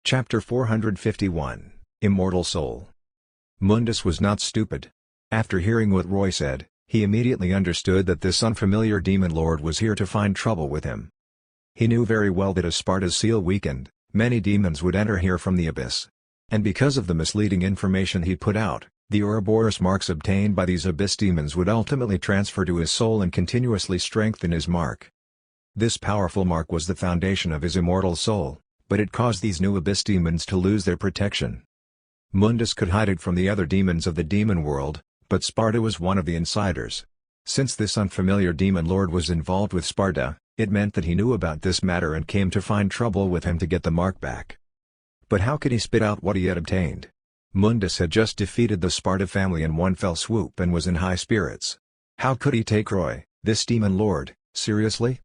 Chapter 451, Immortal Soul. Mundus was not stupid. After hearing what Roy said, he immediately understood that this unfamiliar demon lord was here to find trouble with him. He knew very well that as Sparta's seal weakened, many demons would enter here from the abyss. And because of the misleading information he put out, the Ouroboros marks obtained by these abyss demons would ultimately transfer to his soul and continuously strengthen his mark. This powerful mark was the foundation of his immortal soul, but it caused these new abyss demons to lose their protection. Mundus could hide it from the other demons of the demon world, but Sparta was one of the insiders. Since this unfamiliar demon lord was involved with Sparta, it meant that he knew about this matter and came to find trouble with him to get the mark back. But how could he spit out what he had obtained? Mundus had just defeated the Sparta family in one fell swoop and was in high spirits. How could he take Roy, this demon lord, seriously?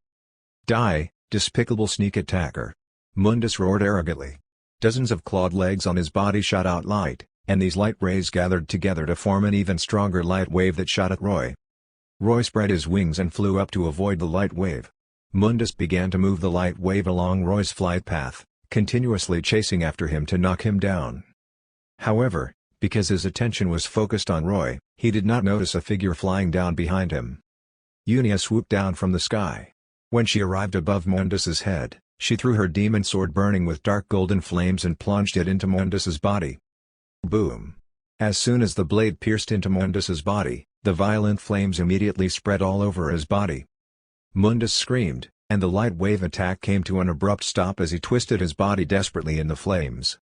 Die, despicable sneak attacker! Mundus roared arrogantly. Dozens of clawed legs on his body shot out light, and these light rays gathered together to form an even stronger light wave that shot at Roy. Roy spread his wings and flew up to avoid the light wave. Mundus began to move the light wave along Roy's flight path, continuously chasing after him to knock him down. However, because his attention was focused on Roy, he did not notice a figure flying down behind him. Unia swooped down from the sky. When she arrived above Mundus's head, she threw her demon sword burning with dark golden flames and plunged it into Mundus's body. Boom! As soon as the blade pierced into Mundus's body, the violent flames immediately spread all over his body. Mundus screamed, and the light wave attack came to an abrupt stop as he twisted his body desperately in the flames.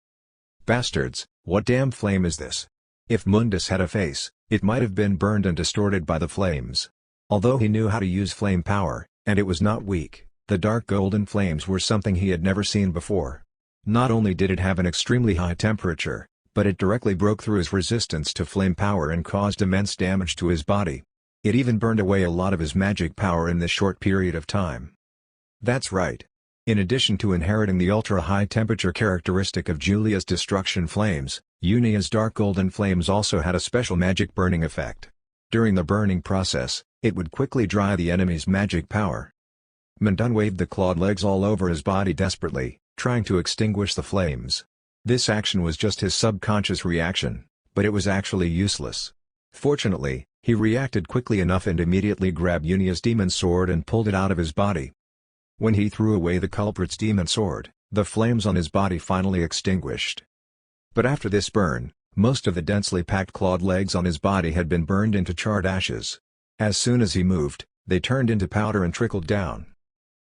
Bastards, what damn flame is this? If Mundus had a face, it might have been burned and distorted by the flames. Although he knew how to use flame power, and it was not weak, the dark golden flames were something he had never seen before. Not only did it have an extremely high temperature, but it directly broke through his resistance to flame power and caused immense damage to his body. It even burned away a lot of his magic power in this short period of time. That's right. In addition to inheriting the ultra-high temperature characteristic of Julia's destruction flames, Unia's dark golden flames also had a special magic burning effect. During the burning process, it would quickly dry the enemy's magic power. Mundun waved the clawed legs all over his body desperately, trying to extinguish the flames. This action was just his subconscious reaction, but it was actually useless. Fortunately, he reacted quickly enough and immediately grabbed Unia's demon sword and pulled it out of his body. When he threw away the culprit's demon sword, the flames on his body finally extinguished. But after this burn, most of the densely packed clawed legs on his body had been burned into charred ashes. As soon as he moved, they turned into powder and trickled down.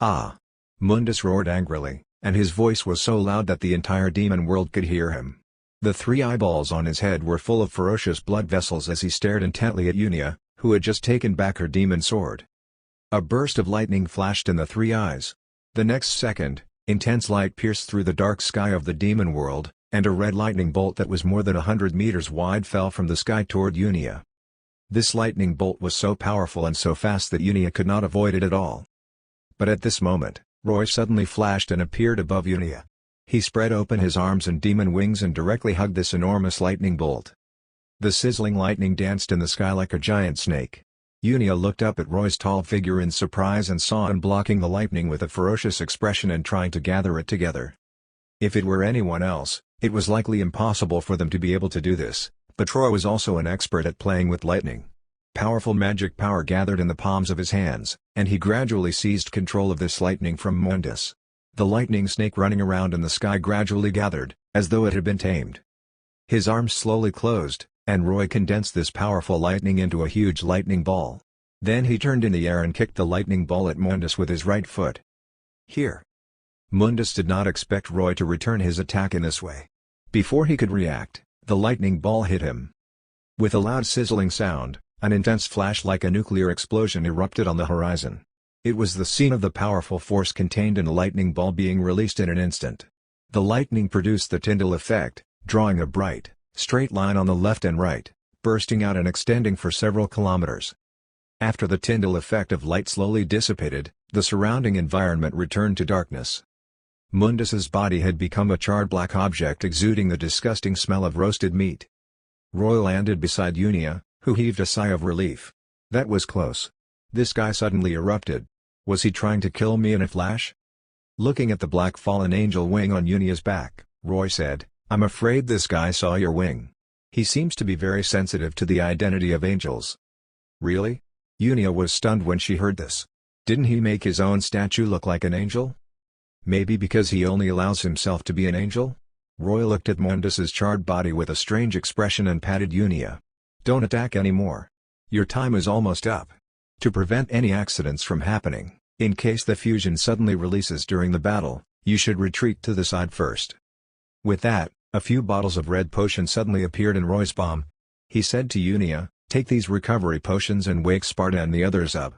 Ah! Mundus roared angrily, and his voice was so loud that the entire demon world could hear him. The three eyeballs on his head were full of ferocious blood vessels as he stared intently at Unia, who had just taken back her demon sword. A burst of lightning flashed in the three eyes. The next second, intense light pierced through the dark sky of the demon world, and a red lightning bolt that was more than 100 meters wide fell from the sky toward Unia. This lightning bolt was so powerful and so fast that Unia could not avoid it at all. But at this moment, Roy suddenly flashed and appeared above Unia. He spread open his arms and demon wings and directly hugged this enormous lightning bolt. The sizzling lightning danced in the sky like a giant snake. Unia looked up at Roy's tall figure in surprise and saw him blocking the lightning with a ferocious expression and trying to gather it together. If it were anyone else, it was likely impossible for them to be able to do this, but Roy was also an expert at playing with lightning. Powerful magic power gathered in the palms of his hands, and he gradually seized control of this lightning from Mundus. The lightning snake running around in the sky gradually gathered, as though it had been tamed. His arms slowly closed, and Roy condensed this powerful lightning into a huge lightning ball. Then he turned in the air and kicked the lightning ball at Mundus with his right foot. Here! Mundus did not expect Roy to return his attack in this way. Before he could react, the lightning ball hit him. With a loud sizzling sound, an intense flash like a nuclear explosion erupted on the horizon. It was the scene of the powerful force contained in a lightning ball being released in an instant. The lightning produced the Tyndall effect, drawing a bright, straight line on the left and right, bursting out and extending for several kilometers. After the Tyndall effect of light slowly dissipated, the surrounding environment returned to darkness. Mundus's body had become a charred black object exuding the disgusting smell of roasted meat. Roy landed beside Unia, who heaved a sigh of relief. That was close. This guy suddenly erupted. Was he trying to kill me in a flash? Looking at the black fallen angel wing on Unia's back, Roy said, "I'm afraid this guy saw your wing. He seems to be very sensitive to the identity of angels." "Really?" Unia was stunned when she heard this. Didn't he make his own statue look like an angel? Maybe because he only allows himself to be an angel? Roy looked at Mundus's charred body with a strange expression and patted Unia. "Don't attack anymore. Your time is almost up. To prevent any accidents from happening, in case the fusion suddenly releases during the battle, you should retreat to the side first." With that, a few bottles of red potion suddenly appeared in Roy's palm. He said to Unia, "Take these recovery potions and wake Sparta and the others up."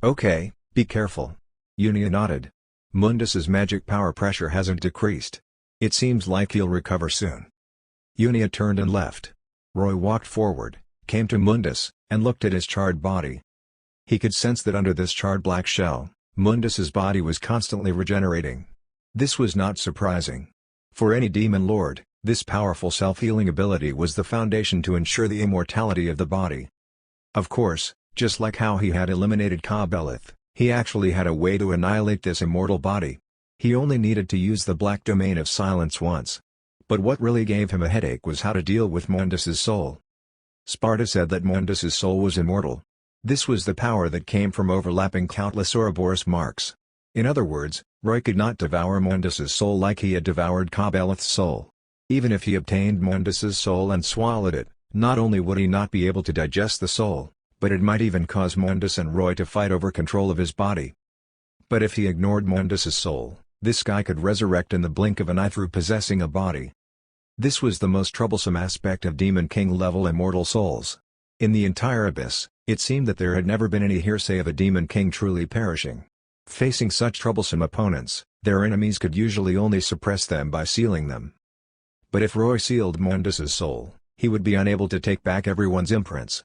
"Okay, be careful." Unia nodded. Mundus's magic power pressure hasn't decreased. It seems like he'll recover soon. Unia turned and left. Roy walked forward, came to Mundus, and looked at his charred body. He could sense that under this charred black shell, Mundus's body was constantly regenerating. This was not surprising. For any demon lord, this powerful self-healing ability was the foundation to ensure the immortality of the body. Of course, just like how he had eliminated Kabelith, he actually had a way to annihilate this immortal body. He only needed to use the black domain of silence once. But what really gave him a headache was how to deal with Mundus's soul. Sparta said that Mundus's soul was immortal. This was the power that came from overlapping countless Ouroboros marks. In other words, Roy could not devour Mundus's soul like he had devoured Kabelith's soul. Even if he obtained Mundus's soul and swallowed it, not only would he not be able to digest the soul, but it might even cause Mundus and Roy to fight over control of his body. But if he ignored Mundus's soul, this guy could resurrect in the blink of an eye through possessing a body. This was the most troublesome aspect of Demon King-level immortal souls. In the entire abyss, it seemed that there had never been any hearsay of a Demon King truly perishing. Facing such troublesome opponents, their enemies could usually only suppress them by sealing them. But if Roy sealed Mundus's soul, he would be unable to take back everyone's imprints.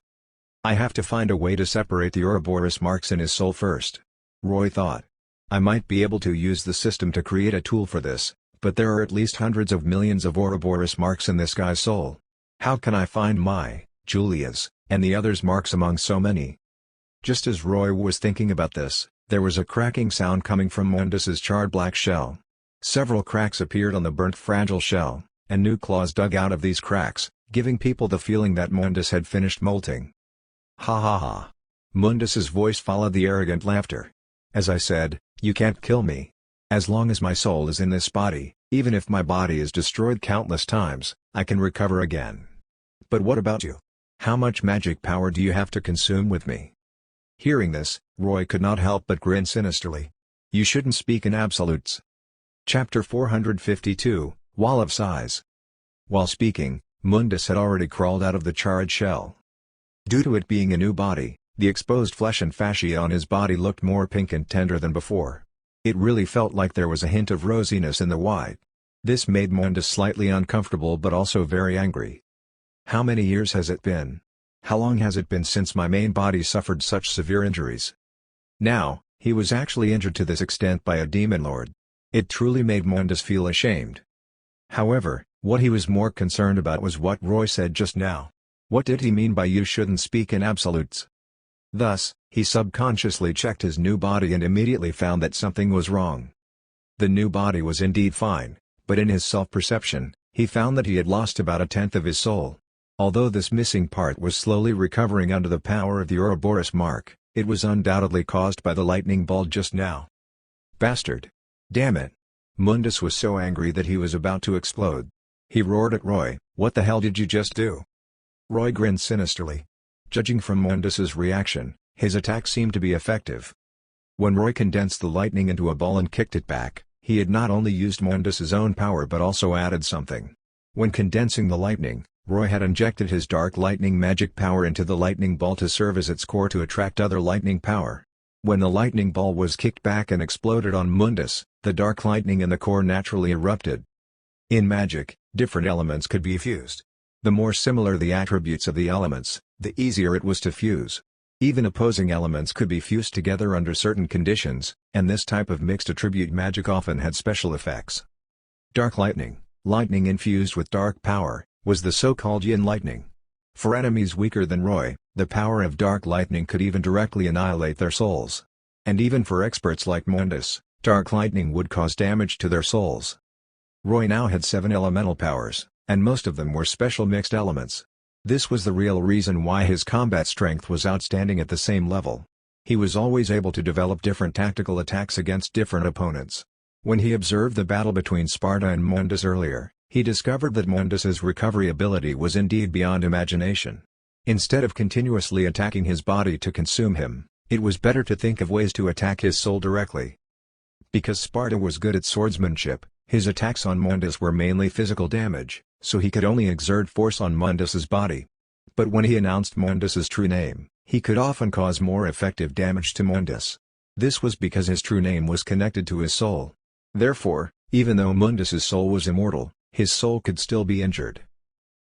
"I have to find a way to separate the Ouroboros marks in his soul first," Roy thought. "I might be able to use the system to create a tool for this, but there are at least hundreds of millions of Ouroboros marks in this guy's soul. How can I find my, Julia's, and the others' marks among so many?" Just as Roy was thinking about this, there was a cracking sound coming from Mundus's charred black shell. Several cracks appeared on the burnt fragile shell, and new claws dug out of these cracks, giving people the feeling that Mundus had finished molting. "Ha ha ha." Mundus's voice followed the arrogant laughter. "As I said, you can't kill me. As long as my soul is in this body, even if my body is destroyed countless times, I can recover again. But what about you? How much magic power do you have to consume with me?" Hearing this, Roy could not help but grin sinisterly. "You shouldn't speak in absolutes." Chapter 452, Wall of Size. While speaking, Mundus had already crawled out of the charred shell. Due to it being a new body, the exposed flesh and fascia on his body looked more pink and tender than before. It really felt like there was a hint of rosiness in the white. This made Mundus slightly uncomfortable but also very angry. "How many years has it been? How long has it been since my main body suffered such severe injuries?" Now, he was actually injured to this extent by a demon lord. It truly made Mundus feel ashamed. However, what he was more concerned about was what Roy said just now. What did he mean by "you shouldn't speak in absolutes"? Thus, he subconsciously checked his new body and immediately found that something was wrong. The new body was indeed fine, but in his self-perception, he found that he had lost about a tenth of his soul. Although this missing part was slowly recovering under the power of the Ouroboros mark, it was undoubtedly caused by the lightning bolt just now. "Bastard! Damn it!" Mundus was so angry that he was about to explode. He roared at Roy, "What the hell did you just do?" Roy grinned sinisterly. Judging from Mundus's reaction, his attack seemed to be effective. When Roy condensed the lightning into a ball and kicked it back, he had not only used Mundus's own power but also added something. When condensing the lightning, Roy had injected his dark lightning magic power into the lightning ball to serve as its core to attract other lightning power. When the lightning ball was kicked back and exploded on Mundus, the dark lightning in the core naturally erupted. In magic, different elements could be fused. The more similar the attributes of the elements, the easier it was to fuse. Even opposing elements could be fused together under certain conditions, and this type of mixed attribute magic often had special effects. Dark lightning, lightning infused with dark power, was the so-called yin lightning. For enemies weaker than Roy, the power of dark lightning could even directly annihilate their souls. And even for experts like Mundus, dark lightning would cause damage to their souls. Roy now had 7 elemental powers, and most of them were special mixed elements. This was the real reason why his combat strength was outstanding at the same level. He was always able to develop different tactical attacks against different opponents. When he observed the battle between Sparta and Mundus earlier, he discovered that Mundus's recovery ability was indeed beyond imagination. Instead of continuously attacking his body to consume him, it was better to think of ways to attack his soul directly. Because Sparta was good at swordsmanship, his attacks on Mundus were mainly physical damage, so he could only exert force on Mundus's body. But when he announced Mundus's true name, he could often cause more effective damage to Mundus. This was because his true name was connected to his soul. Therefore, even though Mundus's soul was immortal, his soul could still be injured.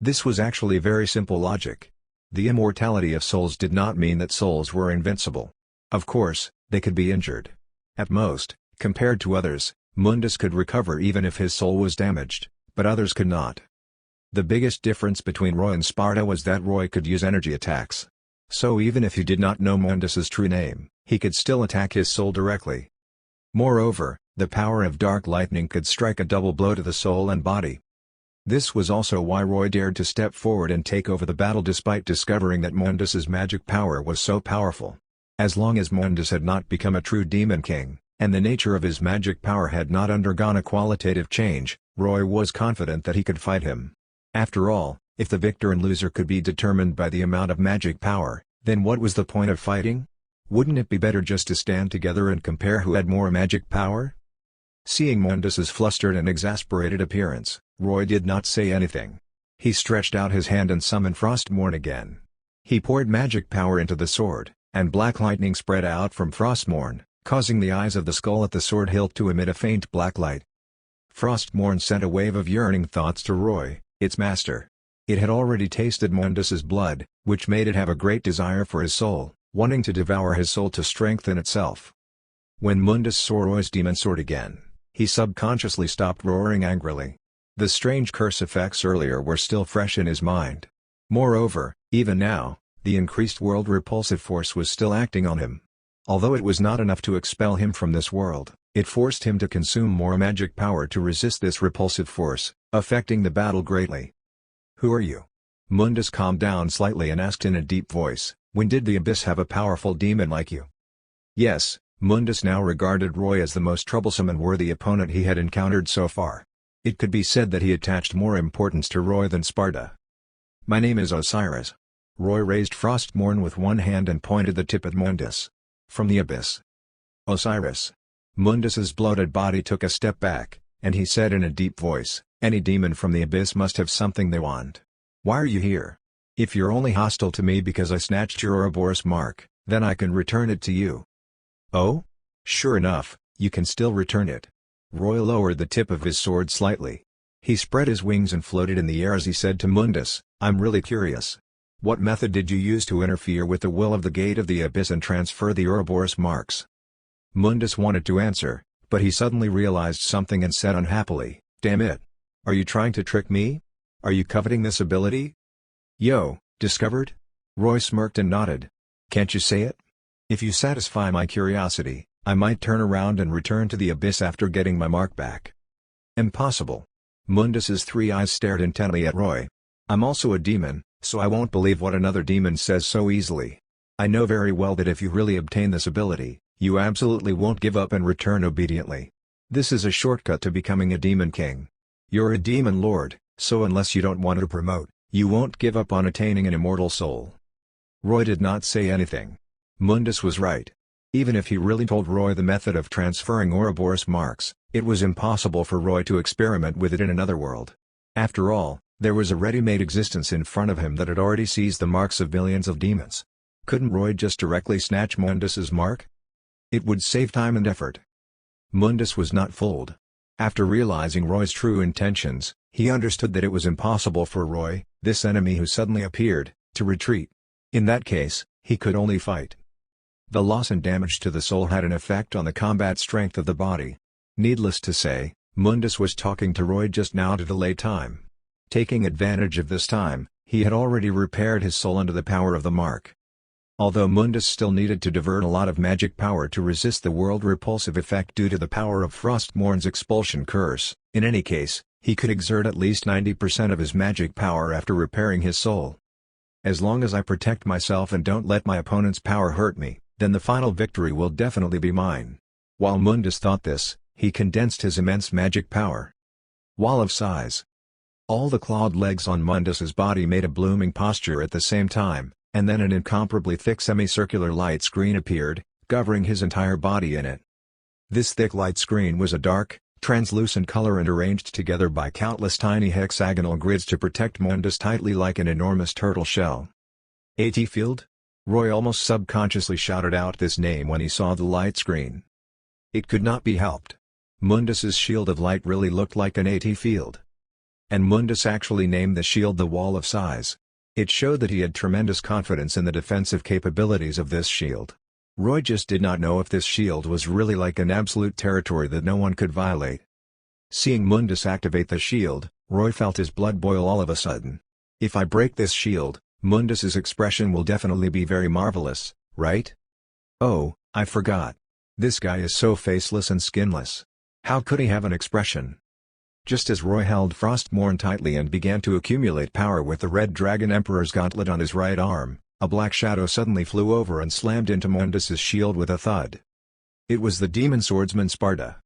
This was actually very simple logic. The immortality of souls did not mean that souls were invincible. Of course, they could be injured. At most, compared to others, Mundus could recover even if his soul was damaged, but others could not. The biggest difference between Roy and Sparta was that Roy could use energy attacks. So even if he did not know Mundus's true name, he could still attack his soul directly. Moreover, the power of dark lightning could strike a double blow to the soul and body. This was also why Roy dared to step forward and take over the battle despite discovering that Mundus's magic power was so powerful. As long as Mundus had not become a true demon king, and the nature of his magic power had not undergone a qualitative change, Roy was confident that he could fight him. After all, if the victor and loser could be determined by the amount of magic power, then what was the point of fighting? Wouldn't it be better just to stand together and compare who had more magic power? Seeing Mundus's flustered and exasperated appearance, Roy did not say anything. He stretched out his hand and summoned Frostmourne again. He poured magic power into the sword, and black lightning spread out from Frostmourne, causing the eyes of the skull at the sword hilt to emit a faint black light. Frostmourne sent a wave of yearning thoughts to Roy, its master. It had already tasted Mundus's blood, which made it have a great desire for his soul, wanting to devour his soul to strengthen itself. When Mundus saw Roy's demon sword again, he subconsciously stopped roaring angrily. The strange curse effects earlier were still fresh in his mind. Moreover, even now, the increased world repulsive force was still acting on him. Although it was not enough to expel him from this world, it forced him to consume more magic power to resist this repulsive force, affecting the battle greatly. "Who are you?" Mundus calmed down slightly and asked in a deep voice, "When did the Abyss have a powerful demon like you?" Yes, Mundus now regarded Roy as the most troublesome and worthy opponent he had encountered so far. It could be said that he attached more importance to Roy than Sparta. "My name is Osiris." Roy raised Frostmourne with one hand and pointed the tip at Mundus. "From the Abyss." "Osiris." Mundus's bloated body took a step back, and he said in a deep voice, "Any demon from the Abyss must have something they want. Why are you here? If you're only hostile to me because I snatched your Ouroboros mark, then I can return it to you." "Oh? Sure enough, you can still return it." Roy lowered the tip of his sword slightly. He spread his wings and floated in the air as he said to Mundus, "I'm really curious. What method did you use to interfere with the will of the Gate of the Abyss and transfer the Ouroboros marks?" Mundus wanted to answer, but he suddenly realized something and said unhappily, "Damn it. Are you trying to trick me? Are you coveting this ability?" "Yo, discovered?" Roy smirked and nodded. "Can't you say it? If you satisfy my curiosity, I might turn around and return to the Abyss after getting my mark back." "Impossible." Mundus's 3 eyes stared intently at Roy. "I'm also a demon, so I won't believe what another demon says so easily. I know very well that if you really obtain this ability, you absolutely won't give up and return obediently. This is a shortcut to becoming a demon king. You're a demon lord, so unless you don't want to promote, you won't give up on attaining an immortal soul." Roy did not say anything. Mundus was right. Even if he really told Roy the method of transferring Ouroboros marks, it was impossible for Roy to experiment with it in another world. After all, there was a ready-made existence in front of him that had already seized the marks of millions of demons. Couldn't Roy just directly snatch Mundus's mark? It would save time and effort. Mundus was not fooled. After realizing Roy's true intentions, he understood that it was impossible for Roy, this enemy who suddenly appeared, to retreat. In that case, he could only fight. The loss and damage to the soul had an effect on the combat strength of the body. Needless to say, Mundus was talking to Roy just now to delay time. Taking advantage of this time, he had already repaired his soul under the power of the mark. Although Mundus still needed to divert a lot of magic power to resist the world repulsive effect due to the power of Frostmourne's expulsion curse, in any case, he could exert at least 90% of his magic power after repairing his soul. As long as I protect myself and don't let my opponent's power hurt me, then the final victory will definitely be mine. While Mundus thought this, he condensed his immense magic power. Wall of size. All the clawed legs on Mundus's body made a blooming posture at the same time, and then an incomparably thick semicircular light screen appeared, covering his entire body in it. This thick light screen was a dark, translucent color and arranged together by countless tiny hexagonal grids to protect Mundus tightly like an enormous turtle shell. AT Field? Roy almost subconsciously shouted out this name when he saw the light screen. It could not be helped. Mundus's shield of light really looked like an AT Field. And Mundus actually named the shield the Wall of Size. It showed that he had tremendous confidence in the defensive capabilities of this shield. Roy just did not know if this shield was really like an absolute territory that no one could violate. Seeing Mundus activate the shield, Roy felt his blood boil all of a sudden. If I break this shield, Mundus's expression will definitely be very marvelous, right? Oh, I forgot. This guy is so faceless and skinless. How could he have an expression? Just as Roy held Frostmourne tightly and began to accumulate power with the Red Dragon Emperor's gauntlet on his right arm, a black shadow suddenly flew over and slammed into Mundus's shield with a thud. It was the demon swordsman Sparta.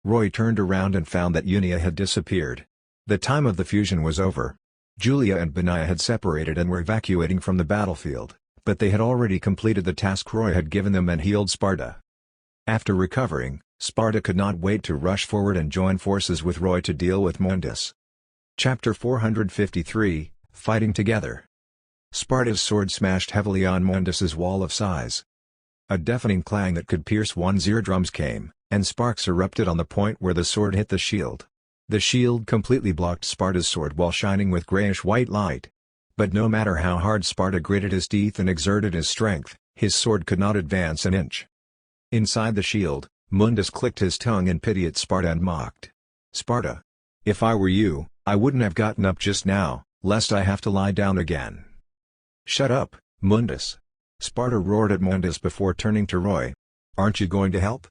Roy turned around and found that Unia had disappeared. The time of the fusion was over. Julia and Benaya had separated and were evacuating from the battlefield, but they had already completed the task Roy had given them and healed Sparta. After recovering, Sparta could not wait to rush forward and join forces with Roy to deal with Mundus. Chapter 453, Fighting Together. Sparta's sword smashed heavily on Mundus's wall of size. A deafening clang that could pierce one's eardrums came, and sparks erupted on the point where the sword hit the shield. The shield completely blocked Sparta's sword while shining with grayish-white light. But no matter how hard Sparta gritted his teeth and exerted his strength, his sword could not advance an inch. Inside the shield, Mundus clicked his tongue in pity at Sparta and mocked. "Sparta. If I were you, I wouldn't have gotten up just now, lest I have to lie down again." "Shut up, Mundus." Sparta roared at Mundus before turning to Roy. "Aren't you going to help?"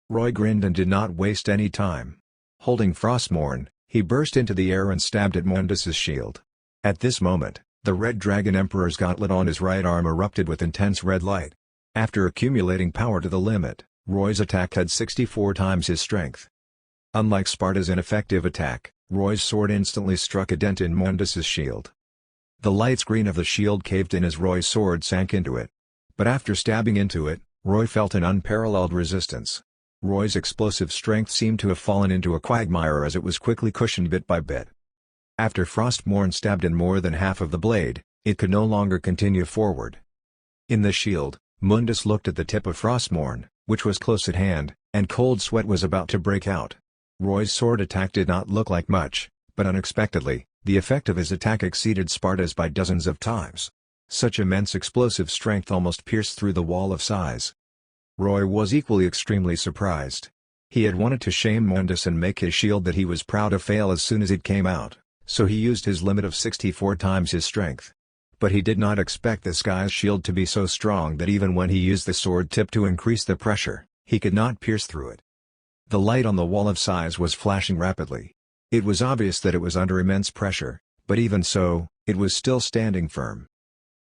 Roy grinned and did not waste any time. Holding Frostmourne, he burst into the air and stabbed at Mundus's shield. At this moment, the Red Dragon Emperor's gauntlet on his right arm erupted with intense red light. After accumulating power to the limit, Roy's attack had 64 times his strength. Unlike Sparta's ineffective attack, Roy's sword instantly struck a dent in Mundus's shield. The light screen of the shield caved in as Roy's sword sank into it. But after stabbing into it, Roy felt an unparalleled resistance. Roy's explosive strength seemed to have fallen into a quagmire as it was quickly cushioned bit by bit. After Frostmourne stabbed in more than half of the blade, it could no longer continue forward. In the shield, Mundus looked at the tip of Frostmourne, which was close at hand, and cold sweat was about to break out. Roy's sword attack did not look like much, but unexpectedly, the effect of his attack exceeded Sparta's by dozens of times. Such immense explosive strength almost pierced through the wall of size. Roy was equally extremely surprised. He had wanted to shame Mundus and make his shield that he was proud of fail as soon as it came out, so he used his limit of 64 times his strength. But he did not expect this guy's shield to be so strong that even when he used the sword tip to increase the pressure, he could not pierce through it. The light on the wall of size was flashing rapidly. It was obvious that it was under immense pressure, but even so, it was still standing firm.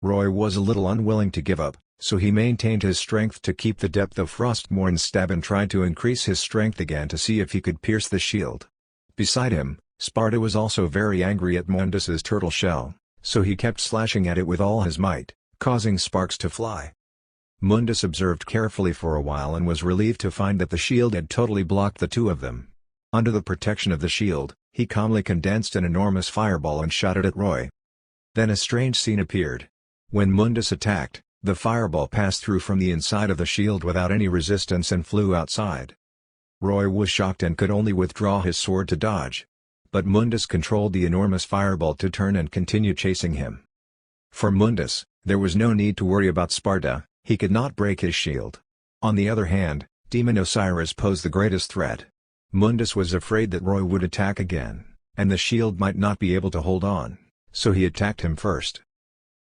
Roy was a little unwilling to give up, so he maintained his strength to keep the depth of Frostmourne's stab and tried to increase his strength again to see if he could pierce the shield. Beside him, Sparta was also very angry at Mundus's turtle shell, so he kept slashing at it with all his might, causing sparks to fly. Mundus observed carefully for a while and was relieved to find that the shield had totally blocked the two of them. Under the protection of the shield, he calmly condensed an enormous fireball and shot it at Roy. Then a strange scene appeared. When Mundus attacked, the fireball passed through from the inside of the shield without any resistance and flew outside. Roy was shocked and could only withdraw his sword to dodge. But Mundus controlled the enormous fireball to turn and continue chasing him. For Mundus, there was no need to worry about Sparta, he could not break his shield. On the other hand, Demon Osiris posed the greatest threat. Mundus was afraid that Roy would attack again, and the shield might not be able to hold on, so he attacked him first.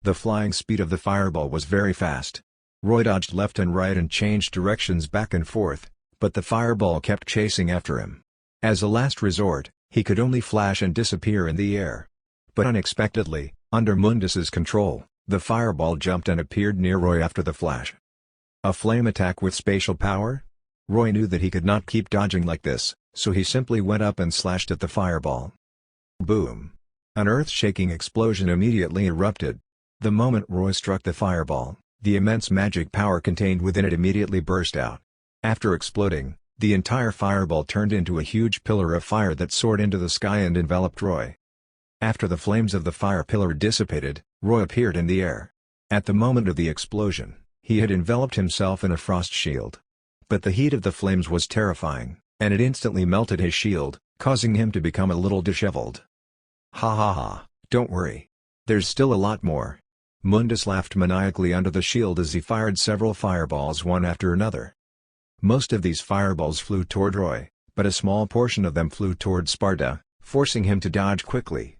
The flying speed of the fireball was very fast. Roy dodged left and right and changed directions back and forth, but the fireball kept chasing after him. As a last resort, he could only flash and disappear in the air. But unexpectedly, under Mundus's control, the fireball jumped and appeared near Roy after the flash. A flame attack with spatial power? Roy knew that he could not keep dodging like this, so he simply went up and slashed at the fireball. Boom! An earth-shaking explosion immediately erupted. The moment Roy struck the fireball, the immense magic power contained within it immediately burst out. After exploding, the entire fireball turned into a huge pillar of fire that soared into the sky and enveloped Roy. After the flames of the fire pillar dissipated, Roy appeared in the air. At the moment of the explosion, he had enveloped himself in a frost shield. But the heat of the flames was terrifying, and it instantly melted his shield, causing him to become a little disheveled. Ha ha ha, don't worry. There's still a lot more. Mundus laughed maniacally under the shield as he fired several fireballs one after another. Most of these fireballs flew toward Roy, but a small portion of them flew toward Sparta, forcing him to dodge quickly.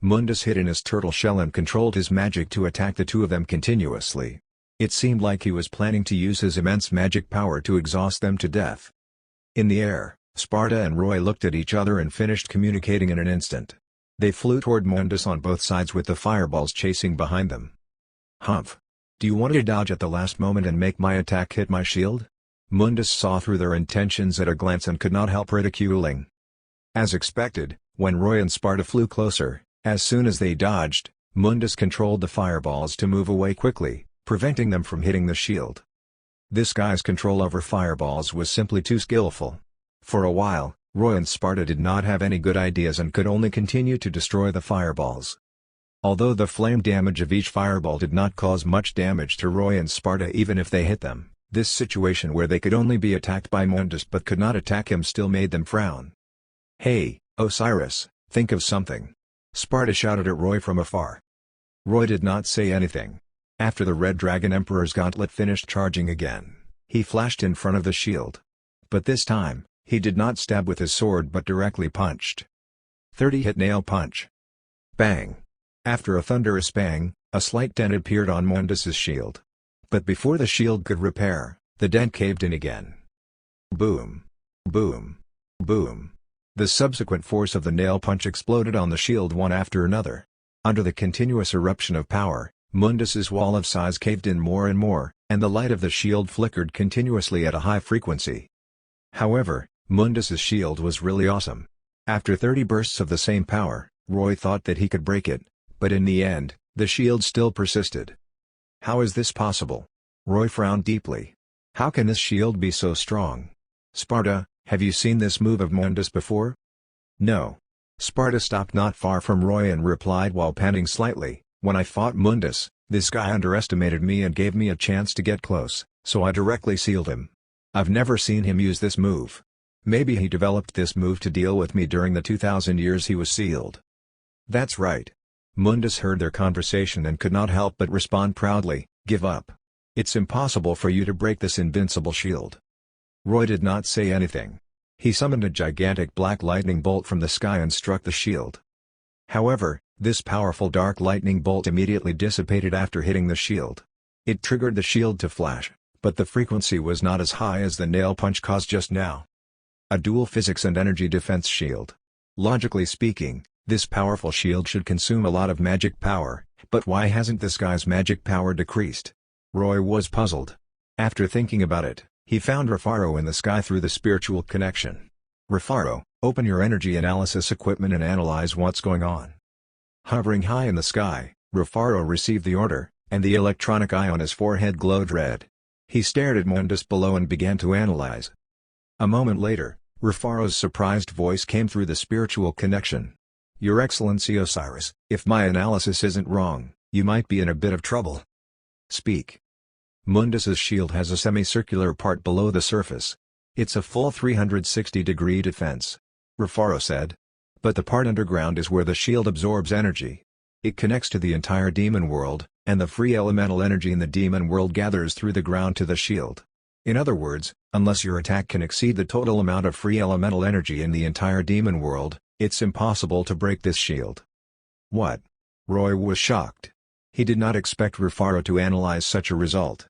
Mundus hid in his turtle shell and controlled his magic to attack the two of them continuously. It seemed like he was planning to use his immense magic power to exhaust them to death. In the air, Sparta and Roy looked at each other and finished communicating in an instant. They flew toward Mundus on both sides with the fireballs chasing behind them. Humph! Do you want to dodge at the last moment and make my attack hit my shield? Mundus saw through their intentions at a glance and could not help ridiculing. As expected, when Roy and Sparta flew closer, as soon as they dodged, Mundus controlled the fireballs to move away quickly, preventing them from hitting the shield. This guy's control over fireballs was simply too skillful. For a while, Roy and Sparta did not have any good ideas and could only continue to destroy the fireballs. Although the flame damage of each fireball did not cause much damage to Roy and Sparta even if they hit them, this situation where they could only be attacked by Mundus but could not attack him still made them frown. "Hey, Osiris, think of something!" Sparta shouted at Roy from afar. Roy did not say anything. After the Red Dragon Emperor's gauntlet finished charging again, he flashed in front of the shield. But this time, he did not stab with his sword but directly punched. 30-hit nail punch. Bang! After a thunderous bang, a slight dent appeared on Mundus's shield. But before the shield could repair, the dent caved in again. Boom! Boom! Boom! The subsequent force of the nail punch exploded on the shield one after another. Under the continuous eruption of power, Mundus's wall of size caved in more and more, and the light of the shield flickered continuously at a high frequency. However, Mundus's shield was really awesome. After 30 bursts of the same power, Roy thought that he could break it, but in the end, the shield still persisted. How is this possible? Roy frowned deeply. How can this shield be so strong? Sparta, have you seen this move of Mundus before? No. Sparta stopped not far from Roy and replied while panting slightly, "When I fought Mundus, this guy underestimated me and gave me a chance to get close, so I directly sealed him. I've never seen him use this move. Maybe he developed this move to deal with me during the 2,000 years he was sealed." That's right. Mundus heard their conversation and could not help but respond proudly, "Give up. It's impossible for you to break this invincible shield." Roy did not say anything. He summoned a gigantic black lightning bolt from the sky and struck the shield. However, this powerful dark lightning bolt immediately dissipated after hitting the shield. It triggered the shield to flash, but the frequency was not as high as the nail punch caused just now. A dual physics and energy defense shield. Logically speaking, this powerful shield should consume a lot of magic power, but why hasn't this guy's magic power decreased? Roy was puzzled. After thinking about it, he found Rufaro in the sky through the spiritual connection. "Rufaro, open your energy analysis equipment and analyze what's going on." Hovering high in the sky, Rufaro received the order, and the electronic eye on his forehead glowed red. He stared at Mundus below and began to analyze. A moment later, Rufaro's surprised voice came through the spiritual connection. "Your Excellency Osiris, if my analysis isn't wrong, you might be in a bit of trouble." "Speak." Mundus's shield has a semicircular part below the surface. It's a full 360-degree defense, Rufaro said. But the part underground is where the shield absorbs energy. It connects to the entire demon world, and the free elemental energy in the demon world gathers through the ground to the shield. In other words, unless your attack can exceed the total amount of free elemental energy in the entire demon world, it's impossible to break this shield. What? Roy was shocked. He did not expect Rufaro to analyze such a result.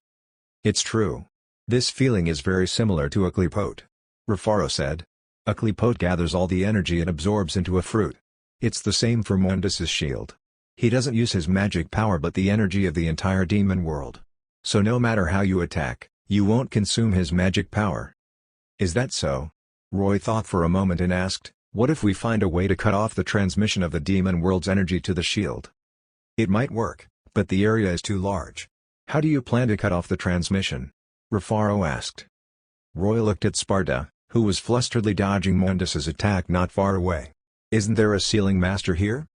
It's true. This feeling is very similar to a clipote. Rufaro said. A clipote gathers all the energy it absorbs into a fruit. It's the same for Mundus's shield. He doesn't use his magic power but the energy of the entire demon world. So no matter how you attack, you won't consume his magic power. Is that so? Roy thought for a moment and asked, what if we find a way to cut off the transmission of the demon world's energy to the shield? It might work, but the area is too large. How do you plan to cut off the transmission? Rufaro asked. Roy looked at Sparta, who was flusteredly dodging Mundus's attack not far away. Isn't there a sealing master here?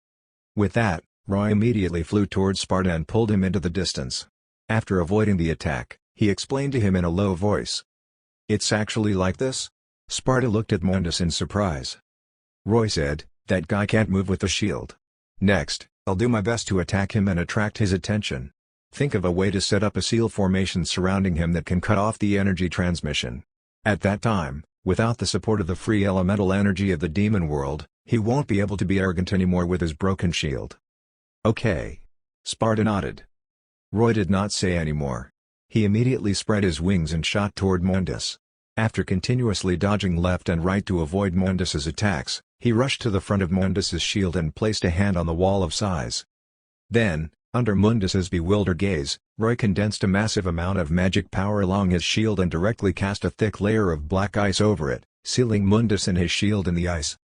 With that, Roy immediately flew towards Sparta and pulled him into the distance. After avoiding the attack, he explained to him in a low voice. It's actually like this? Sparta looked at Mundus in surprise. Roy said, that guy can't move with the shield. Next, I'll do my best to attack him and attract his attention. Think of a way to set up a seal formation surrounding him that can cut off the energy transmission. At that time, without the support of the free elemental energy of the demon world, he won't be able to be arrogant anymore with his broken shield. Okay. Sparta nodded. Roy did not say any more. He immediately spread his wings and shot toward Mundus. After continuously dodging left and right to avoid Mundus's attacks, he rushed to the front of Mundus's shield and placed a hand on the wall of size. Then, under Mundus's bewildered gaze, Roy condensed a massive amount of magic power along his shield and directly cast a thick layer of black ice over it, sealing Mundus and his shield in the ice.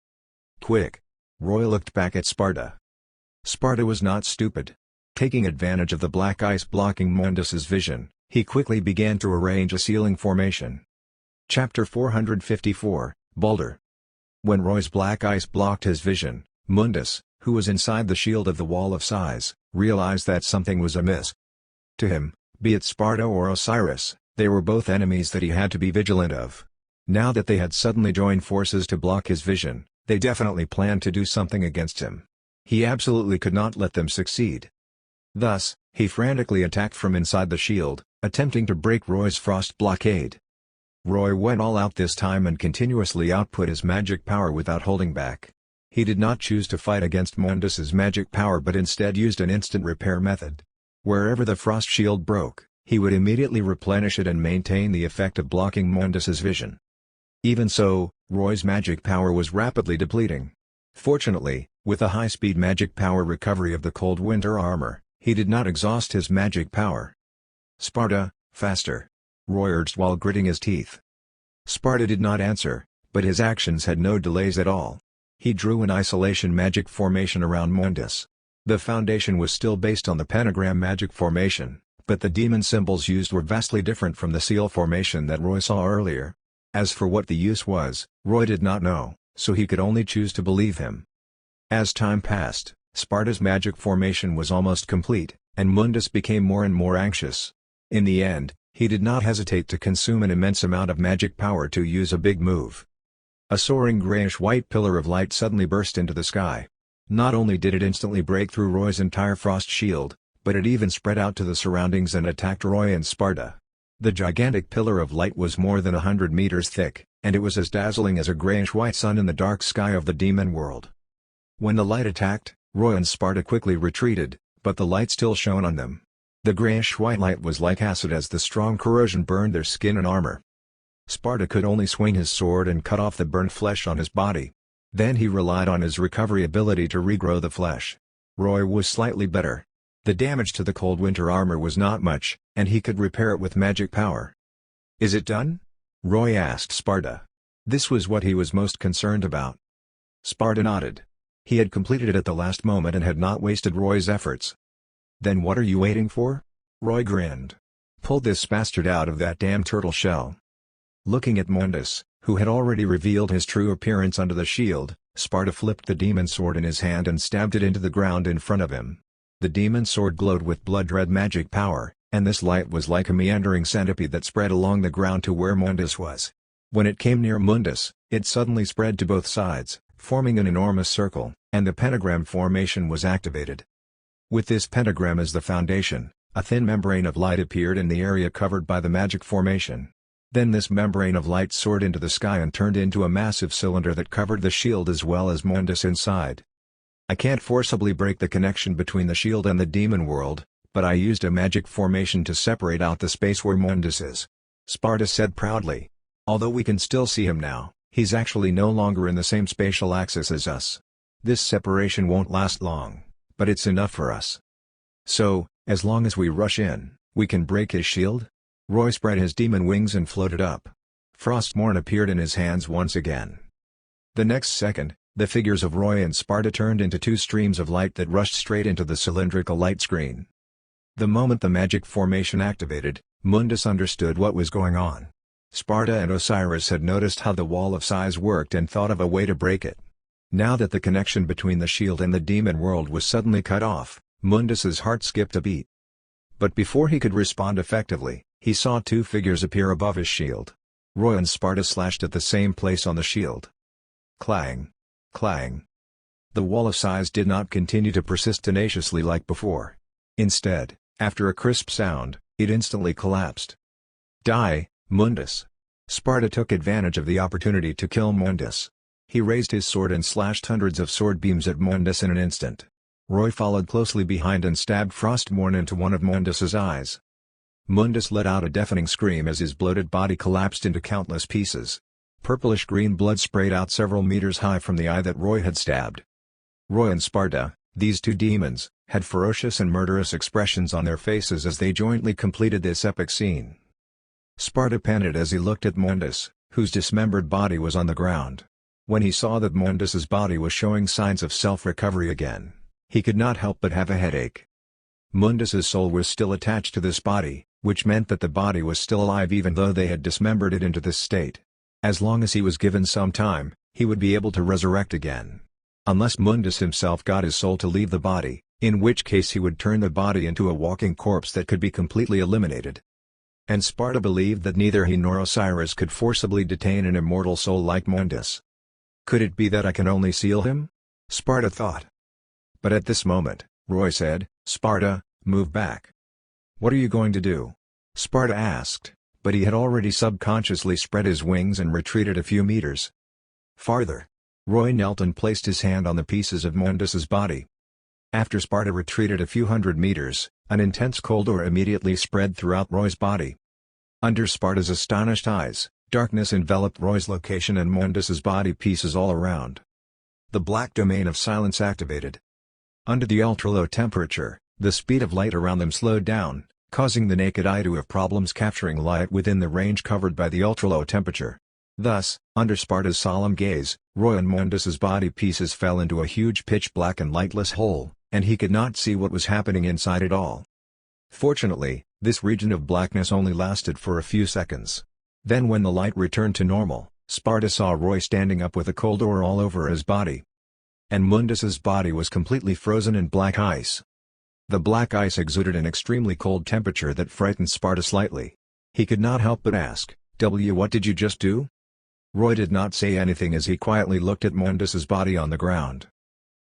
Quick! Roy looked back at Sparta. Sparta was not stupid. Taking advantage of the black ice blocking Mundus's vision, he quickly began to arrange a sealing formation. Chapter 454, Boulder. When Roy's black ice blocked his vision, Mundus, who was inside the shield of the wall of size, realized that something was amiss. To him, be it Sparta or Osiris, they were both enemies that he had to be vigilant of. Now that they had suddenly joined forces to block his vision, they definitely planned to do something against him. He absolutely could not let them succeed. Thus, he frantically attacked from inside the shield, attempting to break Roy's frost blockade. Roy went all out this time and continuously output his magic power without holding back. He did not choose to fight against Mundus's magic power but instead used an instant repair method. Wherever the frost shield broke, he would immediately replenish it and maintain the effect of blocking Mundus's vision. Even so, Roy's magic power was rapidly depleting. Fortunately, with a high-speed magic power recovery of the cold winter armor, he did not exhaust his magic power. Sparta, faster! Roy urged while gritting his teeth. Sparta did not answer, but his actions had no delays at all. He drew an isolation magic formation around Mundus. The foundation was still based on the pentagram magic formation, but the demon symbols used were vastly different from the seal formation that Roy saw earlier. As for what the use was, Roy did not know, so he could only choose to believe him. As time passed, Sparta's magic formation was almost complete, and Mundus became more and more anxious. In the end, he did not hesitate to consume an immense amount of magic power to use a big move. A soaring grayish-white pillar of light suddenly burst into the sky. Not only did it instantly break through Roy's entire frost shield, but it even spread out to the surroundings and attacked Roy and Sparta. The gigantic pillar of light was more than 100 meters thick, and it was as dazzling as a grayish-white sun in the dark sky of the demon world. When the light attacked, Roy and Sparta quickly retreated, but the light still shone on them. The grayish-white light was like acid as the strong corrosion burned their skin and armor. Sparta could only swing his sword and cut off the burned flesh on his body. Then he relied on his recovery ability to regrow the flesh. Roy was slightly better. The damage to the cold winter armor was not much, and he could repair it with magic power. "Is it done?" Roy asked Sparta. This was what he was most concerned about. Sparta nodded. He had completed it at the last moment and had not wasted Roy's efforts. "Then what are you waiting for?" Roy grinned. "Pull this bastard out of that damn turtle shell." Looking at Mundus, who had already revealed his true appearance under the shield, Sparta flipped the demon sword in his hand and stabbed it into the ground in front of him. The demon sword glowed with blood-red magic power, and this light was like a meandering centipede that spread along the ground to where Mundus was. When it came near Mundus, it suddenly spread to both sides, forming an enormous circle, and the pentagram formation was activated. With this pentagram as the foundation, a thin membrane of light appeared in the area covered by the magic formation. Then this membrane of light soared into the sky and turned into a massive cylinder that covered the shield as well as Mundus inside. I can't forcibly break the connection between the shield and the demon world, but I used a magic formation to separate out the space where Mundus is," Sparta said proudly. "Although we can still see him now, he's actually no longer in the same spatial axis as us. This separation won't last long, but it's enough for us. So, as long as we rush in, we can break his shield?" Roy spread his demon wings and floated up. Frostmourne appeared in his hands once again. The next second, the figures of Roy and Sparta turned into two streams of light that rushed straight into the cylindrical light screen. The moment the magic formation activated, Mundus understood what was going on. Sparta and Osiris had noticed how the wall of size worked and thought of a way to break it. Now that the connection between the shield and the demon world was suddenly cut off, Mundus's heart skipped a beat. But before he could respond effectively, he saw two figures appear above his shield. Roy and Sparta slashed at the same place on the shield. Clang! Clang! The wall of size did not continue to persist tenaciously like before. Instead, after a crisp sound, it instantly collapsed. "Die, Mundus!" Sparta took advantage of the opportunity to kill Mundus. He raised his sword and slashed hundreds of sword beams at Mundus in an instant. Roy followed closely behind and stabbed Frostmourne into one of Mundus's eyes. Mundus let out a deafening scream as his bloated body collapsed into countless pieces. Purplish-green blood sprayed out several meters high from the eye that Roy had stabbed. Roy and Sparta, these two demons, had ferocious and murderous expressions on their faces as they jointly completed this epic scene. Sparta panted as he looked at Mundus, whose dismembered body was on the ground. When he saw that Mundus's body was showing signs of self-recovery again, he could not help but have a headache. Mundus's soul was still attached to this body, which meant that the body was still alive even though they had dismembered it into this state. As long as he was given some time, he would be able to resurrect again. Unless Mundus himself got his soul to leave the body, in which case he would turn the body into a walking corpse that could be completely eliminated. And Sparta believed that neither he nor Osiris could forcibly detain an immortal soul like Mundus. "Could it be that I can only seal him?" Sparta thought. But at this moment, Roy said, "Sparta, move back." "What are you going to do?" Sparta asked, but he had already subconsciously spread his wings and retreated a few meters. Farther. Roy knelt and placed his hand on the pieces of Mundus's body. After Sparta retreated a few hundred meters, an intense cold aura immediately spread throughout Roy's body. Under Sparta's astonished eyes, darkness enveloped Roy's location and Mundus's body pieces all around. The black domain of silence activated. Under the ultra-low temperature, the speed of light around them slowed down, causing the naked eye to have problems capturing light within the range covered by the ultra-low temperature. Thus, under Sparta's solemn gaze, Roy and Mundus's body pieces fell into a huge pitch-black and lightless hole, and he could not see what was happening inside at all. Fortunately, this region of blackness only lasted for a few seconds. Then when the light returned to normal, Sparta saw Roy standing up with a cold aura all over his body. And Mundus's body was completely frozen in black ice. The black ice exuded an extremely cold temperature that frightened Sparta slightly. He could not help but ask, What did you just do?" Roy did not say anything as he quietly looked at Mundus's body on the ground.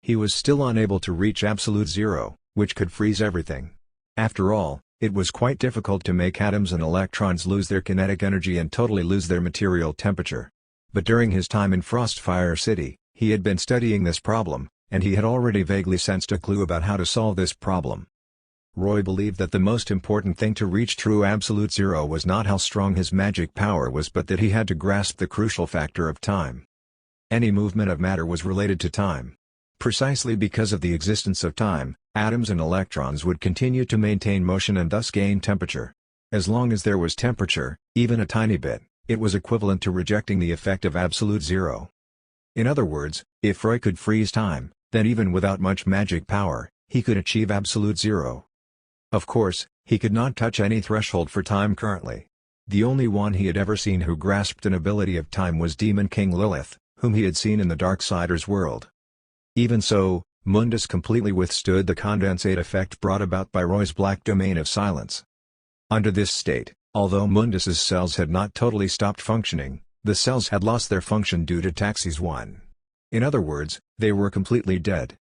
He was still unable to reach absolute zero, which could freeze everything. After all, it was quite difficult to make atoms and electrons lose their kinetic energy and totally lose their material temperature. But during his time in Frostfire City, he had been studying this problem, and he had already vaguely sensed a clue about how to solve this problem. Roy believed that the most important thing to reach true absolute zero was not how strong his magic power was but that he had to grasp the crucial factor of time. Any movement of matter was related to time. Precisely because of the existence of time, atoms and electrons would continue to maintain motion and thus gain temperature. As long as there was temperature, even a tiny bit, it was equivalent to rejecting the effect of absolute zero. In other words, if Roy could freeze time, then even without much magic power, he could achieve absolute zero. Of course, he could not touch any threshold for time currently. The only one he had ever seen who grasped an ability of time was Demon King Lilith, whom he had seen in the Darksider's world. Even so, Mundus completely withstood the condensate effect brought about by Roy's black domain of silence. Under this state, although Mundus's cells had not totally stopped functioning, the cells had lost their function due to Taxis 1. In other words, they were completely dead.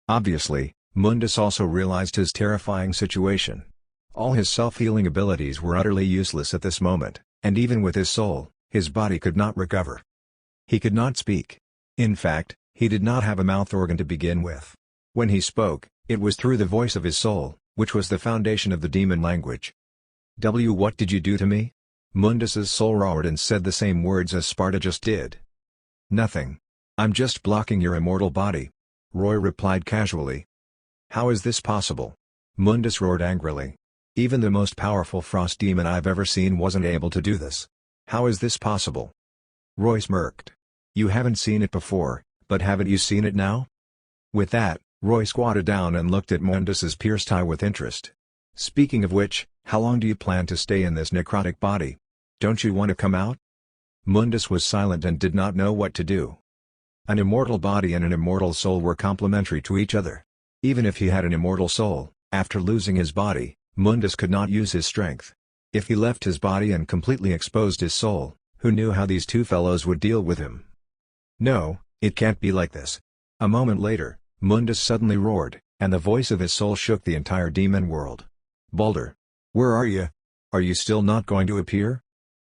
Obviously, Mundus also realized his terrifying situation. All his self-healing abilities were utterly useless at this moment, and even with his soul, his body could not recover. He could not speak. In fact, He did not have a mouth organ to begin with. When he spoke, it was through the voice of his soul, which was the foundation of the demon language. What did you do to me? Mundus's soul roared and said the same words as Sparta just did. Nothing. I'm just blocking your immortal body. Roy replied casually. How is this possible? Mundus roared angrily. Even the most powerful frost demon I've ever seen wasn't able to do this. How is this possible? Roy smirked. You haven't seen it before, but haven't you seen it now? With that, Roy squatted down and looked at Mundus's pierced eye with interest. Speaking of which, how long do you plan to stay in this necrotic body? Don't you want to come out? Mundus was silent and did not know what to do. An immortal body and an immortal soul were complementary to each other. Even if he had an immortal soul, after losing his body, Mundus could not use his strength. If he left his body and completely exposed his soul, who knew how these two fellows would deal with him? No, it can't be like this. A moment later, Mundus suddenly roared, and the voice of his soul shook the entire demon world. Baldur! Where are you? Are you still not going to appear?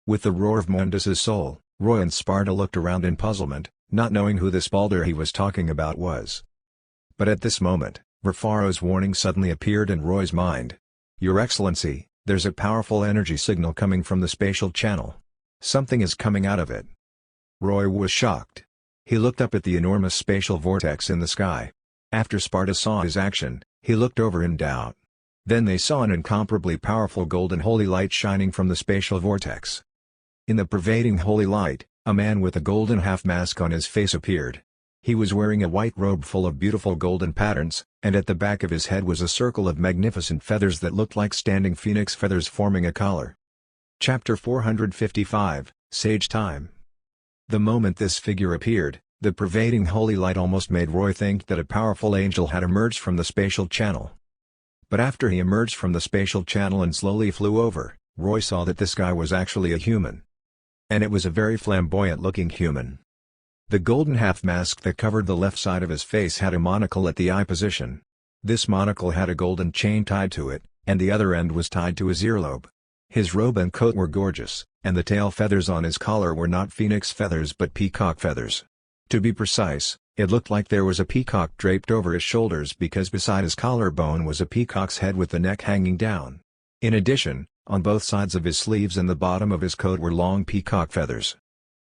With the roar of Mundus's soul, Roy and Sparta looked around in puzzlement, not knowing who this Baldur he was talking about was. But at this moment, Rafaro's warning suddenly appeared in Roy's mind. Your Excellency, there's a powerful energy signal coming from the spatial channel. Something is coming out of it. Roy was shocked. He looked up at the enormous spatial vortex in the sky. After Sparta saw his action, he looked over in doubt. Then they saw an incomparably powerful golden holy light shining from the spatial vortex. In the pervading holy light, a man with a golden half-mask on his face appeared. He was wearing a white robe full of beautiful golden patterns, and at the back of his head was a circle of magnificent feathers that looked like standing phoenix feathers forming a collar. Chapter 455, Sage Time. The moment this figure appeared, the pervading holy light almost made Roy think that a powerful angel had emerged from the spatial channel. But after he emerged from the spatial channel and slowly flew over, Roy saw that this guy was actually a human. And it was a very flamboyant-looking human. The golden half-mask that covered the left side of his face had a monocle at the eye position. This monocle had a golden chain tied to it, and the other end was tied to his earlobe. His robe and coat were gorgeous, and the tail feathers on his collar were not phoenix feathers but peacock feathers. To be precise, it looked like there was a peacock draped over his shoulders because beside his collarbone was a peacock's head with the neck hanging down. In addition, on both sides of his sleeves and the bottom of his coat were long peacock feathers.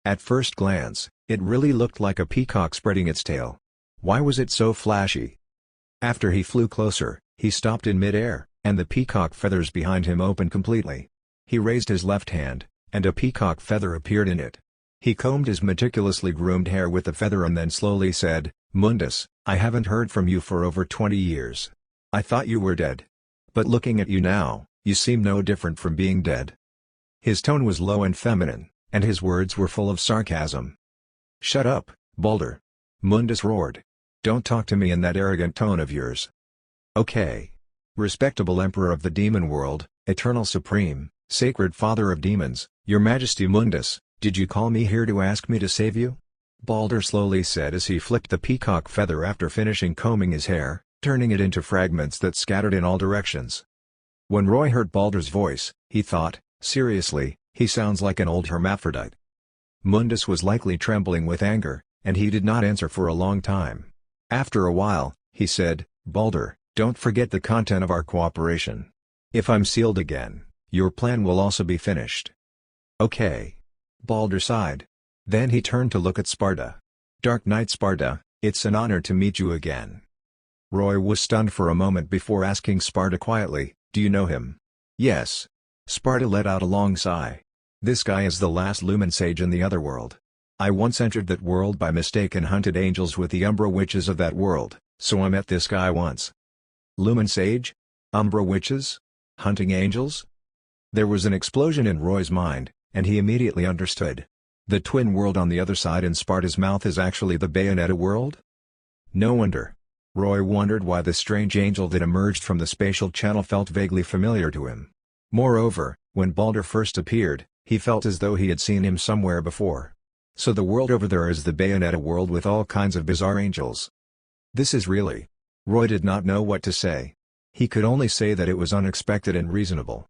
At first glance, it really looked like a peacock spreading its tail. Why was it so flashy? After he flew closer, he stopped in mid-air, and the peacock feathers behind him opened completely. He raised his left hand, and a peacock feather appeared in it. He combed his meticulously groomed hair with the feather and then slowly said, Mundus, I haven't heard from you for over 20 years. I thought you were dead. But looking at you now, you seem no different from being dead. His tone was low and feminine, and his words were full of sarcasm. Shut up, Baldur! Mundus roared. Don't talk to me in that arrogant tone of yours. Okay. Respectable Emperor of the Demon World, Eternal Supreme, Sacred Father of Demons, Your Majesty Mundus, did you call me here to ask me to save you? Baldur slowly said as he flicked the peacock feather after finishing combing his hair, turning it into fragments that scattered in all directions. When Roy heard Baldur's voice, he thought, seriously, he sounds like an old hermaphrodite. Mundus was likely trembling with anger, and he did not answer for a long time. After a while, he said, Baldur, don't forget the content of our cooperation. If I'm sealed again, your plan will also be finished. Okay. Baldur sighed. Then he turned to look at Sparta. Dark Knight Sparta, it's an honor to meet you again. Roy was stunned for a moment before asking Sparta quietly, do you know him? Yes. Sparta let out a long sigh. This guy is the last Lumen Sage in the Otherworld. I once entered that world by mistake and hunted angels with the Umbra witches of that world, so I met this guy once. Lumen Sage? Umbra witches? Hunting angels? There was an explosion in Roy's mind, and he immediately understood. The twin world on the other side in Sparta's mouth is actually the Bayonetta world? No wonder. Roy wondered why the strange angel that emerged from the spatial channel felt vaguely familiar to him. Moreover, when Baldur first appeared, he felt as though he had seen him somewhere before. So the world over there is the Bayonetta world with all kinds of bizarre angels. This is really... Roy did not know what to say. He could only say that it was unexpected and reasonable.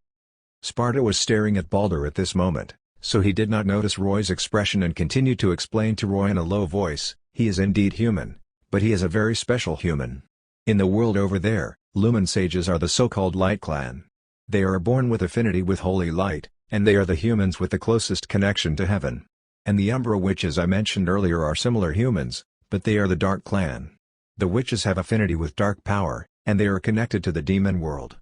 Sparta was staring at Baldur at this moment, so he did not notice Roy's expression and continued to explain to Roy in a low voice, He is indeed human, but he is a very special human. In the world over there, Lumen Sages are the so-called Light Clan. They are born with affinity with holy light, and they are the humans with the closest connection to heaven. And the Umbra Witches I mentioned earlier are similar humans, but they are the Dark Clan. The witches have affinity with dark power, and they are connected to the demon world.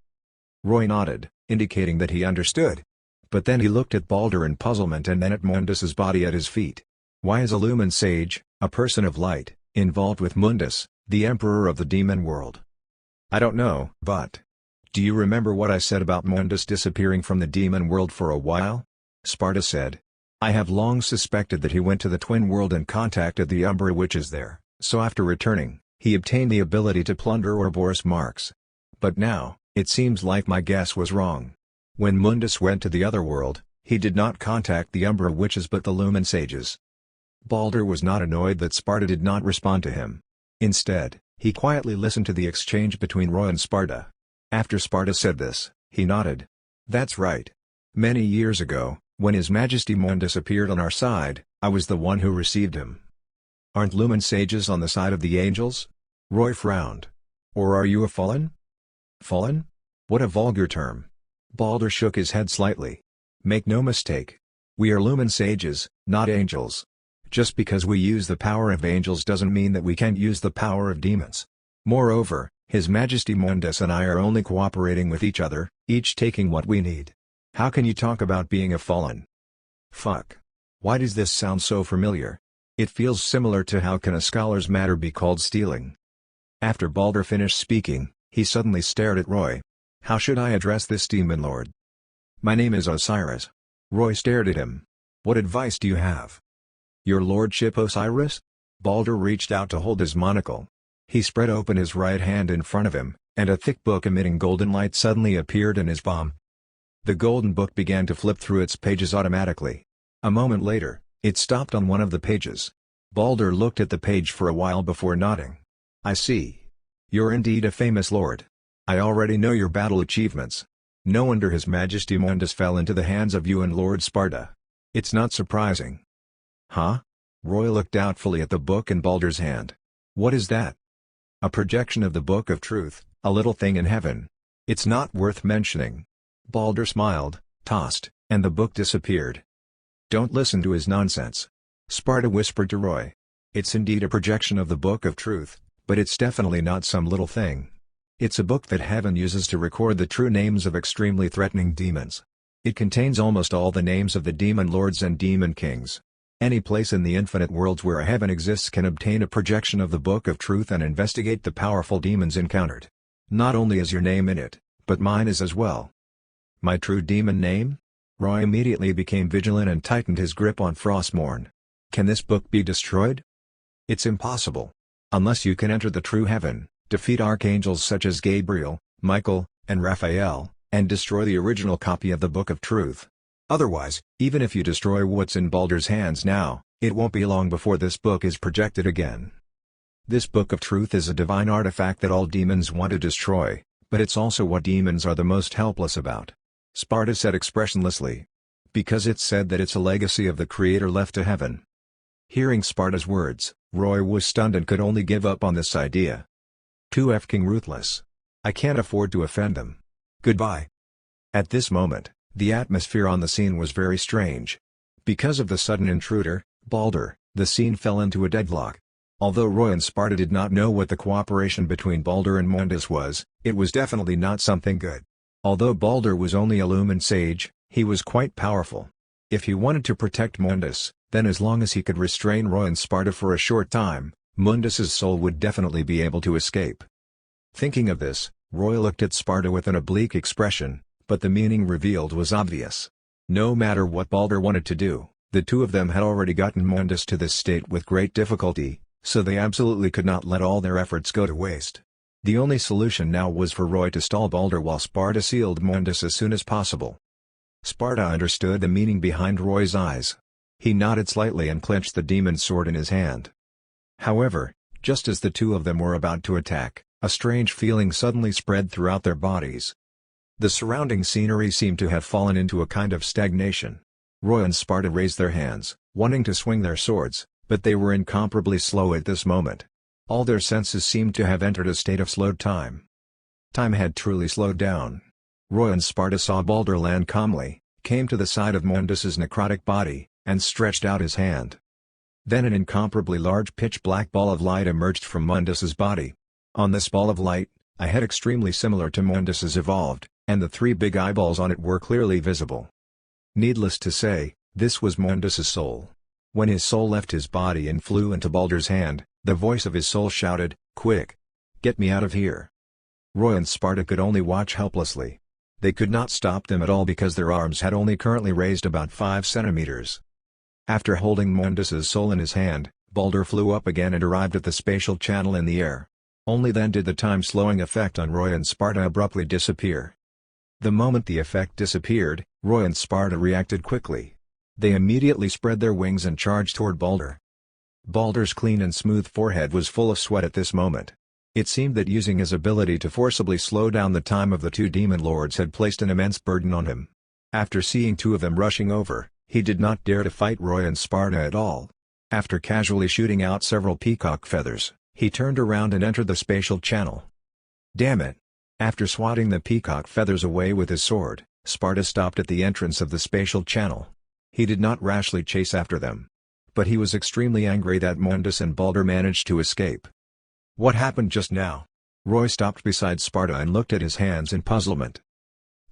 Roy nodded, indicating that he understood. But then he looked at Balder in puzzlement and then at Mundus's body at his feet. Why is a Lumen Sage, a person of light, involved with Mundus, the emperor of the demon world? I don't know, but... Do you remember what I said about Mundus disappearing from the demon world for a while? Sparta said. I have long suspected that he went to the Twin World and contacted the Umbra Witches there, so after returning, he obtained the ability to plunder Ouroboros marks. But now, it seems like my guess was wrong. When Mundus went to the other world, he did not contact the Umbra Witches but the Lumen Sages. Balder was not annoyed that Sparta did not respond to him. Instead, he quietly listened to the exchange between Roy and Sparta. After Sparta said this, he nodded. That's right. Many years ago, when His Majesty Mundus appeared on our side, I was the one who received him. Aren't Lumen Sages on the side of the angels? Roy frowned. Or are you a fallen? Fallen? What a vulgar term. Balder shook his head slightly. Make no mistake. We are Lumen Sages, not angels. Just because we use the power of angels doesn't mean that we can't use the power of demons. Moreover, His Majesty Mundus and I are only cooperating with each other, each taking what we need. How can you talk about being a fallen? Fuck. Why does this sound so familiar? It feels similar to how can a scholar's matter be called stealing. After Balder finished speaking, he suddenly stared at Roy. How should I address this demon lord? My name is Osiris. Roy stared at him. What advice do you have? Your lordship Osiris? Balder reached out to hold his monocle. He spread open his right hand in front of him, and a thick book emitting golden light suddenly appeared in his palm. The golden book began to flip through its pages automatically. A moment later, it stopped on one of the pages. Balder looked at the page for a while before nodding. I see. You're indeed a famous lord. I already know your battle achievements. No wonder His Majesty Mundus fell into the hands of you and Lord Sparta. It's not surprising. Huh? Roy looked doubtfully at the book in Balder's hand. What is that? A projection of the Book of Truth, a little thing in heaven. It's not worth mentioning. Balder smiled, tossed, and the book disappeared. Don't listen to his nonsense. Sparta whispered to Roy. It's indeed a projection of the Book of Truth, but it's definitely not some little thing. It's a book that heaven uses to record the true names of extremely threatening demons. It contains almost all the names of the demon lords and demon kings. Any place in the infinite worlds where a heaven exists can obtain a projection of the Book of Truth and investigate the powerful demons encountered. Not only is your name in it, but mine is as well. My true demon name? Roy immediately became vigilant and tightened his grip on Frostmourne. Can this book be destroyed? It's impossible. Unless you can enter the true heaven, defeat archangels such as Gabriel, Michael, and Raphael, and destroy the original copy of the Book of Truth. Otherwise, even if you destroy what's in Balder's hands now, it won't be long before this book is projected again. This Book of Truth is a divine artifact that all demons want to destroy, but it's also what demons are the most helpless about. Sparta said expressionlessly. Because it's said that it's a legacy of the Creator left to heaven. Hearing Sparta's words, Roy was stunned and could only give up on this idea. Too effing ruthless. I can't afford to offend them. Goodbye. At this moment, the atmosphere on the scene was very strange. Because of the sudden intruder, Balder, the scene fell into a deadlock. Although Roy and Sparta did not know what the cooperation between Balder and Mundus was, it was definitely not something good. Although Balder was only a Lumen Sage, he was quite powerful. If he wanted to protect Mundus, then as long as he could restrain Roy and Sparta for a short time, Mundus's soul would definitely be able to escape. Thinking of this, Roy looked at Sparta with an oblique expression, but the meaning revealed was obvious. No matter what Balder wanted to do, the two of them had already gotten Mundus to this state with great difficulty, so they absolutely could not let all their efforts go to waste. The only solution now was for Roy to stall Balder while Sparta sealed Mundus as soon as possible. Sparta understood the meaning behind Roy's eyes. He nodded slightly and clenched the demon sword in his hand. However, just as the two of them were about to attack, a strange feeling suddenly spread throughout their bodies. The surrounding scenery seemed to have fallen into a kind of stagnation. Roy and Sparta raised their hands, wanting to swing their swords, but they were incomparably slow at this moment. All their senses seemed to have entered a state of slowed time. Time had truly slowed down. Roy and Sparta saw Balder land calmly, came to the side of Mundus's necrotic body, and stretched out his hand. Then an incomparably large pitch-black ball of light emerged from Mundus's body. On this ball of light, a head extremely similar to Mundus's evolved, and the three big eyeballs on it were clearly visible. Needless to say, this was Mundus's soul. When his soul left his body and flew into Balder's hand, the voice of his soul shouted, "Quick! Get me out of here!" Roy and Sparta could only watch helplessly. They could not stop them at all because their arms had only currently raised about 5 centimeters. After holding Mundus's soul in his hand, Balder flew up again and arrived at the spatial channel in the air. Only then did the time-slowing effect on Roy and Sparta abruptly disappear. The moment the effect disappeared, Roy and Sparta reacted quickly. They immediately spread their wings and charged toward Balder. Balder's clean and smooth forehead was full of sweat at this moment. It seemed that using his ability to forcibly slow down the time of the two demon lords had placed an immense burden on him. After seeing two of them rushing over, he did not dare to fight Roy and Sparta at all. After casually shooting out several peacock feathers, he turned around and entered the spatial channel. Damn it! After swatting the peacock feathers away with his sword, Sparta stopped at the entrance of the spatial channel. He did not rashly chase after them. But he was extremely angry that Mundus and Balder managed to escape. What happened just now? Roy stopped beside Sparta and looked at his hands in puzzlement.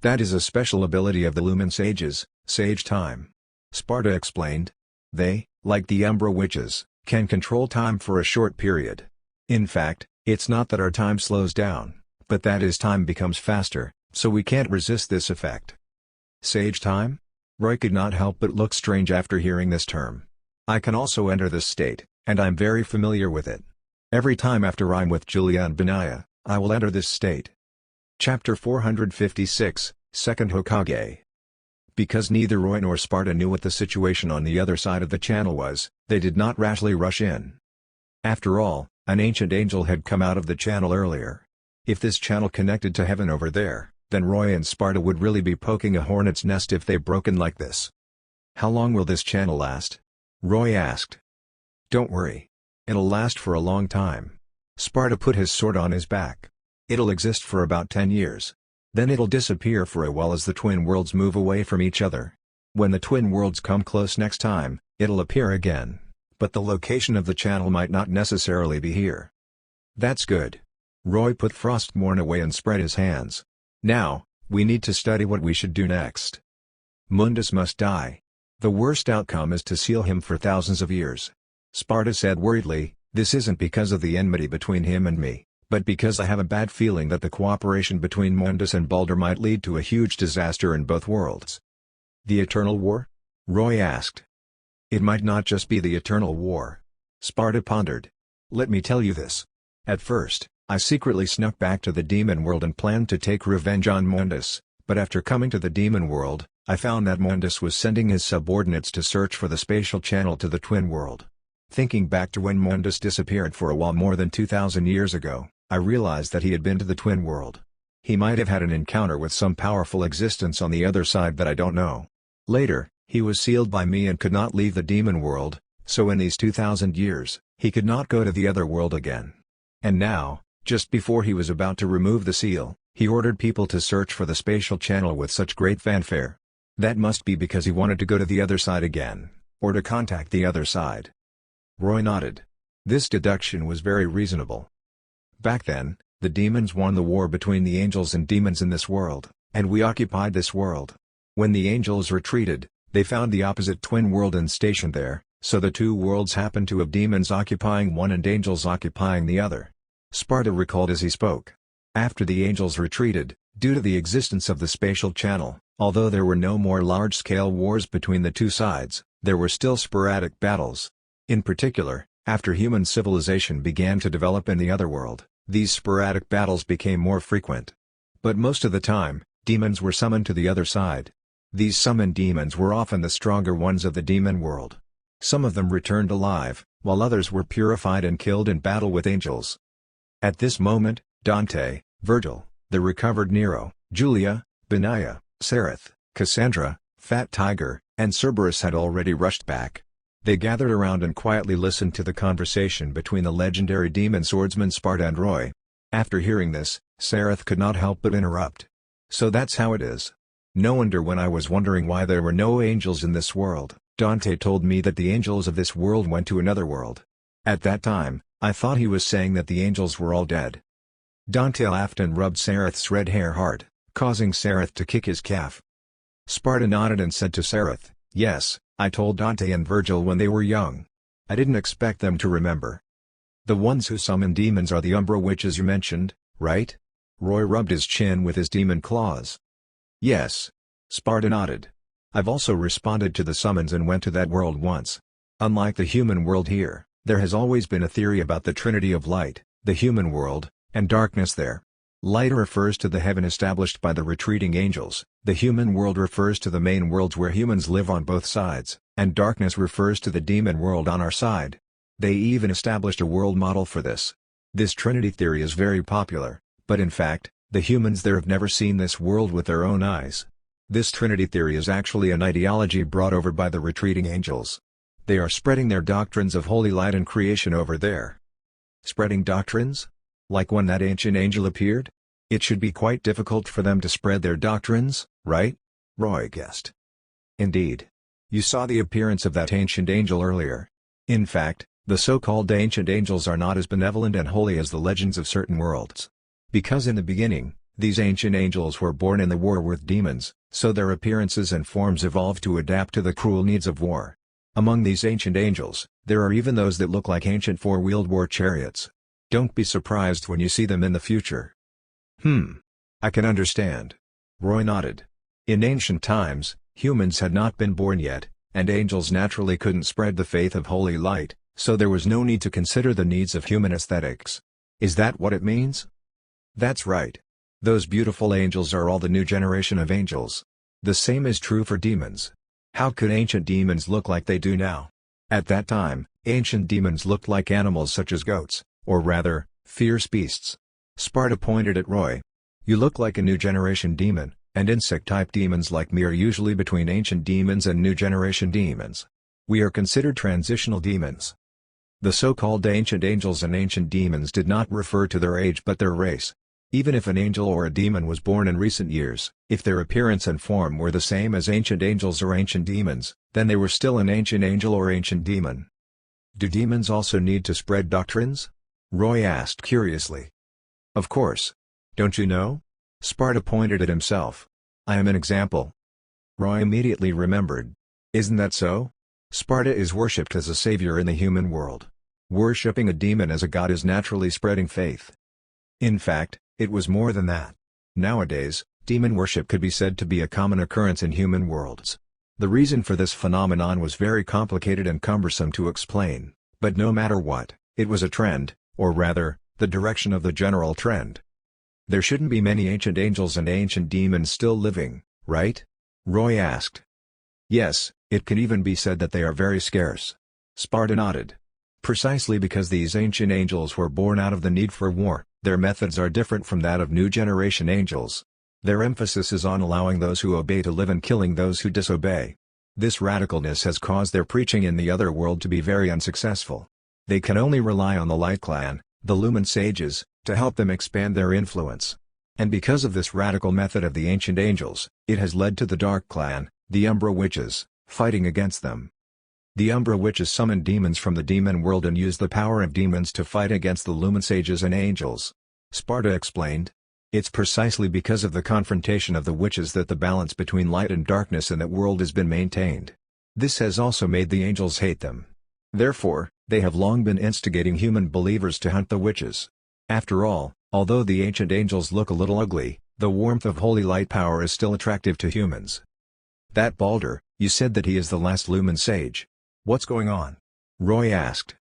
That is a special ability of the Lumen Sages, Sage Time. Sparta explained. They, like the Umbra Witches, can control time for a short period. In fact, it's not that our time slows down, but that his time becomes faster, so we can't resist this effect. Sage Time? Roy could not help but look strange after hearing this term. I can also enter this state, and I'm very familiar with it. Every time after I'm with Julia and Benaya, I will enter this state. Chapter 456, Second Hokage. Because neither Roy nor Sparta knew what the situation on the other side of the channel was, they did not rashly rush in. After all, an ancient angel had come out of the channel earlier. If this channel connected to heaven over there, then Roy and Sparta would really be poking a hornet's nest if they broke in like this. How long will this channel last? Roy asked. Don't worry. It'll last for a long time. Sparta put his sword on his back. It'll exist for about 10 years. Then it'll disappear for a while as the twin worlds move away from each other. When the twin worlds come close next time, it'll appear again. But the location of the channel might not necessarily be here. That's good. Roy put Frostmourne away and spread his hands. Now, we need to study what we should do next. Mundus must die. The worst outcome is to seal him for thousands of years. Sparta said worriedly, this isn't because of the enmity between him and me, but because I have a bad feeling that the cooperation between Mundus and Balder might lead to a huge disaster in both worlds. The Eternal War? Roy asked. It might not just be the Eternal War. Sparta pondered. Let me tell you this. At first, I secretly snuck back to the demon world and planned to take revenge on Mundus, but after coming to the demon world, I found that Mundus was sending his subordinates to search for the spatial channel to the twin world. Thinking back to when Mundus disappeared for a while more than 2,000 years ago, I realized that he had been to the twin world. He might have had an encounter with some powerful existence on the other side that I don't know. Later, he was sealed by me and could not leave the demon world, so in these 2,000 years, he could not go to the other world again. And now, just before he was about to remove the seal, he ordered people to search for the spatial channel with such great fanfare. That must be because he wanted to go to the other side again, or to contact the other side. Roy nodded. This deduction was very reasonable. Back then, the demons won the war between the angels and demons in this world, and we occupied this world. When the angels retreated, they found the opposite twin world and stationed there, so the two worlds happened to have demons occupying one and angels occupying the other. Sparta recalled as he spoke. After the angels retreated, due to the existence of the spatial channel, although there were no more large-scale wars between the two sides, there were still sporadic battles. In particular, after human civilization began to develop in the other world, these sporadic battles became more frequent. But most of the time, demons were summoned to the other side. These summoned demons were often the stronger ones of the demon world. Some of them returned alive, while others were purified and killed in battle with angels. At this moment, Dante, Virgil, the recovered Nero, Julia, Benaya, Sereth, Cassandra, Fat Tiger, and Cerberus had already rushed back. They gathered around and quietly listened to the conversation between the legendary demon swordsman Sparta and Roy. After hearing this, Sareth could not help but interrupt. "So that's how it is. No wonder when I was wondering why there were no angels in this world, Dante told me that the angels of this world went to another world. At that time, I thought he was saying that the angels were all dead." Dante laughed and rubbed Sareth's red hair hard, causing Sareth to kick his calf. Sparta nodded and said to Sareth, "Yes, I told Dante and Virgil when they were young. I didn't expect them to remember. The ones who summon demons are the Umbra witches you mentioned, right?" Roy rubbed his chin with his demon claws. "Yes." Sparta nodded. "I've also responded to the summons and went to that world once. Unlike the human world here, there has always been a theory about the trinity of light, the human world, and darkness there. Light refers to the heaven established by the retreating angels, the human world refers to the main worlds where humans live on both sides, and darkness refers to the demon world on our side. They even established a world model for this. This trinity theory is very popular, but in fact, the humans there have never seen this world with their own eyes. This trinity theory is actually an ideology brought over by the retreating angels. They are spreading their doctrines of holy light and creation over there." Spreading doctrines? Like when that ancient angel appeared? It should be quite difficult for them to spread their doctrines, right? Roy guessed. "Indeed. You saw the appearance of that ancient angel earlier. In fact, the so-called ancient angels are not as benevolent and holy as the legends of certain worlds. Because in the beginning, these ancient angels were born in the war with demons, so their appearances and forms evolved to adapt to the cruel needs of war. Among these ancient angels, there are even those that look like ancient four-wheeled war chariots. Don't be surprised when you see them in the future." I can understand." Roy nodded. In ancient times, humans had not been born yet, and angels naturally couldn't spread the faith of holy light, so there was no need to consider the needs of human aesthetics. Is that what it means? That's right. Those beautiful angels are all the new generation of angels. The same is true for demons. How could ancient demons look like they do now? At that time, ancient demons looked like animals such as goats, or rather, fierce beasts. Sparta pointed at Roy. "You look like a new generation demon, and insect-type demons like me are usually between ancient demons and new generation demons. We are considered transitional demons." The so-called ancient angels and ancient demons did not refer to their age but their race. Even if an angel or a demon was born in recent years, if their appearance and form were the same as ancient angels or ancient demons, then they were still an ancient angel or ancient demon. "Do demons also need to spread doctrines?" Roy asked curiously. "Of course. Don't you know?" Sparta pointed at himself. "I am an example." Roy immediately remembered. "Isn't that so? Sparta is worshipped as a savior in the human world. Worshipping a demon as a god is naturally spreading faith. In fact, it was more than that. Nowadays, demon worship could be said to be a common occurrence in human worlds. The reason for this phenomenon was very complicated and cumbersome to explain, but no matter what, it was a trend, or rather, the direction of the general trend. There shouldn't be many ancient angels and ancient demons still living, right? Roy asked. Yes, it can even be said that they are very scarce. Sparta nodded. Precisely because these ancient angels were born out of the need for war, their methods are different from that of new generation angels. Their emphasis is on allowing those who obey to live and killing those who disobey. This radicalness has caused their preaching in the other world to be very unsuccessful. They can only rely on the Light Clan, the Lumen Sages, to help them expand their influence. And because of this radical method of the ancient angels, it has led to the Dark Clan, the Umbra Witches, fighting against them. The Umbra Witches summon demons from the demon world and use the power of demons to fight against the Lumen Sages and angels. Sparta explained. It's precisely because of the confrontation of the witches that the balance between light and darkness in that world has been maintained. This has also made the angels hate them. Therefore, they have long been instigating human believers to hunt the witches. After all, although the ancient angels look a little ugly, the warmth of holy light power is still attractive to humans. That Balder, you said that he is the last Lumen Sage. What's going on? Roy asked.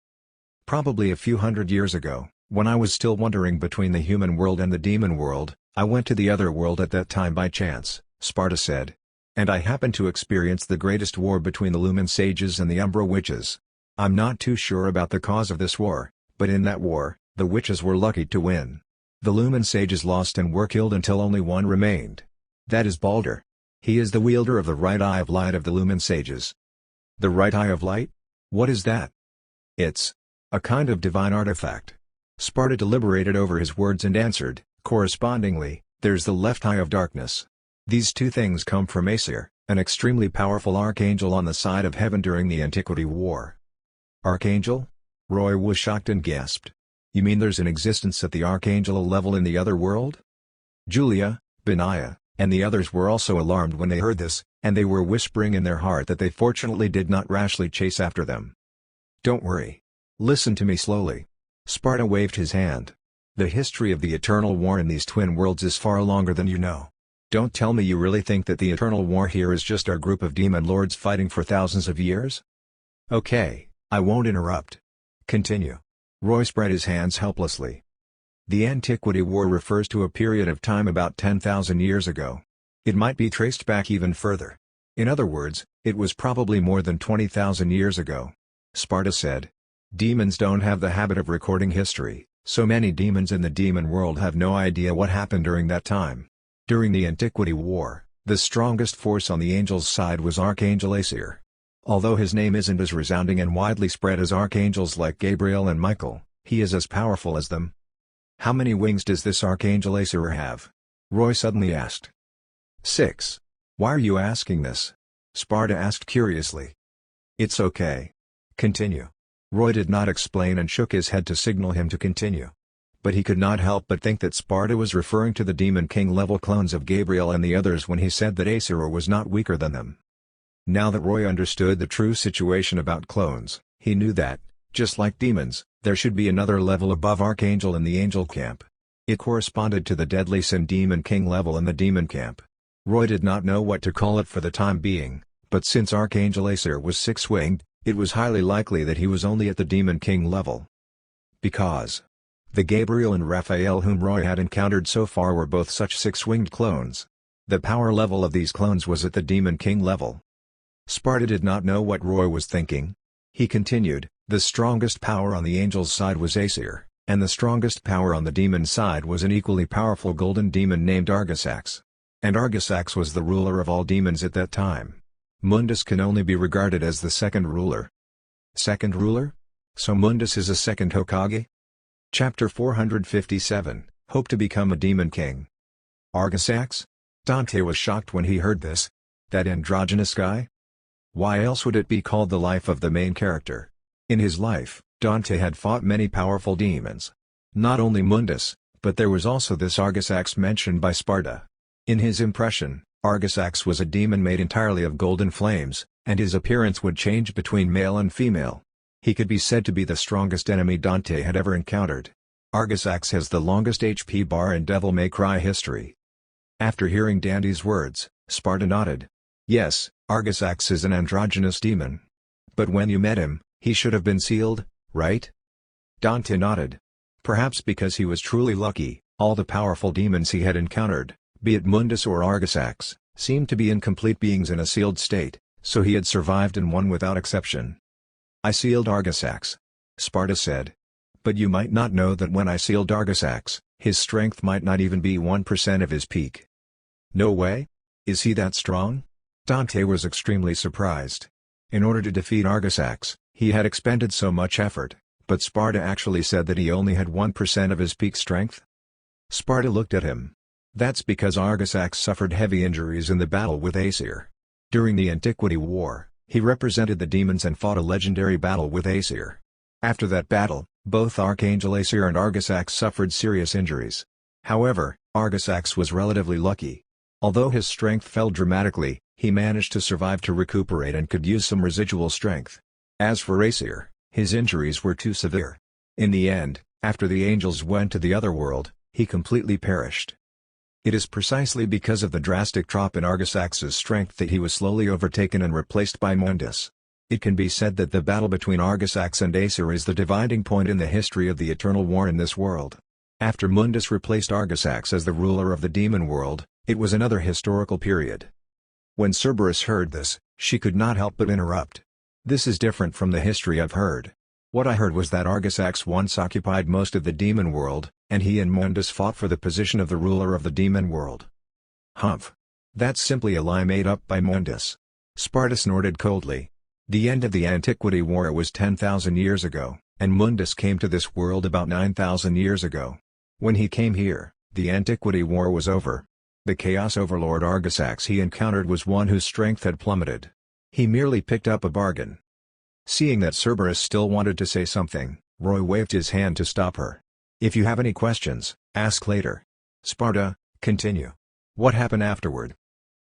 Probably a few hundred years ago, when I was still wandering between the human world and the demon world, I went to the other world at that time by chance, Sparta said. And I happened to experience the greatest war between the Lumen Sages and the Umbra Witches. I'm not too sure about the cause of this war, but in that war, the witches were lucky to win. The Lumen Sages lost and were killed until only one remained. That is Balder. He is the wielder of the right eye of light of the Lumen Sages. The right eye of light? What is that? It's a kind of divine artifact. Sparta deliberated over his words and answered, correspondingly, there's the left eye of darkness. These two things come from Aesir, an extremely powerful archangel on the side of heaven during the Antiquity War. Archangel? Roy was shocked and gasped. You mean there's an existence at the archangel level in the other world? Julia, Benaiah, and the others were also alarmed when they heard this, and they were whispering in their heart that they fortunately did not rashly chase after them. Don't worry. Listen to me slowly. Sparta waved his hand. The history of the Eternal War in these twin worlds is far longer than you know. Don't tell me you really think that the Eternal War here is just our group of demon lords fighting for thousands of years? Okay, I won't interrupt. Continue. Roy spread his hands helplessly. The Antiquity War refers to a period of time about 10,000 years ago. It might be traced back even further. In other words, it was probably more than 20,000 years ago. Sparta said. Demons don't have the habit of recording history, so many demons in the demon world have no idea what happened during that time. During the Antiquity War, the strongest force on the angels' side was Archangel Aesir. Although his name isn't as resounding and widely spread as archangels like Gabriel and Michael, he is as powerful as them. How many wings does this Archangel Aesir have? Roy suddenly asked. 6. Why are you asking this? Sparta asked curiously. It's okay. Continue. Roy did not explain and shook his head to signal him to continue. But he could not help but think that Sparta was referring to the Demon King level clones of Gabriel and the others when he said that Aesir was not weaker than them. Now that Roy understood the true situation about clones, he knew that, just like demons, there should be another level above Archangel in the angel camp. It corresponded to the deadly sin Demon King level in the demon camp. Roy did not know what to call it for the time being, but since Archangel Aesir was six-winged, it was highly likely that he was only at the Demon King level. Because the Gabriel and Raphael whom Roy had encountered so far were both such six-winged clones. The power level of these clones was at the Demon King level. Sparta did not know what Roy was thinking. He continued, the strongest power on the angel's side was Aesir, and the strongest power on the demon side was an equally powerful golden demon named Argisax. And Argisax was the ruler of all demons at that time. Mundus can only be regarded as the second ruler. Second ruler? So Mundus is a second Hokage? Chapter 457, Hope to become a demon king. Argisax? Dante was shocked when he heard this. That androgynous guy? Why else would it be called the life of the main character? In his life, Dante had fought many powerful demons. Not only Mundus, but there was also this Argisax mentioned by Sparta. In his impression, Argisax was a demon made entirely of golden flames, and his appearance would change between male and female. He could be said to be the strongest enemy Dante had ever encountered. Argisax has the longest HP bar in Devil May Cry history. After hearing Dante's words, Sparta nodded. Yes, Argisax is an androgynous demon. But when you met him, he should have been sealed, right? Dante nodded. Perhaps because he was truly lucky, all the powerful demons he had encountered, be it Mundus or Argisax, seemed to be incomplete beings in a sealed state, so he had survived and won without exception. I sealed Argisax, Sparta said. But you might not know that when I sealed Argisax, his strength might not even be 1% of his peak. No way? Is he that strong? Dante was extremely surprised. In order to defeat Argisax, he had expended so much effort, but Sparta actually said that he only had 1% of his peak strength? Sparta looked at him. That's because Argisax suffered heavy injuries in the battle with Aesir. During the Antiquity War, he represented the demons and fought a legendary battle with Aesir. After that battle, both Archangel Aesir and Argisax suffered serious injuries. However, Argisax was relatively lucky. Although his strength fell dramatically, he managed to survive to recuperate and could use some residual strength. As for Aesir, his injuries were too severe. In the end, after the angels went to the other world, he completely perished. It is precisely because of the drastic drop in Argisax's strength that he was slowly overtaken and replaced by Mundus. It can be said that the battle between Argisax and Aesir is the dividing point in the history of the Eternal War in this world. After Mundus replaced Argisax as the ruler of the demon world, it was another historical period. When Cerberus heard this, she could not help but interrupt. This is different from the history I've heard. What I heard was that Argisax once occupied most of the demon world, and he and Mundus fought for the position of the ruler of the demon world. Humph. That's simply a lie made up by Mundus. Sparta snorted coldly. The end of the Antiquity War was 10,000 years ago, and Mundus came to this world about 9,000 years ago. When he came here, the Antiquity War was over. The Chaos Overlord Argisax he encountered was one whose strength had plummeted. He merely picked up a bargain. Seeing that Cerberus still wanted to say something, Roy waved his hand to stop her. "If you have any questions, ask later. Sparta, continue. What happened afterward?"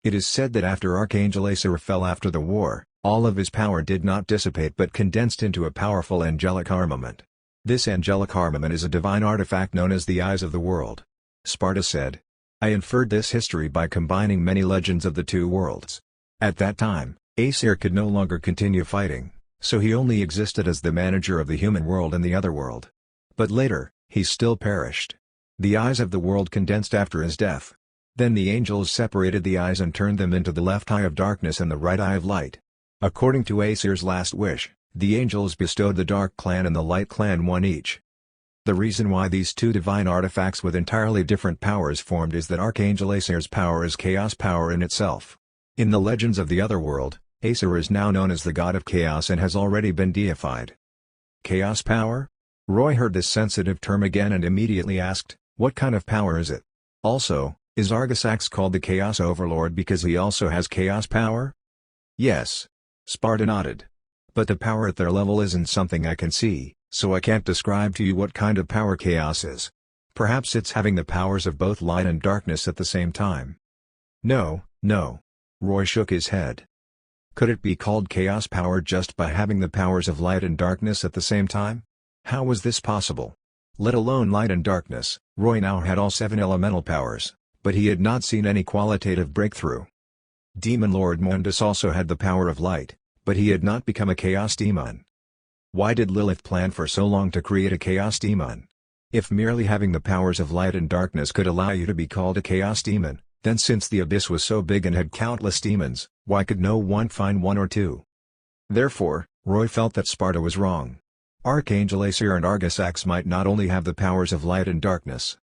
It is said that after Archangel Acer fell after the war, all of his power did not dissipate but condensed into a powerful angelic armament. This angelic armament is a divine artifact known as the Eyes of the World. Sparta said. "I inferred this history by combining many legends of the two worlds. At that time, Acer could no longer continue fighting, so he only existed as the manager of the human world and the other world. But later, he still perished. The Eyes of the World condensed after his death. Then the angels separated the eyes and turned them into the left eye of darkness and the right eye of light. According to Acer's last wish, the angels bestowed the Dark Clan and the Light Clan one each. The reason why these two divine artifacts with entirely different powers formed is that Archangel Acer's power is chaos power in itself. In the legends of the other world, Acer is now known as the god of chaos and has already been deified. Chaos power? Roy heard this sensitive term again and immediately asked, what kind of power is it? Also, is Argisax called the Chaos Overlord because he also has chaos power? Yes. Sparta nodded. But the power at their level isn't something I can see, so I can't describe to you what kind of power chaos is. Perhaps it's having the powers of both light and darkness at the same time. No. Roy shook his head. Could it be called chaos power just by having the powers of light and darkness at the same time? How was this possible? Let alone light and darkness, Roy now had all 7 elemental powers, but he had not seen any qualitative breakthrough. Demon Lord Mundus also had the power of light, but he had not become a chaos demon. Why did Lilith plan for so long to create a chaos demon? If merely having the powers of light and darkness could allow you to be called a chaos demon, then since the abyss was so big and had countless demons, why could no one find one or two? Therefore, Roy felt that Sparta was wrong. Archangel Acer and Argisax might not only have the powers of light and darkness.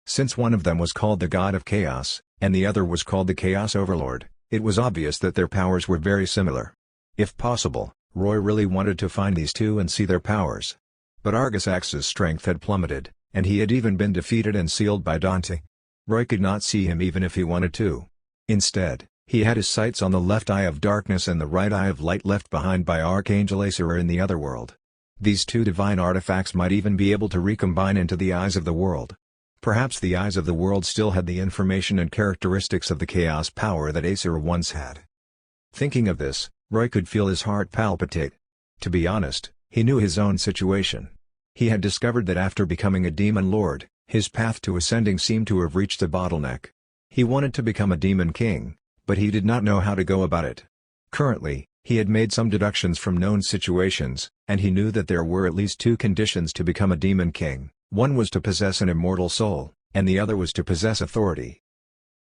Since one of them was called the God of Chaos, and the other was called the Chaos Overlord, it was obvious that their powers were very similar. If possible, Roy really wanted to find these two and see their powers. But Argisax's strength had plummeted, and he had even been defeated and sealed by Dante. Roy could not see him even if he wanted to. Instead, he had his sights on the left eye of darkness and the right eye of light left behind by Archangel Acer in the other world. These two divine artifacts might even be able to recombine into the Eyes of the World. Perhaps the Eyes of the World still had the information and characteristics of the chaos power that Acer once had. Thinking of this, Roy could feel his heart palpitate. To be honest, he knew his own situation. He had discovered that after becoming a demon lord, his path to ascending seemed to have reached a bottleneck. He wanted to become a demon king, but he did not know how to go about it. Currently, he had made some deductions from known situations, and he knew that there were at least 2 conditions to become a demon king. One was to possess an immortal soul, and the other was to possess authority.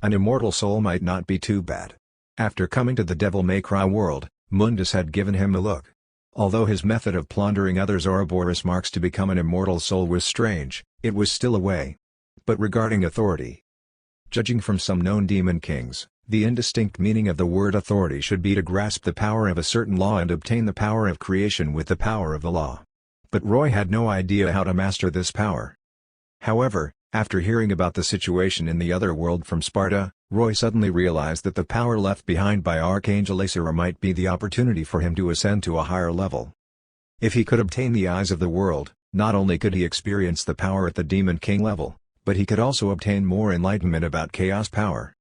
An immortal soul might not be too bad. After coming to the Devil May Cry world, Mundus had given him a look. Although his method of plundering others' Ouroboros marks to become an immortal soul was strange, it was still a way. But regarding authority, judging from some known demon kings, the indistinct meaning of the word authority should be to grasp the power of a certain law and obtain the power of creation with the power of the law. But Roy had no idea how to master this power. However, after hearing about the situation in the other world from Sparta, Roy suddenly realized that the power left behind by Archangel Acer might be the opportunity for him to ascend to a higher level. If he could obtain the Eyes of the World, not only could he experience the power at the Demon King level, but he could also obtain more enlightenment about chaos power.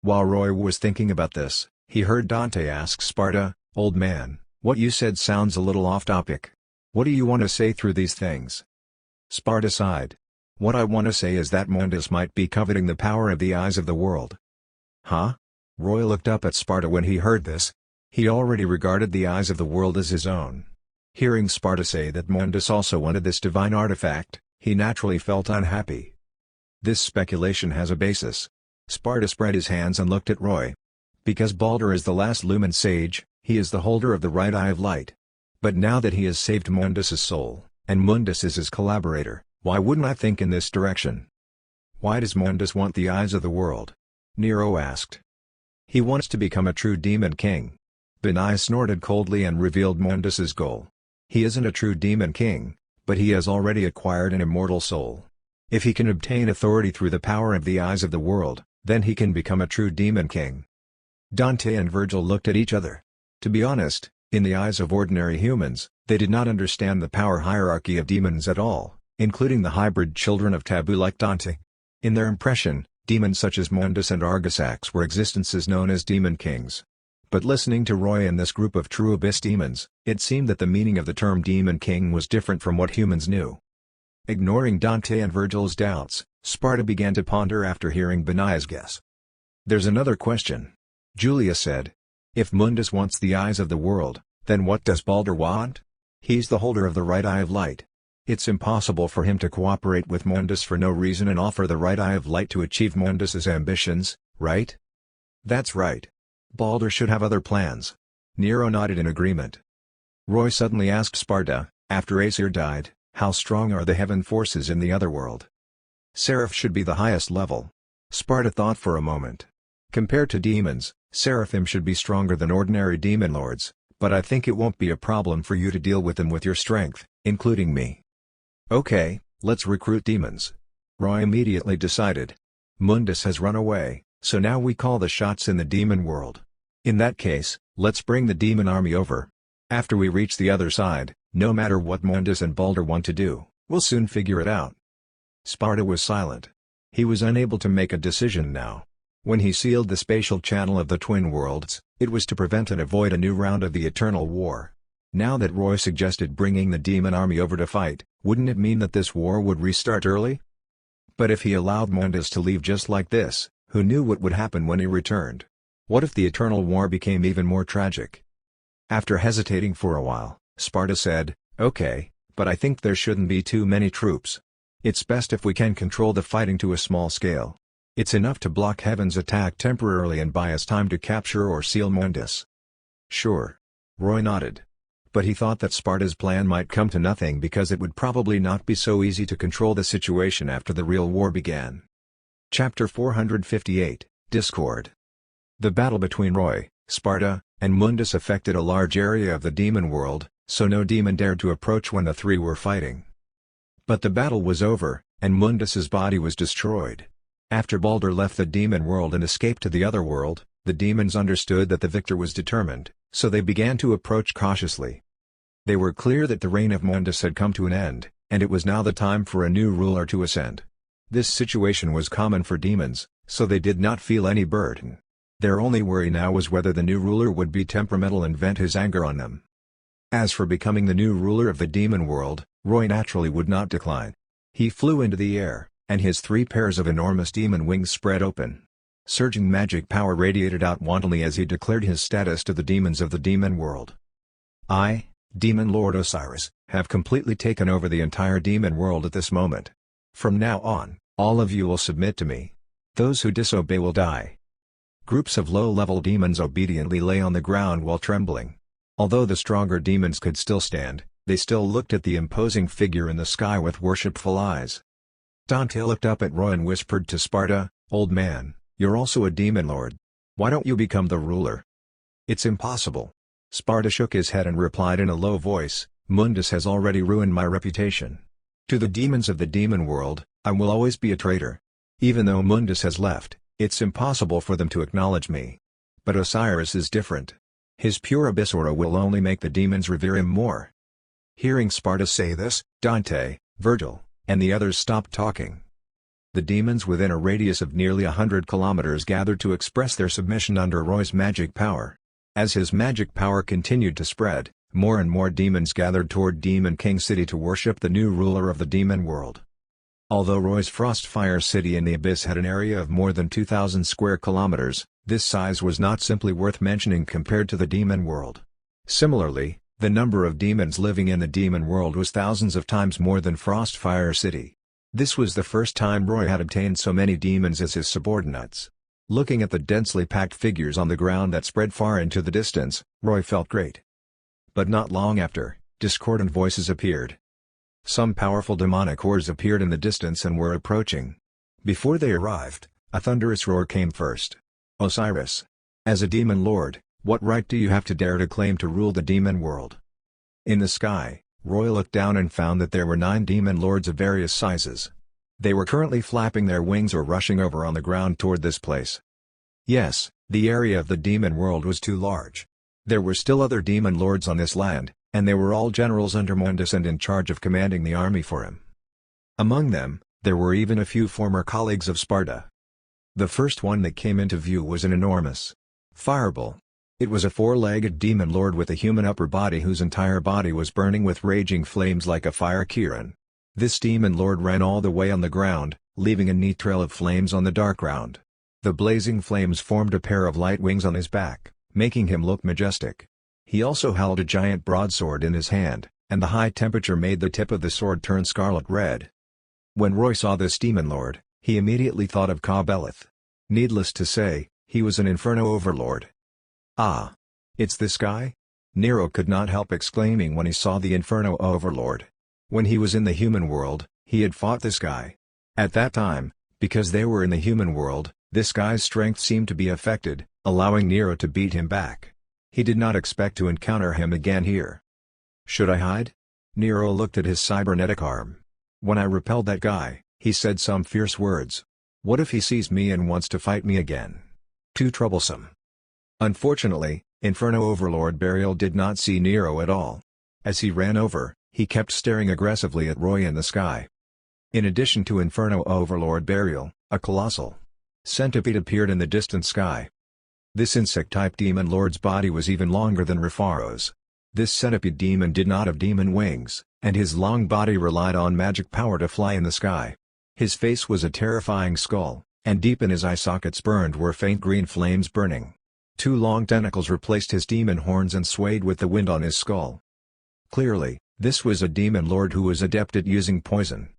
While Roy was thinking about this, he heard Dante ask Sparta, "Old man, what you said sounds a little off topic. What do you want to say through these things?" Sparta sighed. "What I want to say is that Mundus might be coveting the power of the Eyes of the World." Huh? Roy looked up at Sparta when he heard this. He already regarded the Eyes of the World as his own. Hearing Sparta say that Mundus also wanted this divine artifact, he naturally felt unhappy. This speculation has a basis. Sparta spread his hands and looked at Roy. Because Baldur is the last Lumen Sage, he is the holder of the right eye of light. But now that he has saved Mundus's soul, and Mundus is his collaborator, why wouldn't I think in this direction? Why does Mundus want the Eyes of the World? Nero asked. He wants to become a true demon king. Benai snorted coldly and revealed Mundus's goal. He isn't a true demon king, but he has already acquired an immortal soul. If he can obtain authority through the power of the eyes of the world, then he can become a true demon king. Dante and Virgil looked at each other. To be honest, in the eyes of ordinary humans, they did not understand the power hierarchy of demons at all, including the hybrid children of taboo like Dante. In their impression, demons such as Mundus and Argisax were existences known as demon kings. But listening to Roy and this group of true abyss demons, it seemed that the meaning of the term demon king was different from what humans knew. Ignoring Dante and Virgil's doubts, Sparta began to ponder after hearing Benai's guess. "There's another question," Julia said. "If Mundus wants the eyes of the world, then what does Baldur want? He's the holder of the right eye of light. It's impossible for him to cooperate with Mundus for no reason and offer the right eye of light to achieve Mundus's ambitions, right?" "That's right. Baldur should have other plans." Nero nodded in agreement. Roy suddenly asked Sparta, after Aesir died, how strong are the heaven forces in the otherworld? "Seraph should be the highest level." Sparta thought for a moment. "Compared to demons, seraphim should be stronger than ordinary demon lords, but I think it won't be a problem for you to deal with them with your strength, including me." "Okay, let's recruit demons." Roy immediately decided. Mundus has run away, so now we call the shots in the demon world. In that case, let's bring the demon army over. After we reach the other side, no matter what Mundus and Baldur want to do, we'll soon figure it out. Sparta was silent. He was unable to make a decision now. When he sealed the spatial channel of the Twin Worlds, it was to prevent and avoid a new round of the Eternal War. Now that Roy suggested bringing the demon army over to fight, wouldn't it mean that this war would restart early? But if he allowed Mundus to leave just like this, who knew what would happen when he returned? What if the Eternal War became even more tragic? After hesitating for a while, Sparta said, "Okay, but I think there shouldn't be too many troops. It's best if we can control the fighting to a small scale. It's enough to block Heaven's attack temporarily and buy us time to capture or seal Mundus." "Sure." Roy nodded. But he thought that Sparta's plan might come to nothing because it would probably not be so easy to control the situation after the real war began. Chapter 458, Discord. The battle between Roy, Sparta, and Mundus affected a large area of the demon world, so no demon dared to approach when the three were fighting. But the battle was over, and Mundus's body was destroyed. After Baldur left the demon world and escaped to the other world, the demons understood that the victor was determined, so they began to approach cautiously. They were clear that the reign of Mundus had come to an end, and it was now the time for a new ruler to ascend. This situation was common for demons, so they did not feel any burden. Their only worry now was whether the new ruler would be temperamental and vent his anger on them. As for becoming the new ruler of the demon world, Roy naturally would not decline. He flew into the air, and his 3 pairs of enormous demon wings spread open. Surging magic power radiated out wantonly as he declared his status to the demons of the demon world. "I, Demon Lord Osiris, have completely taken over the entire demon world at this moment. From now on, all of you will submit to me. Those who disobey will die." Groups of low-level demons obediently lay on the ground while trembling. Although the stronger demons could still stand, they still looked at the imposing figure in the sky with worshipful eyes. Dante looked up at Roy and whispered to Sparta, "Old man, you're also a demon lord. Why don't you become the ruler?" "It's impossible." Sparta shook his head and replied in a low voice, "Mundus has already ruined my reputation. To the demons of the demon world, I will always be a traitor. Even though Mundus has left, it's impossible for them to acknowledge me. But Osiris is different. His pure abyss aura will only make the demons revere him more." Hearing Sparta say this, Dante, Virgil, and the others stopped talking. The demons within a radius of nearly 100 kilometers gathered to express their submission under Roy's magic power. As his magic power continued to spread, more and more demons gathered toward Demon King City to worship the new ruler of the demon world. Although Roy's Frostfire City in the Abyss had an area of more than 2,000 square kilometers, this size was not simply worth mentioning compared to the demon world. Similarly, the number of demons living in the demon world was thousands of times more than Frostfire City. This was the first time Roy had obtained so many demons as his subordinates. Looking at the densely packed figures on the ground that spread far into the distance, Roy felt great. But not long after, discordant voices appeared. Some powerful demonic hordes appeared in the distance and were approaching. Before they arrived, a thunderous roar came first. "Osiris! As a demon lord, What right do you have to dare to claim to rule the demon world? In the sky, Roy looked down and found that there were 9 demon lords of various sizes. They were currently flapping their wings or rushing over on the ground toward this place. Yes, the area of the demon world was too large. There were still other demon lords on this land, and they were all generals under Mundus and in charge of commanding the army for him. Among them, there were even a few former colleagues of Sparta. The first one that came into view was an enormous fireball. It was a 4-legged demon lord with a human upper body whose entire body was burning with raging flames like a fire kirin. This demon lord ran all the way on the ground, leaving a neat trail of flames on the dark ground. The blazing flames formed a pair of light wings on his back, making him look majestic. He also held a giant broadsword in his hand, and the high temperature made the tip of the sword turn scarlet red. When Roy saw this demon lord, he immediately thought of Ka-Beleth. Needless to say, he was an Inferno overlord. Ah! It's this guy? Nero could not help exclaiming when he saw the Inferno overlord. When he was in the human world, he had fought this guy. At that time, because they were in the human world, this guy's strength seemed to be affected, allowing Nero to beat him back. He did not expect to encounter him again here. Should I hide? Nero looked at his cybernetic arm. When I repelled that guy, he said some fierce words. What if he sees me and wants to fight me again? Too troublesome. Unfortunately, Inferno Overlord Burial did not see Nero at all. As he ran over, he kept staring aggressively at Roy in the sky. In addition to Inferno Overlord Burial, a colossal centipede appeared in the distant sky. This insect-type demon lord's body was even longer than Refaro's. This centipede demon did not have demon wings, and his long body relied on magic power to fly in the sky. His face was a terrifying skull, and deep in his eye sockets burned were faint green flames burning. 2 long tentacles replaced his demon horns and swayed with the wind on his skull. Clearly, this was a demon lord who was adept at using poison.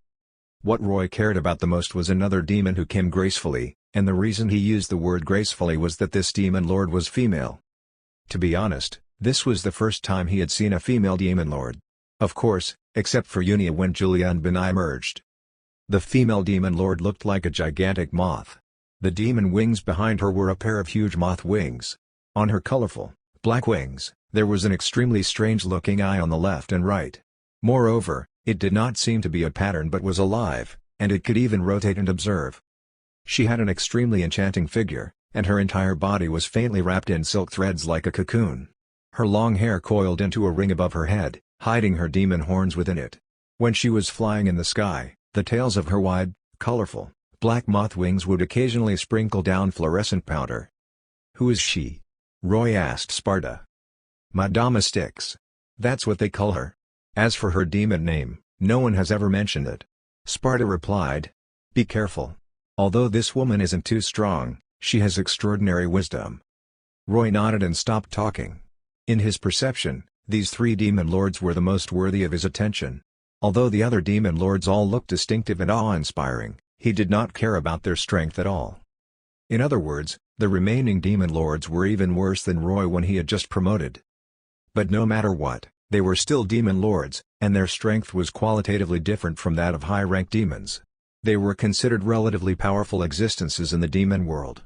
What Roy cared about the most was another demon who came gracefully, and the reason he used the word gracefully was that this demon lord was female. To be honest, this was the first time he had seen a female demon lord. Of course, except for Unia when Julia and Benai merged. The female demon lord looked like a gigantic moth. The demon wings behind her were a pair of huge moth wings. On her colorful, black wings, there was an extremely strange-looking eye on the left and right. Moreover, it did not seem to be a pattern but was alive, and it could even rotate and observe. She had an extremely enchanting figure, and her entire body was faintly wrapped in silk threads like a cocoon. Her long hair coiled into a ring above her head, hiding her demon horns within it. When she was flying in the sky, the tails of her wide, colorful, black moth wings would occasionally sprinkle down fluorescent powder. Who is she? Roy asked Sparta. Madama Styx. That's what they call her. As for her demon name, no one has ever mentioned it. Sparta replied. Be careful. Although this woman isn't too strong, she has extraordinary wisdom. Roy nodded and stopped talking. In his perception, these 3 demon lords were the most worthy of his attention. Although the other demon lords all looked distinctive and awe-inspiring, he did not care about their strength at all. In other words, the remaining demon lords were even worse than Roy when he had just promoted. But no matter what, they were still demon lords, and their strength was qualitatively different from that of high-ranked demons. They were considered relatively powerful existences in the demon world.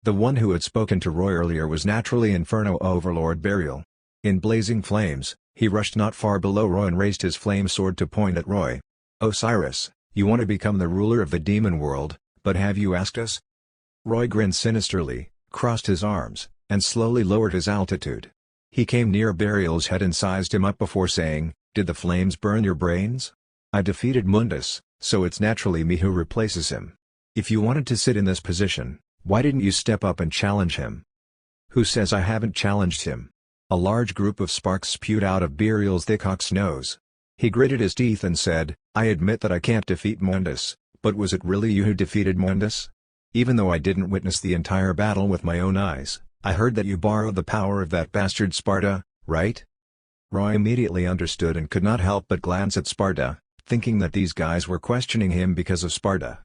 The one who had spoken to Roy earlier was naturally Inferno Overlord Burial. In blazing flames, he rushed not far below Roy and raised his flame sword to point at Roy. Osiris, you want to become the ruler of the demon world, but have you asked us? Roy grinned sinisterly, crossed his arms, and slowly lowered his altitude. He came near Burial's head and sized him up before saying, Did the flames burn your brains? I defeated Mundus, so it's naturally me who replaces him. If you wanted to sit in this position, why didn't you step up and challenge him? Who says I haven't challenged him? A large group of sparks spewed out of Burial's thick ox nose. He gritted his teeth and said, I admit that I can't defeat Mundus, but was it really you who defeated Mundus? Even though I didn't witness the entire battle with my own eyes, I heard that you borrowed the power of that bastard Sparta, right? Roy immediately understood and could not help but glance at Sparta, thinking that these guys were questioning him because of Sparta.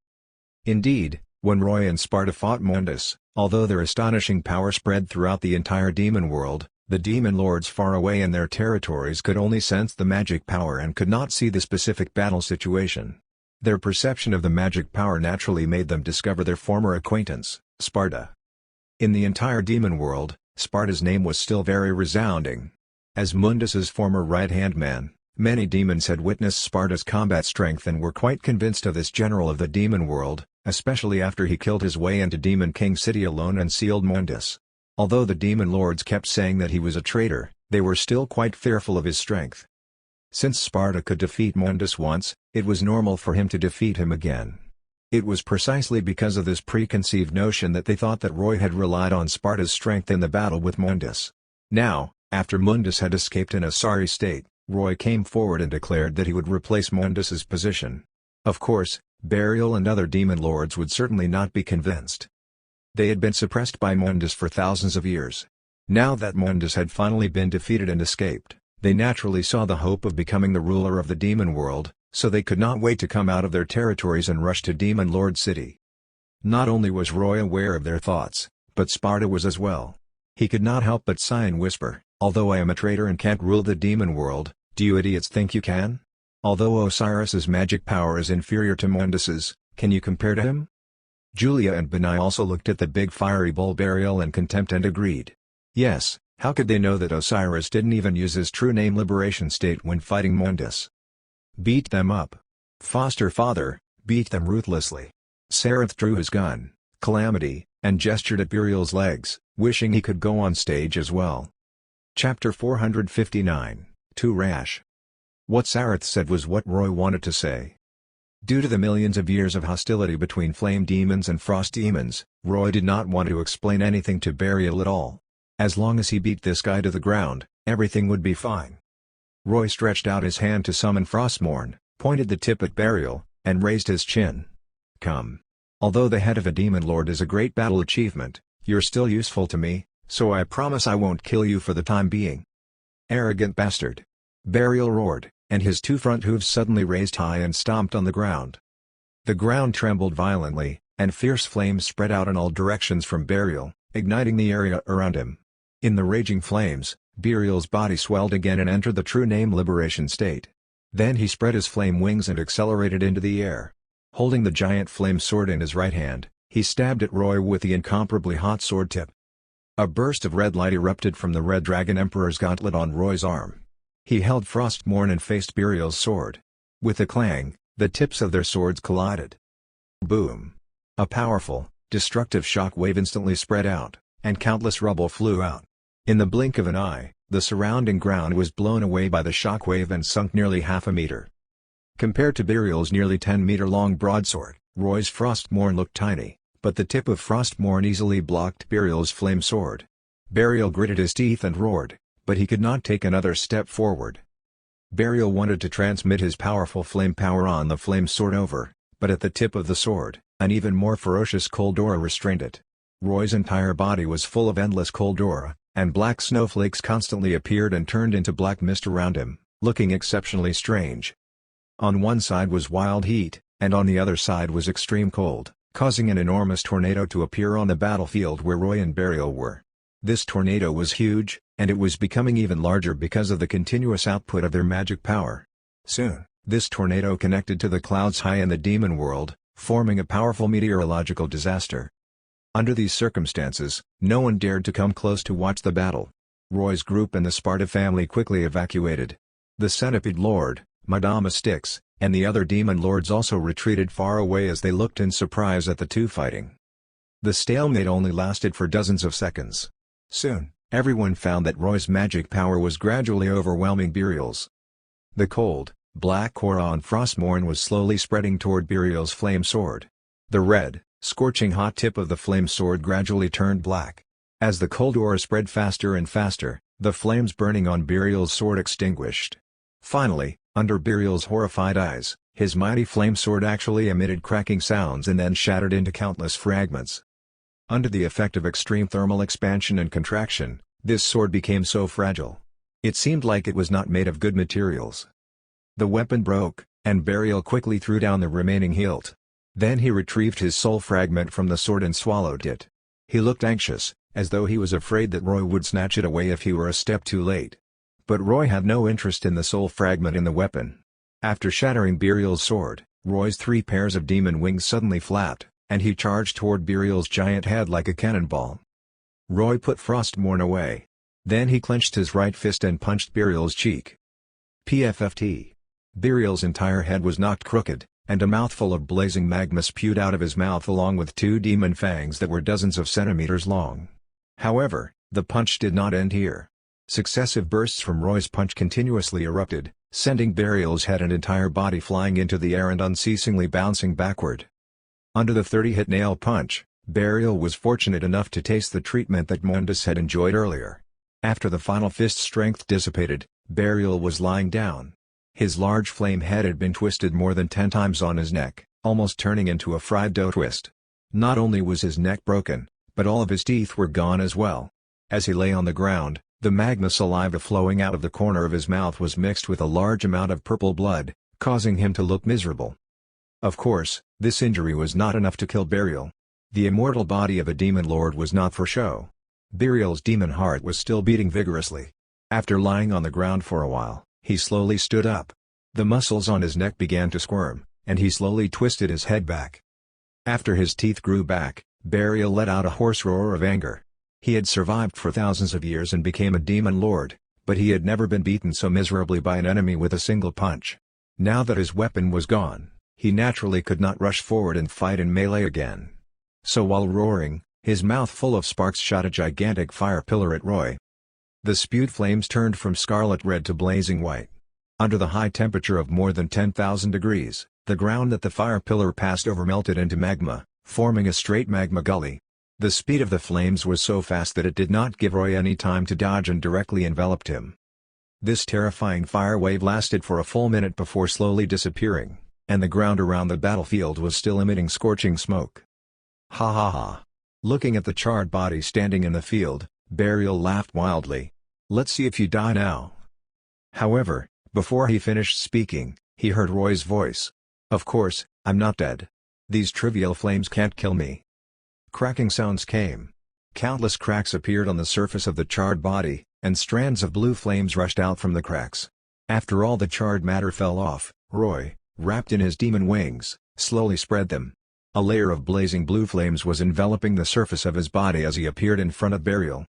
Indeed, when Roy and Sparta fought Mundus, although their astonishing power spread throughout the entire demon world, the demon lords far away in their territories could only sense the magic power and could not see the specific battle situation. Their perception of the magic power naturally made them discover their former acquaintance, Sparta. In the entire demon world, Sparta's name was still very resounding. As Mundus's former right-hand man, many demons had witnessed Sparta's combat strength and were quite convinced of this general of the demon world, especially after he killed his way into Demon King City alone and sealed Mundus. Although the demon lords kept saying that he was a traitor, they were still quite fearful of his strength. Since Sparta could defeat Mundus once, it was normal for him to defeat him again. It was precisely because of this preconceived notion that they thought that Roy had relied on Sparta's strength in the battle with Mundus. Now, after Mundus had escaped in a sorry state, Roy came forward and declared that he would replace Mundus's position. Of course, Burial and other demon lords would certainly not be convinced. They had been suppressed by Mundus for thousands of years. Now that Mundus had finally been defeated and escaped, they naturally saw the hope of becoming the ruler of the demon world, so they could not wait to come out of their territories and rush to Demon Lord City. Not only was Roy aware of their thoughts, but Sparta was as well. He could not help but sigh and whisper, "Although I am a traitor and can't rule the demon world, do you idiots think you can? Although Osiris's magic power is inferior to Mundus's, can you compare to him?" Julia and Benai also looked at the big fiery bull Burial in contempt and agreed. Yes, how could they know that Osiris didn't even use his true name Liberation State when fighting Mundus? Beat them up. Foster father, beat them ruthlessly. Sareth drew his gun, Calamity, and gestured at Burial's legs, wishing he could go on stage as well. Chapter 459, Too Rash. What Sareth said was what Roy wanted to say. Due to the millions of years of hostility between flame demons and frost demons, Roy did not want to explain anything to Burial at all. As long as he beat this guy to the ground, everything would be fine. Roy stretched out his hand to summon Frostmourne, pointed the tip at Burial, and raised his chin. "Come. Although the head of a demon lord is a great battle achievement, you're still useful to me, so I promise I won't kill you for the time being." "Arrogant bastard!" Burial roared, and his two front hooves suddenly raised high and stomped on the ground. The ground trembled violently, and fierce flames spread out in all directions from Burial, igniting the area around him. In the raging flames, Burial's body swelled again and entered the true name Liberation State. Then he spread his flame wings and accelerated into the air. Holding the giant flame sword in his right hand, he stabbed at Roy with the incomparably hot sword tip. A burst of red light erupted from the Red Dragon Emperor's gauntlet on Roy's arm. He held Frostmourne and faced Burial's sword. With a clang, the tips of their swords collided. Boom! A powerful, destructive shock wave instantly spread out, and countless rubble flew out. In the blink of an eye, the surrounding ground was blown away by the shock wave and sunk nearly half a meter. Compared to Burial's nearly 10-meter-long broadsword, Roy's Frostmourne looked tiny, but the tip of Frostmourne easily blocked Burial's flame sword. Burial gritted his teeth and roared, but he could not take another step forward. Burial wanted to transmit his powerful flame power on the flame sword over, but at the tip of the sword, an even more ferocious cold aura restrained it. Roy's entire body was full of endless cold aura, and black snowflakes constantly appeared and turned into black mist around him, looking exceptionally strange. On one side was wild heat, and on the other side was extreme cold, causing an enormous tornado to appear on the battlefield where Roy and Burial were. This tornado was huge, and it was becoming even larger because of the continuous output of their magic power. Soon, this tornado connected to the clouds high in the demon world, forming a powerful meteorological disaster. Under these circumstances, no one dared to come close to watch the battle. Roy's group and the Sparta family quickly evacuated. The Centipede Lord, Madama Styx, and the other demon lords also retreated far away as they looked in surprise at the two fighting. The stalemate only lasted for dozens of seconds. Soon, everyone found that Roy's magic power was gradually overwhelming Burial's. The cold, black aura on Frostmourne was slowly spreading toward Burial's flame sword. The red, scorching hot tip of the flame sword gradually turned black. As the cold aura spread faster and faster, the flames burning on Burial's sword extinguished. Finally, under Burial's horrified eyes, his mighty flame sword actually emitted cracking sounds and then shattered into countless fragments. Under the effect of extreme thermal expansion and contraction, this sword became so fragile. It seemed like it was not made of good materials. The weapon broke, and Burial quickly threw down the remaining hilt. Then he retrieved his soul fragment from the sword and swallowed it. He looked anxious, as though he was afraid that Roy would snatch it away if he were a step too late. But Roy had no interest in the soul fragment in the weapon. After shattering Burial's sword, Roy's 3 pairs of demon wings suddenly flapped, and he charged toward Burial's giant head like a cannonball. Roy put Frostmourne away. Then he clenched his right fist and punched Burial's cheek. PFFT. Burial's entire head was knocked crooked, and a mouthful of blazing magma spewed out of his mouth along with two demon fangs that were dozens of centimeters long. However, the punch did not end here. Successive bursts from Roy's punch continuously erupted, sending Burial's head and entire body flying into the air and unceasingly bouncing backward. Under the 30-hit nail punch, Burial was fortunate enough to taste the treatment that Mundus had enjoyed earlier. After the final fist's strength dissipated, Burial was lying down. His large flame head had been twisted more than 10 times on his neck, almost turning into a fried dough twist. Not only was his neck broken, but all of his teeth were gone as well. As he lay on the ground, the magma saliva flowing out of the corner of his mouth was mixed with a large amount of purple blood, causing him to look miserable. Of course, this injury was not enough to kill Burial. The immortal body of a demon lord was not for show. Burial's demon heart was still beating vigorously. After lying on the ground for a while, he slowly stood up. The muscles on his neck began to squirm, and he slowly twisted his head back. After his teeth grew back, Burial let out a hoarse roar of anger. He had survived for thousands of years and became a demon lord, but he had never been beaten so miserably by an enemy with a single punch. Now that his weapon was gone, he naturally could not rush forward and fight in melee again. So while roaring, his mouth full of sparks shot a gigantic fire pillar at Roy. The spewed flames turned from scarlet red to blazing white. Under the high temperature of more than 10,000 degrees, the ground that the fire pillar passed over melted into magma, forming a straight magma gully. The speed of the flames was so fast that it did not give Roy any time to dodge and directly enveloped him. This terrifying fire wave lasted for a full minute before slowly disappearing, and the ground around the battlefield was still emitting scorching smoke. Ha ha ha. Looking at the charred body standing in the field, Burial laughed wildly. Let's see if you die now. However, before he finished speaking, he heard Roy's voice. Of course, I'm not dead. These trivial flames can't kill me. Cracking sounds came. Countless cracks appeared on the surface of the charred body, and strands of blue flames rushed out from the cracks. After all the charred matter fell off, Roy, wrapped in his demon wings, slowly spread them. A layer of blazing blue flames was enveloping the surface of his body as he appeared in front of Burial.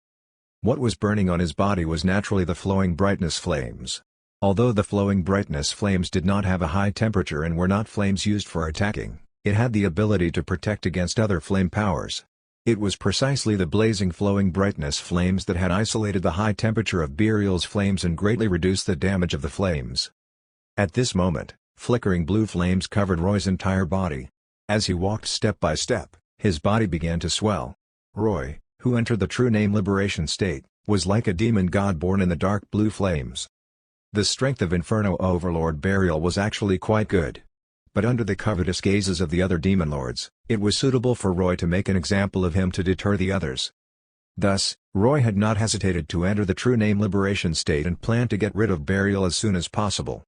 What was burning on his body was naturally the flowing brightness flames. Although the flowing brightness flames did not have a high temperature and were not flames used for attacking, it had the ability to protect against other flame powers. It was precisely the blazing flowing brightness flames that had isolated the high temperature of Burial's flames and greatly reduced the damage of the flames. At this moment, flickering blue flames covered Roy's entire body. As he walked step by step, his body began to swell. Roy, who entered the true name liberation state, was like a demon god born in the dark blue flames. The strength of Inferno Overlord Burial was actually quite good. But under the covetous gazes of the other demon lords, it was suitable for Roy to make an example of him to deter the others. Thus, Roy had not hesitated to enter the true name liberation state and planned to get rid of Burial as soon as possible.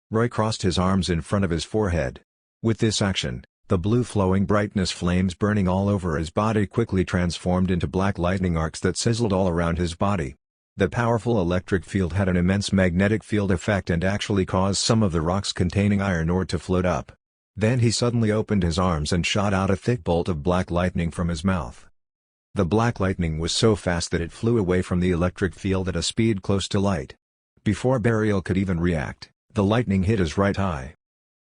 Roy crossed his arms in front of his forehead. With this action, the blue flowing brightness flames burning all over his body quickly transformed into black lightning arcs that sizzled all around his body. The powerful electric field had an immense magnetic field effect and actually caused some of the rocks containing iron ore to float up. Then he suddenly opened his arms and shot out a thick bolt of black lightning from his mouth. The black lightning was so fast that it flew away from the electric field at a speed close to light. Before Burial could even react, the lightning hit his right eye.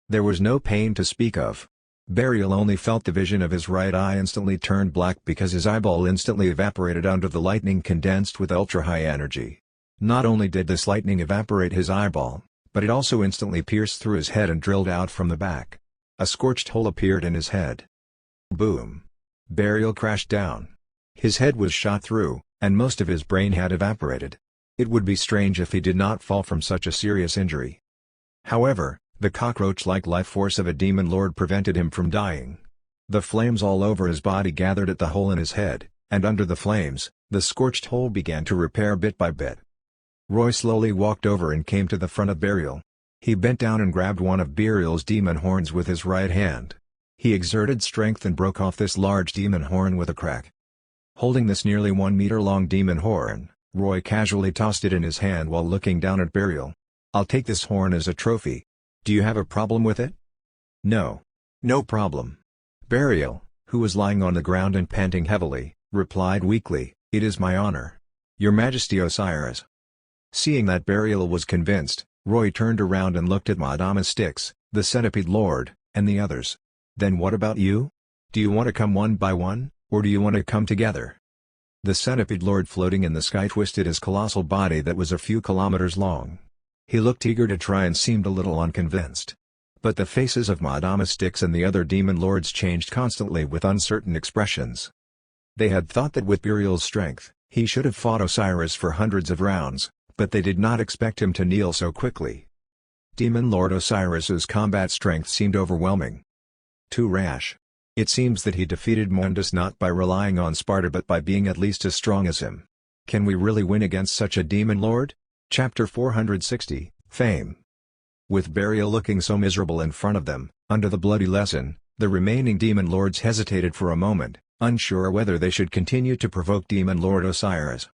There was no pain to speak of. Burial only felt the vision of his right eye instantly turned black because his eyeball instantly evaporated under the lightning condensed with ultra-high energy. Not only did this lightning evaporate his eyeball, but it also instantly pierced through his head and drilled out from the back. A scorched hole appeared in his head. Boom! Burial crashed down. His head was shot through, and most of his brain had evaporated. It would be strange if he did not fall from such a serious injury. However, the cockroach-like life force of a demon lord prevented him from dying. The flames all over his body gathered at the hole in his head, and under the flames, the scorched hole began to repair bit by bit. Roy slowly walked over and came to the front of Burial. He bent down and grabbed one of Burial's demon horns with his right hand. He exerted strength and broke off this large demon horn with a crack. Holding this nearly 1 meter long demon horn, Roy casually tossed it in his hand while looking down at Burial. "I'll take this horn as a trophy. Do you have a problem with it?" "No. No problem." Burial, who was lying on the ground and panting heavily, replied weakly, "It is my honor. Your Majesty Osiris." Seeing that Burial was convinced, Roy turned around and looked at Madama Styx, the Centipede Lord, and the others. "Then what about you? Do you want to come one by one, or do you want to come together?" The Centipede Lord floating in the sky twisted his colossal body that was a few kilometers long. He looked eager to try and seemed a little unconvinced. But the faces of Madama Styx and the other demon lords changed constantly with uncertain expressions. They had thought that with Burial's strength, he should have fought Osiris for hundreds of rounds, but they did not expect him to kneel so quickly. Demon Lord Osiris's combat strength seemed overwhelming. Too rash. It seems that he defeated Mundus not by relying on Sparta but by being at least as strong as him. Can we really win against such a demon lord? Chapter 460, Fame. With Burial looking so miserable in front of them, under the bloody lesson, the remaining demon lords hesitated for a moment, unsure whether they should continue to provoke Demon Lord Osiris.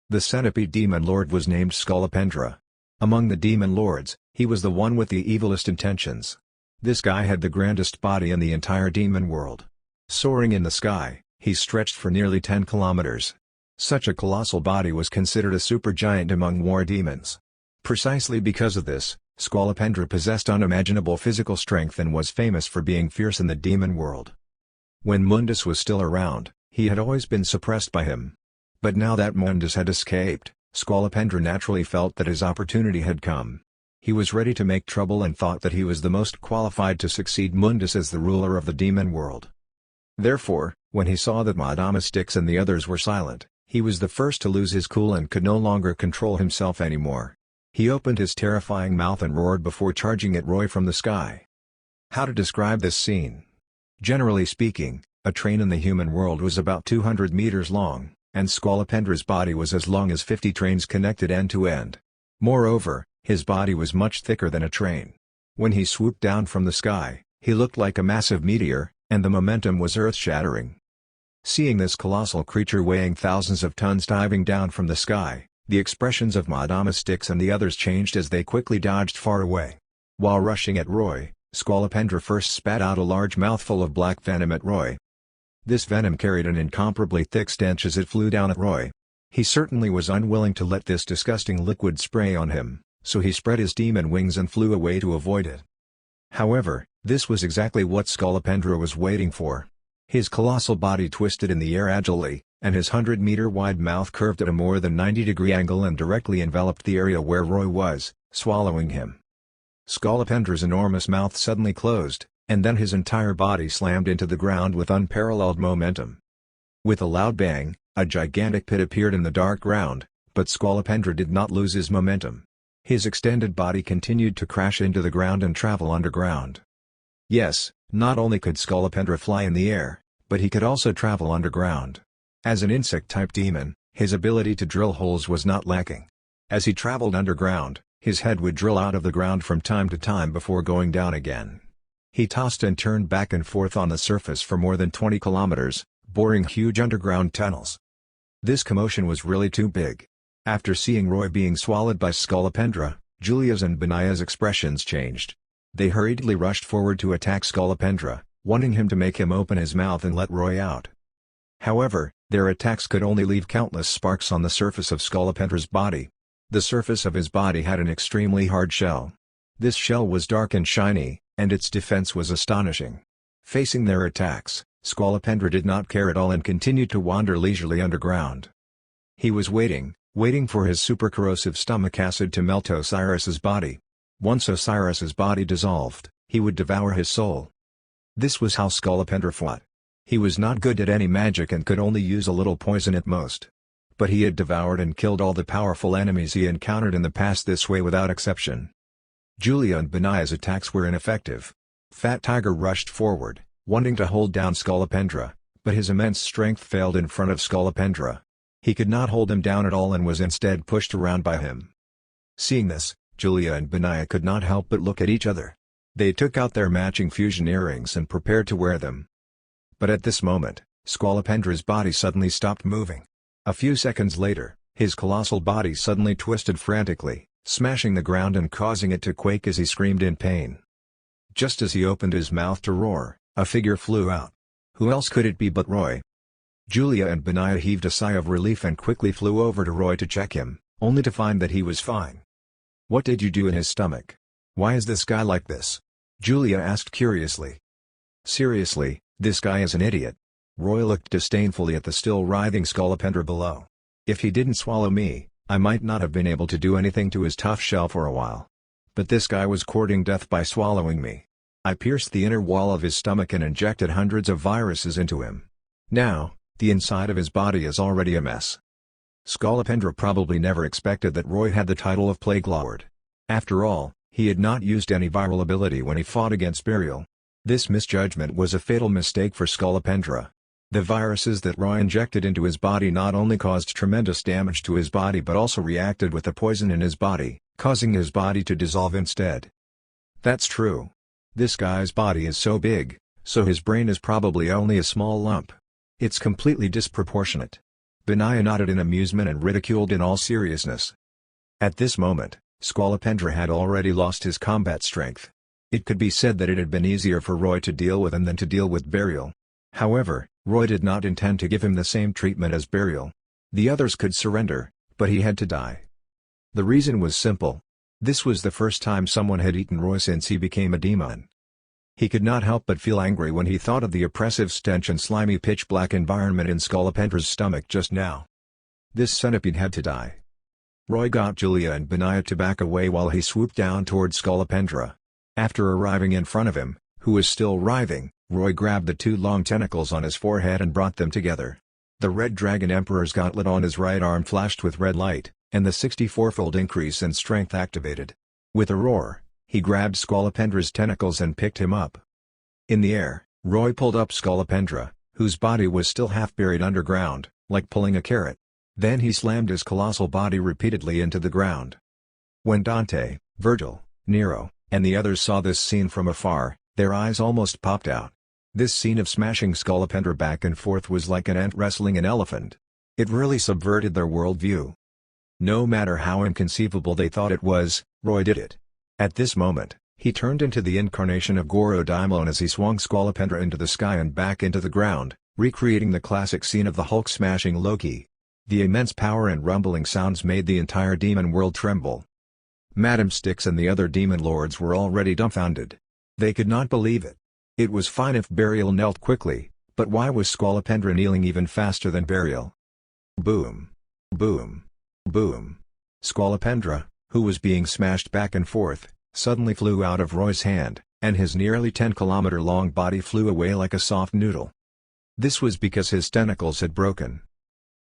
The Centipede Demon Lord was named Scolopendra. Among the demon lords, he was the one with the evilest intentions. This guy had the grandest body in the entire demon world. Soaring in the sky, he stretched for nearly 10 kilometers. Such a colossal body was considered a supergiant among war demons. Precisely because of this, Scolopendra possessed unimaginable physical strength and was famous for being fierce in the demon world. When Mundus was still around, he had always been suppressed by him. But now that Mundus had escaped, Scolopendra naturally felt that his opportunity had come. He was ready to make trouble and thought that he was the most qualified to succeed Mundus as the ruler of the demon world. Therefore, when he saw that Madama Styx and the others were silent, he was the first to lose his cool and could no longer control himself anymore. He opened his terrifying mouth and roared before charging at Roy from the sky. How to describe this scene? Generally speaking, a train in the human world was about 200 meters long, and Scolopendra's body was as long as 50 trains connected end to end. Moreover, his body was much thicker than a train. When he swooped down from the sky, he looked like a massive meteor, and the momentum was earth-shattering. Seeing this colossal creature weighing thousands of tons diving down from the sky, the expressions of Madama Styx and the others changed as they quickly dodged far away. While rushing at Roy, Scolopendra first spat out a large mouthful of black venom at Roy. This venom carried an incomparably thick stench as it flew down at Roy. He certainly was unwilling to let this disgusting liquid spray on him, so he spread his demon wings and flew away to avoid it. However, this was exactly what Scolopendra was waiting for. His colossal body twisted in the air agilely, and his 100-meter-wide mouth curved at a more than 90-degree angle and directly enveloped the area where Roy was, swallowing him. Scolopendra's enormous mouth suddenly closed, and then his entire body slammed into the ground with unparalleled momentum. With a loud bang, a gigantic pit appeared in the dark ground, but Scolopendra did not lose his momentum. His extended body continued to crash into the ground and travel underground. Yes, not only could Scolopendra fly in the air, but he could also travel underground. As an insect-type demon, his ability to drill holes was not lacking. As he traveled underground, his head would drill out of the ground from time to time before going down again. He tossed and turned back and forth on the surface for more than 20 kilometers, boring huge underground tunnels. This commotion was really too big. After seeing Roy being swallowed by Scolopendra, Julia's and Benaya's expressions changed. They hurriedly rushed forward to attack Scolopendra, wanting him to make him open his mouth and let Roy out. However, their attacks could only leave countless sparks on the surface of Scolopendra's body. The surface of his body had an extremely hard shell. This shell was dark and shiny, and its defense was astonishing. Facing their attacks, Scolopendra did not care at all and continued to wander leisurely underground. He was waiting for his super-corrosive stomach acid to melt Osiris's body. Once Osiris's body dissolved, he would devour his soul. This was how Scolopendra fought. He was not good at any magic and could only use a little poison at most. But he had devoured and killed all the powerful enemies he encountered in the past this way without exception. Julia and Benaya's attacks were ineffective. Fat Tiger rushed forward, wanting to hold down Scolopendra, but his immense strength failed in front of Scolopendra. He could not hold him down at all and was instead pushed around by him. Seeing this, Julia and Benaya could not help but look at each other. They took out their matching fusion earrings and prepared to wear them. But at this moment, Scolopendra's body suddenly stopped moving. A few seconds later, his colossal body suddenly twisted frantically, smashing the ground and causing it to quake as he screamed in pain. Just as he opened his mouth to roar, a figure flew out. Who else could it be but Roy? Julia and Benaya heaved a sigh of relief and quickly flew over to Roy to check him, only to find that he was fine. "What did you do in his stomach? Why is this guy like this?" Julia asked curiously. "Seriously, this guy is an idiot." Roy looked disdainfully at the still writhing Scolopendra below. "If he didn't swallow me, I might not have been able to do anything to his tough shell for a while. But this guy was courting death by swallowing me. I pierced the inner wall of his stomach and injected hundreds of viruses into him. Now, the inside of his body is already a mess." Scolopendra probably never expected that Roy had the title of Plague Lord. After all, he had not used any viral ability when he fought against Burial. This misjudgment was a fatal mistake for Scolopendra. The viruses that Roy injected into his body not only caused tremendous damage to his body but also reacted with the poison in his body, causing his body to dissolve instead. "That's true. This guy's body is so big, so his brain is probably only a small lump. It's completely disproportionate." Benaya nodded in amusement and ridiculed in all seriousness. At this moment, Scolopendra had already lost his combat strength. It could be said that it had been easier for Roy to deal with him than to deal with Burial. However, Roy did not intend to give him the same treatment as Burial. The others could surrender, but he had to die. The reason was simple. This was the first time someone had eaten Roy since he became a demon. He could not help but feel angry when he thought of the oppressive stench and slimy pitch-black environment in Scolopendra's stomach just now. This centipede had to die. Roy got Julia and Benaya to back away while he swooped down toward Scolopendra. After arriving in front of him, who was still writhing, Roy grabbed the two long tentacles on his forehead and brought them together. The Red Dragon Emperor's gauntlet on his right arm flashed with red light, and the 64-fold increase in strength activated. With a roar, he grabbed Scolopendra's tentacles and picked him up. In the air, Roy pulled up Scolopendra, whose body was still half buried underground, like pulling a carrot. Then he slammed his colossal body repeatedly into the ground. When Dante, Virgil, Nero, and the others saw this scene from afar, their eyes almost popped out. This scene of smashing Scolopendra back and forth was like an ant wrestling an elephant. It really subverted their worldview. No matter how inconceivable they thought it was, Roy did it. At this moment, he turned into the incarnation of Goro Daimon as he swung Scolopendra into the sky and back into the ground, recreating the classic scene of the Hulk smashing Loki. The immense power and rumbling sounds made the entire demon world tremble. Madam Styx and the other demon lords were already dumbfounded. They could not believe it. It was fine if Burial knelt quickly, but why was Scolopendra kneeling even faster than Burial? Boom. Boom. Boom. Scolopendra, who was being smashed back and forth, suddenly flew out of Roy's hand, and his nearly 10-kilometer-long body flew away like a soft noodle. This was because his tentacles had broken.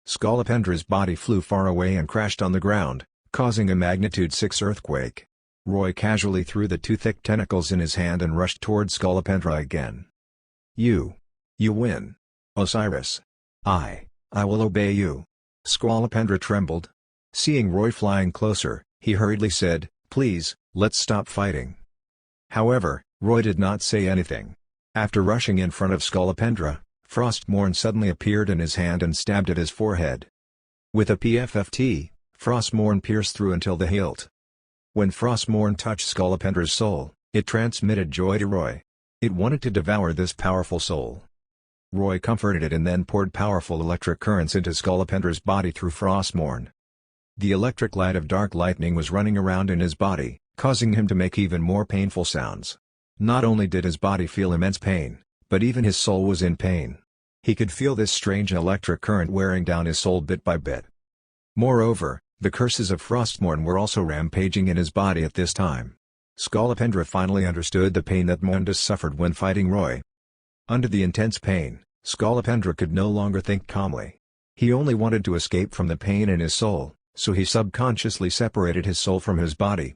Scolopendra's body flew far away and crashed on the ground, causing a magnitude 6 earthquake. Roy casually threw the two thick tentacles in his hand and rushed toward Scolopendra again. You win. Osiris. I will obey you." Scolopendra trembled. Seeing Roy flying closer, he hurriedly said, "Please, let's stop fighting." However, Roy did not say anything. After rushing in front of Scolopendra, Frostmourne suddenly appeared in his hand and stabbed at his forehead. With a PFFT, Frostmourne pierced through until the hilt. When Frostmourne touched Scolopendra's soul, it transmitted joy to Roy. It wanted to devour this powerful soul. Roy comforted it and then poured powerful electric currents into Scolopendra's body through Frostmourne. The electric light of dark lightning was running around in his body, causing him to make even more painful sounds. Not only did his body feel immense pain, but even his soul was in pain. He could feel this strange electric current wearing down his soul bit by bit. Moreover, the curses of Frostmourne were also rampaging in his body at this time. Scolopendra finally understood the pain that Mundus suffered when fighting Roy. Under the intense pain, Scolopendra could no longer think calmly. He only wanted to escape from the pain in his soul, so he subconsciously separated his soul from his body.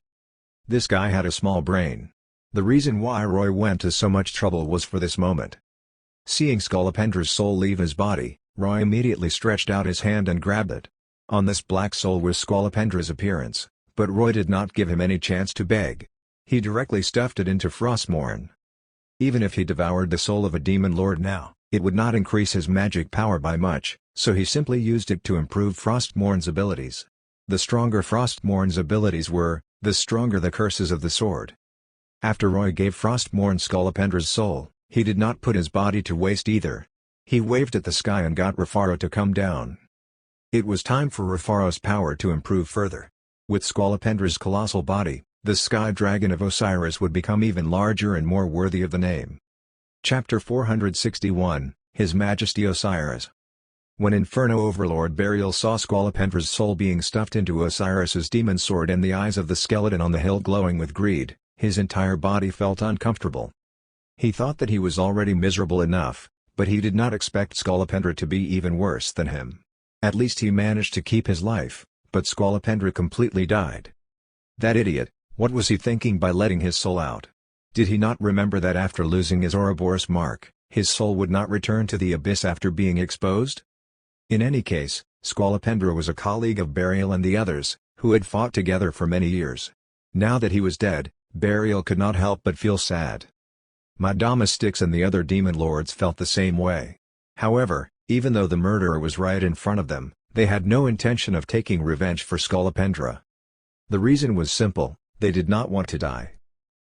This guy had a small brain. The reason why Roy went to so much trouble was for this moment. Seeing Scolopendra's soul leave his body, Roy immediately stretched out his hand and grabbed it. On this black soul was Scolopendra's appearance, but Roy did not give him any chance to beg. He directly stuffed it into Frostmourne. Even if he devoured the soul of a demon lord now, it would not increase his magic power by much, so he simply used it to improve Frostmourne's abilities. The stronger Frostmourne's abilities were, the stronger the curses of the sword. After Roy gave Frostmourne Scolopendra's soul, he did not put his body to waste either. He waved at the sky and got Rufaro to come down. It was time for Rufaro's power to improve further. With Skalapendra's colossal body, the Sky Dragon of Osiris would become even larger and more worthy of the name. Chapter 461, His Majesty Osiris. When Inferno Overlord Burial saw Skalapendra's soul being stuffed into Osiris's demon sword and the eyes of the skeleton on the hill glowing with greed, his entire body felt uncomfortable. He thought that he was already miserable enough, but he did not expect Skalapendra to be even worse than him. At least he managed to keep his life, but Skalapendra completely died. That idiot, what was he thinking by letting his soul out? Did he not remember that after losing his Ouroboros mark, his soul would not return to the abyss after being exposed? In any case, Skalapendra was a colleague of Burial and the others, who had fought together for many years. Now that he was dead, Burial could not help but feel sad. Madama Styx and the other demon lords felt the same way. However, even though the murderer was right in front of them, they had no intention of taking revenge for Skalapendra. The reason was simple: they did not want to die.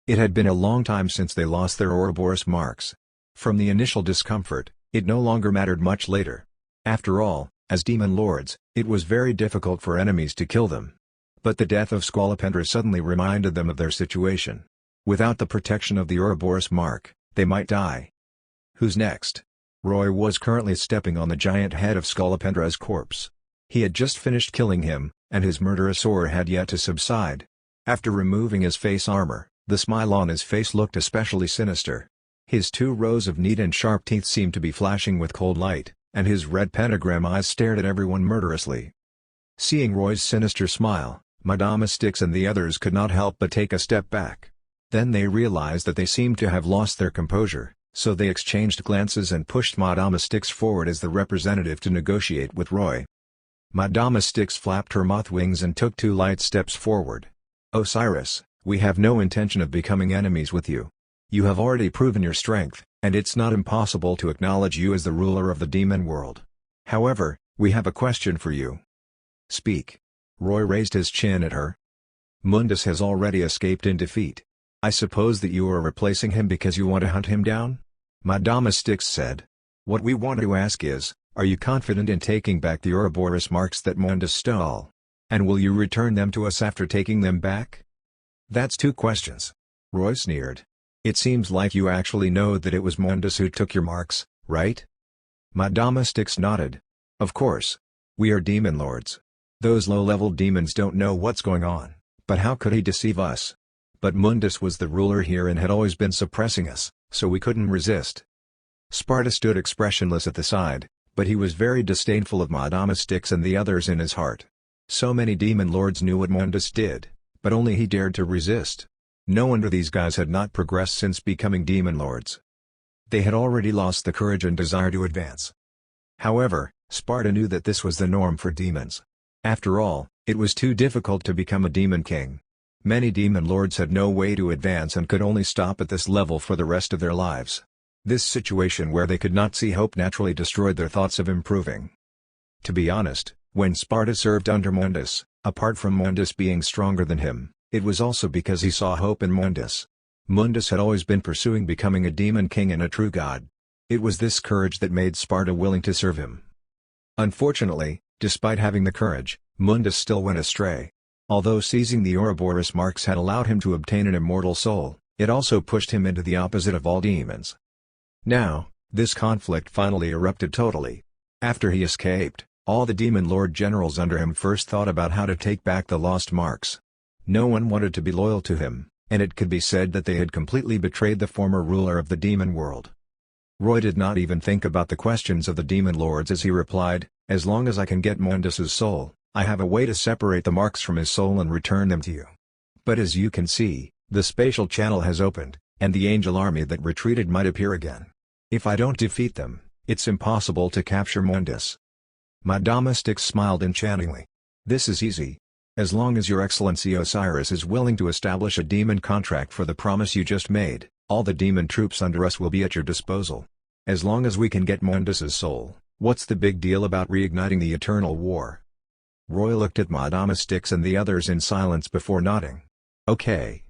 It had been a long time since they lost their Ouroboros marks. From the initial discomfort, it no longer mattered much later. After all, as demon lords, it was very difficult for enemies to kill them. But the death of Skalapendra suddenly reminded them of their situation. Without the protection of the Ouroboros mark, they might die. Who's next? Roy was currently stepping on the giant head of Skalapendra's corpse. He had just finished killing him, and his murderous aura had yet to subside. After removing his face armor, the smile on his face looked especially sinister. His 2 rows of neat and sharp teeth seemed to be flashing with cold light, and his red pentagram eyes stared at everyone murderously. Seeing Roy's sinister smile, Madama Styx and the others could not help but take a step back. Then they realized that they seemed to have lost their composure, so they exchanged glances and pushed Madama Styx forward as the representative to negotiate with Roy. Madama Styx flapped her moth wings and took 2 light steps forward. "Osiris, we have no intention of becoming enemies with you. You have already proven your strength, and it's not impossible to acknowledge you as the ruler of the demon world. However, we have a question for you." "Speak." Roy raised his chin at her. "Mundus has already escaped in defeat. I suppose that you are replacing him because you want to hunt him down?" Madama Styx said. "What we want to ask is, are you confident in taking back the Ouroboros marks that Mundus stole? And will you return them to us after taking them back?" "That's 2 questions." Roy sneered. "It seems like you actually know that it was Mundus who took your marks, right?" Madama Styx nodded. "Of course. We are demon lords. Those low-level demons don't know what's going on, but how could he deceive us? But Mundus was the ruler here and had always been suppressing us, so we couldn't resist." Sparta stood expressionless at the side, but he was very disdainful of Madama Styx and the others in his heart. So many demon lords knew what Mundus did, but only he dared to resist. No wonder these guys had not progressed since becoming demon lords. They had already lost the courage and desire to advance. However, Sparta knew that this was the norm for demons. After all, it was too difficult to become a demon king. Many demon lords had no way to advance and could only stop at this level for the rest of their lives. This situation where they could not see hope naturally destroyed their thoughts of improving. To be honest, when Sparta served under Mundus, apart from Mundus being stronger than him, it was also because he saw hope in Mundus. Mundus had always been pursuing becoming a demon king and a true god. It was this courage that made Sparta willing to serve him. Unfortunately, despite having the courage, Mundus still went astray. Although seizing the Ouroboros marks had allowed him to obtain an immortal soul, it also pushed him into the opposite of all demons. Now, this conflict finally erupted totally. After he escaped, all the demon lord generals under him first thought about how to take back the lost marks. No one wanted to be loyal to him, and it could be said that they had completely betrayed the former ruler of the demon world. Roy did not even think about the questions of the demon lords as he replied, "As long as I can get Mundus's soul, I have a way to separate the marks from his soul and return them to you. But as you can see, the spatial channel has opened, and the angel army that retreated might appear again. If I don't defeat them, it's impossible to capture Mundus." Madama Styx smiled enchantingly. "This is easy. As long as your excellency Osiris is willing to establish a demon contract for the promise you just made, all the demon troops under us will be at your disposal. As long as we can get Mundus's soul, what's the big deal about reigniting the eternal war?" Roy looked at Madama Styx and the others in silence before nodding. "Okay."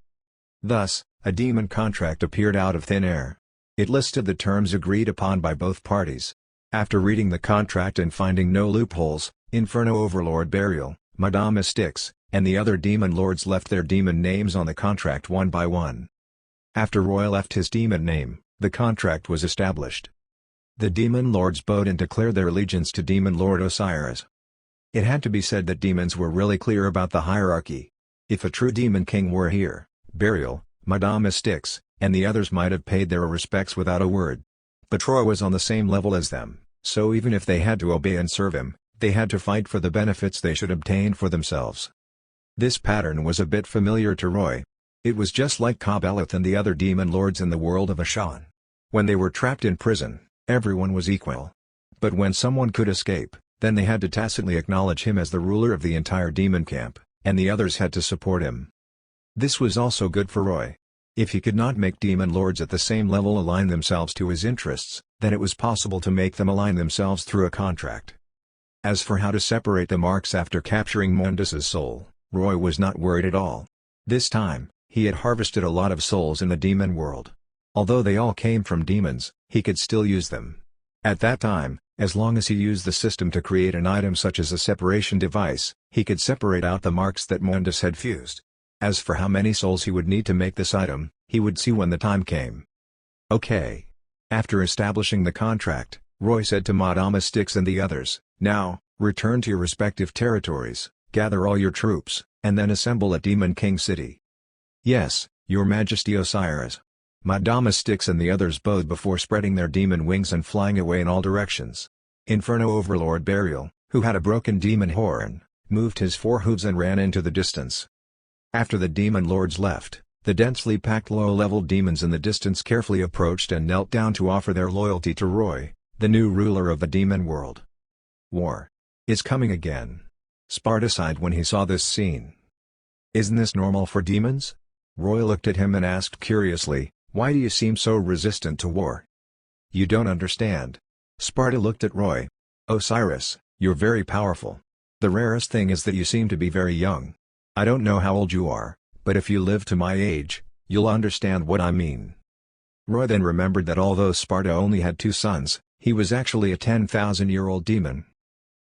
Thus, a demon contract appeared out of thin air. It listed the terms agreed upon by both parties. After reading the contract and finding no loopholes, Inferno Overlord Burial, Madame Styx, and the other demon lords left their demon names on the contract one by one. After Roy left his demon name, the contract was established. The demon lords bowed and declared their allegiance to Demon Lord Osiris. It had to be said that demons were really clear about the hierarchy. If a true demon king were here, Burial, Madame Styx, and the others might have paid their respects without a word. But Roy was on the same level as them, so even if they had to obey and serve him, they had to fight for the benefits they should obtain for themselves. This pattern was a bit familiar to Roy. It was just like Kabelith and the other demon lords in the world of Ashan. When they were trapped in prison, everyone was equal. But when someone could escape, then they had to tacitly acknowledge him as the ruler of the entire demon camp, and the others had to support him. This was also good for Roy. If he could not make demon lords at the same level align themselves to his interests, then it was possible to make them align themselves through a contract. As for how to separate the marks after capturing Mundus's soul, Roy was not worried at all. This time, he had harvested a lot of souls in the demon world. Although they all came from demons, he could still use them. At that time, as long as he used the system to create an item such as a separation device, he could separate out the marks that Mundus had fused. As for how many souls he would need to make this item, he would see when the time came. Okay. After establishing the contract, Roy said to Madame Styx and the others, "Now, return to your respective territories, gather all your troops, and then assemble at Demon King City." "Yes, Your Majesty Osiris." Madame Styx and the others bowed before spreading their demon wings and flying away in all directions. Inferno Overlord Burial, who had a broken demon horn, moved his four hooves and ran into the distance. After the demon lords left, the densely packed low-level demons in the distance carefully approached and knelt down to offer their loyalty to Roy, the new ruler of the demon world. War is coming again. Sparta sighed when he saw this scene. "Isn't this normal for demons?" Roy looked at him and asked curiously, "Why do you seem so resistant to war?" "You don't understand." Sparta looked at Roy. "Osiris, you're very powerful. The rarest thing is that you seem to be very young. I don't know how old you are, but if you live to my age, you'll understand what I mean." Roy then remembered that although Sparta only had 2 sons, he was actually a 10,000-year-old demon.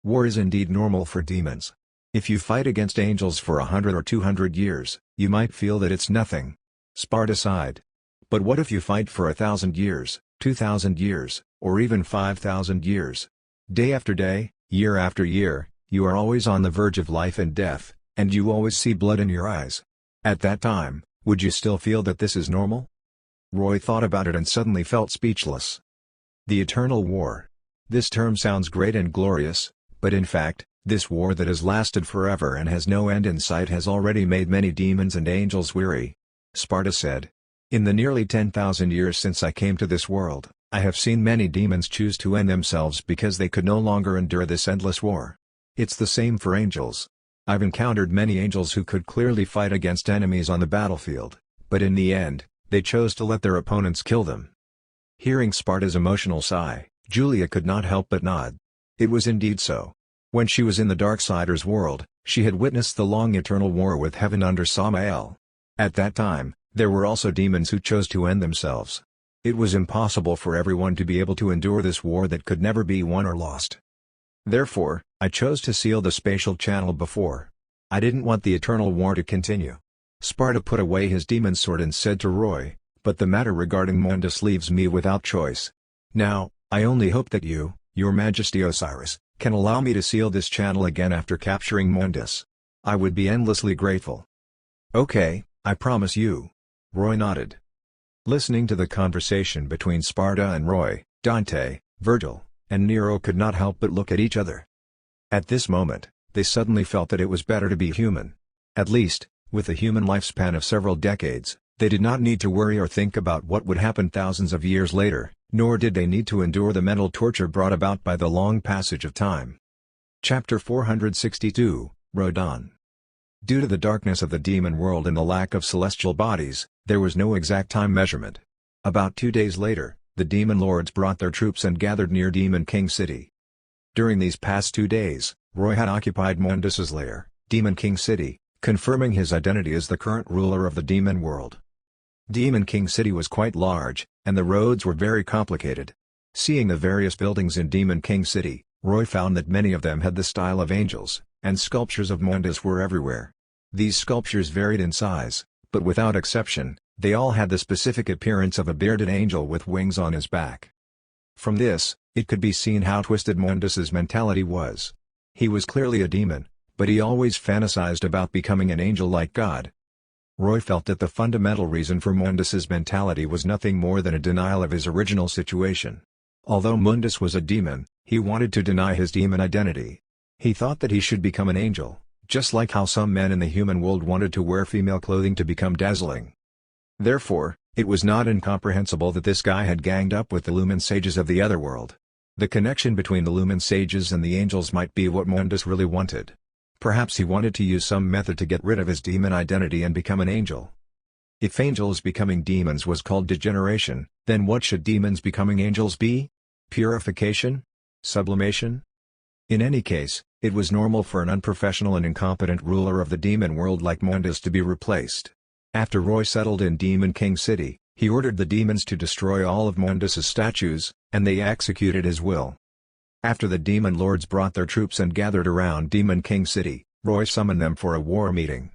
War is indeed normal for demons. If you fight against angels for 100 or 200 years, you might feel that it's nothing. Sparta sighed. But what if you fight for 1,000 years, 2,000 years, or even 5,000 years? Day after day, year after year, you are always on the verge of life and death, and you always see blood in your eyes. At that time, would you still feel that this is normal? Roy thought about it and suddenly felt speechless. The Eternal War. This term sounds great and glorious, but in fact, this war that has lasted forever and has no end in sight has already made many demons and angels weary. Sparta said. "In the nearly 10,000 years since I came to this world, I have seen many demons choose to end themselves because they could no longer endure this endless war. It's the same for angels. I've encountered many angels who could clearly fight against enemies on the battlefield, but in the end, they chose to let their opponents kill them." Hearing Sparta's emotional sigh, Julia could not help but nod. It was indeed so. When she was in the Darksider's world, she had witnessed the long eternal war with heaven under Samael. At that time, there were also demons who chose to end themselves. It was impossible for everyone to be able to endure this war that could never be won or lost. Therefore, I chose to seal the spatial channel before. I didn't want the eternal war to continue. Sparta put away his demon sword and said to Roy, "But the matter regarding Mundus leaves me without choice. Now, I only hope that you, Your Majesty Osiris, can allow me to seal this channel again after capturing Mundus. I would be endlessly grateful." "Okay, I promise you." Roy nodded. Listening to the conversation between Sparta and Roy, Dante, Virgil, and Nero could not help but look at each other. At this moment, they suddenly felt that it was better to be human. At least, with a human lifespan of several decades, they did not need to worry or think about what would happen thousands of years later, nor did they need to endure the mental torture brought about by the long passage of time. Chapter 462, Rodan. Due to the darkness of the demon world and the lack of celestial bodies, there was no exact time measurement. About 2 days later, the demon lords brought their troops and gathered near Demon King City. During these past 2 days, Roy had occupied Mundus's lair, Demon King City, confirming his identity as the current ruler of the demon world. Demon King City was quite large, and the roads were very complicated. Seeing the various buildings in Demon King City, Roy found that many of them had the style of angels, and sculptures of Mundus were everywhere. These sculptures varied in size, but without exception, they all had the specific appearance of a bearded angel with wings on his back. From this, it could be seen how twisted Mundus's mentality was. He was clearly a demon, but he always fantasized about becoming an angel like God. Roy felt that the fundamental reason for Mundus's mentality was nothing more than a denial of his original situation. Although Mundus was a demon, he wanted to deny his demon identity. He thought that he should become an angel, just like how some men in the human world wanted to wear female clothing to become dazzling. Therefore, it was not incomprehensible that this guy had ganged up with the Lumen sages of the otherworld. The connection between the Lumen sages and the angels might be what Mundus really wanted. Perhaps he wanted to use some method to get rid of his demon identity and become an angel. If angels becoming demons was called degeneration, then what should demons becoming angels be? Purification? Sublimation? In any case, it was normal for an unprofessional and incompetent ruler of the demon world like Mundus to be replaced. After Roy settled in Demon King City, he ordered the demons to destroy all of Mundus's statues, and they executed his will. After the demon lords brought their troops and gathered around Demon King City, Roy summoned them for a war meeting.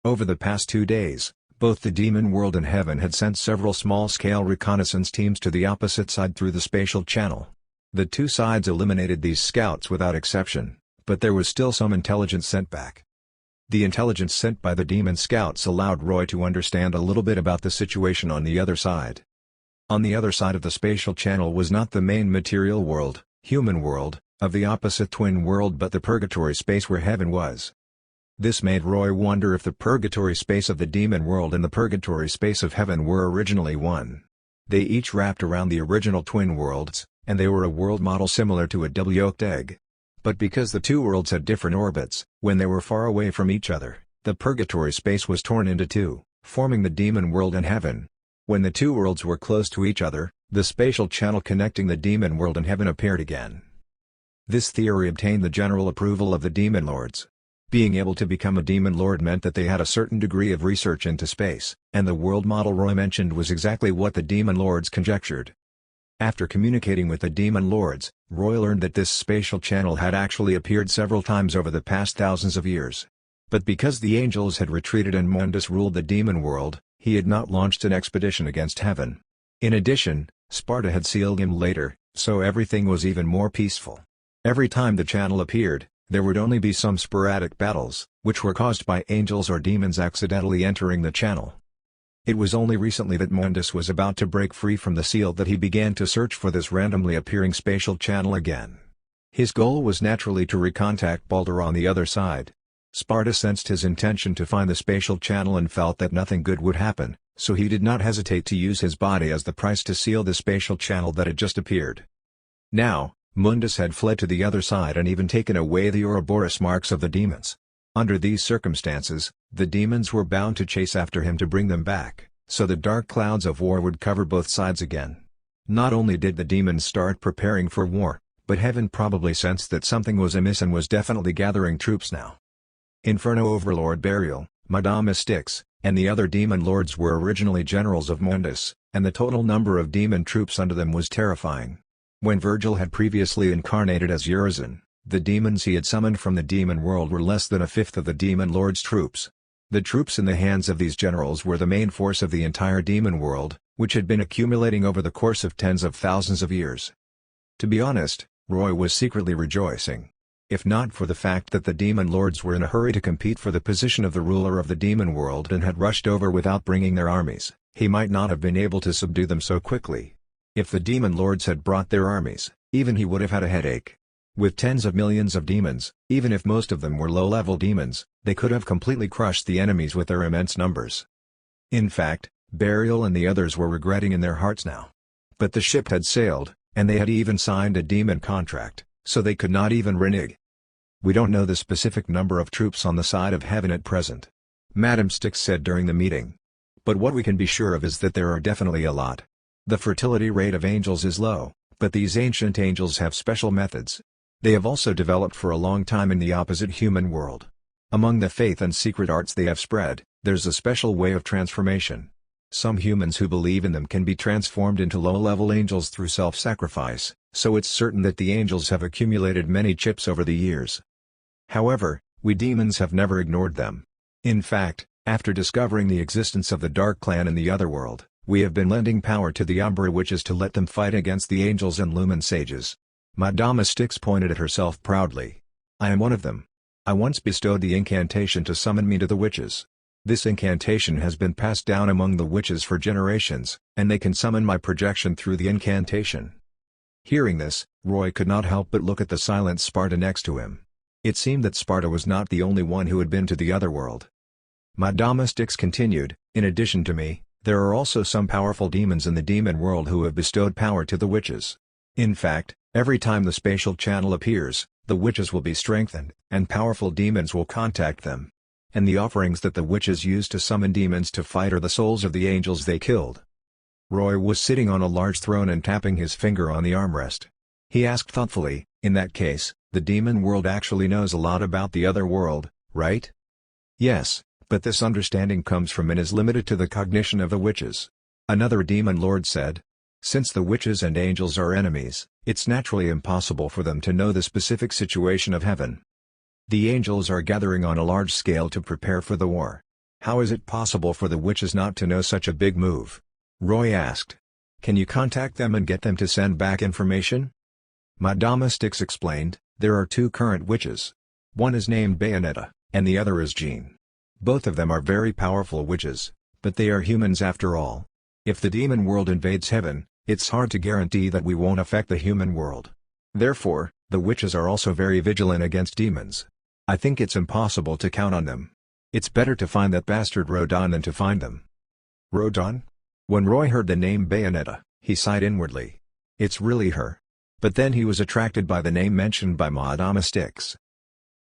Over the past 2 days, both the demon world and heaven had sent several small-scale reconnaissance teams to the opposite side through the spatial channel. The two sides eliminated these scouts without exception, but there was still some intelligence sent back. The intelligence sent by the demon scouts allowed Roy to understand a little bit about the situation on the other side. On the other side of the spatial channel was not the main material world, human world, of the opposite twin world but the purgatory space where heaven was. This made Roy wonder if the purgatory space of the demon world and the purgatory space of heaven were originally one. They each wrapped around the original twin worlds, and they were a world model similar to a double-yolked egg. But because the two worlds had different orbits, when they were far away from each other, the purgatory space was torn into two, forming the demon world and heaven. When the two worlds were close to each other, the spatial channel connecting the demon world and heaven appeared again. This theory obtained the general approval of the demon lords. Being able to become a demon lord meant that they had a certain degree of research into space, and the world model Roy mentioned was exactly what the demon lords conjectured. After communicating with the demon lords, Roy learned that this spatial channel had actually appeared several times over the past thousands of years. But because the angels had retreated and Mundus ruled the demon world, he had not launched an expedition against heaven. In addition, Sparta had sealed him later, so everything was even more peaceful. Every time the channel appeared, there would only be some sporadic battles, which were caused by angels or demons accidentally entering the channel. It was only recently that Mundus was about to break free from the seal that he began to search for this randomly appearing spatial channel again. His goal was naturally to recontact Baldur on the other side. Sparta sensed his intention to find the spatial channel and felt that nothing good would happen, so he did not hesitate to use his body as the price to seal the spatial channel that had just appeared. Now, Mundus had fled to the other side and even taken away the Ouroboros marks of the demons. Under these circumstances, the demons were bound to chase after him to bring them back, so the dark clouds of war would cover both sides again. Not only did the demons start preparing for war, but heaven probably sensed that something was amiss and was definitely gathering troops now. Inferno Overlord Burial, Madame Styx, and the other demon lords were originally generals of Mundus, and the total number of demon troops under them was terrifying. When Virgil had previously incarnated as Urizen, the demons he had summoned from the demon world were less than a fifth of the demon lord's troops. The troops in the hands of these generals were the main force of the entire demon world, which had been accumulating over the course of tens of thousands of years. To be honest, Roy was secretly rejoicing. If not for the fact that the demon lords were in a hurry to compete for the position of the ruler of the demon world and had rushed over without bringing their armies, he might not have been able to subdue them so quickly. If the demon lords had brought their armies, even he would have had a headache. With tens of millions of demons, even if most of them were low-level demons, they could have completely crushed the enemies with their immense numbers. In fact, Burial and the others were regretting in their hearts now. But the ship had sailed, and they had even signed a demon contract, so they could not even renege. We don't know the specific number of troops on the side of heaven at present, Madame Styx said during the meeting. But what we can be sure of is that there are definitely a lot. The fertility rate of angels is low, but these ancient angels have special methods. They have also developed for a long time in the opposite human world. Among the faith and secret arts they have spread, there's a special way of transformation. Some humans who believe in them can be transformed into low-level angels through self-sacrifice, so it's certain that the angels have accumulated many chips over the years. However, we demons have never ignored them. In fact, after discovering the existence of the Dark Clan in the Otherworld, we have been lending power to the Umbra Witches to let them fight against the angels and Lumen Sages. Madama Styx pointed at herself proudly. I am one of them. I once bestowed the incantation to summon me to the witches. This incantation has been passed down among the witches for generations, and they can summon my projection through the incantation. Hearing this, Roy could not help but look at the silent Sparta next to him. It seemed that Sparta was not the only one who had been to the Otherworld. Madama Styx continued, in addition to me, there are also some powerful demons in the demon world who have bestowed power to the witches. In fact, every time the spatial channel appears, the witches will be strengthened, and powerful demons will contact them. And the offerings that the witches use to summon demons to fight are the souls of the angels they killed. Roy was sitting on a large throne and tapping his finger on the armrest. He asked thoughtfully, in that case, the demon world actually knows a lot about the other world, right? Yes, but this understanding comes from and is limited to the cognition of the witches. Another demon lord said. Since the witches and angels are enemies, it's naturally impossible for them to know the specific situation of heaven. The angels are gathering on a large scale to prepare for the war. How is it possible for the witches not to know such a big move? Roy asked. Can you contact them and get them to send back information? Madama Styx explained, there are two current witches. One is named Bayonetta, and the other is Jean. Both of them are very powerful witches, but they are humans after all. If the demon world invades heaven, it's hard to guarantee that we won't affect the human world. Therefore, the witches are also very vigilant against demons. I think it's impossible to count on them. It's better to find that bastard Rodon than to find them. Rodon? When Roy heard the name Bayonetta, he sighed inwardly. It's really her. But then he was attracted by the name mentioned by Madama Styx.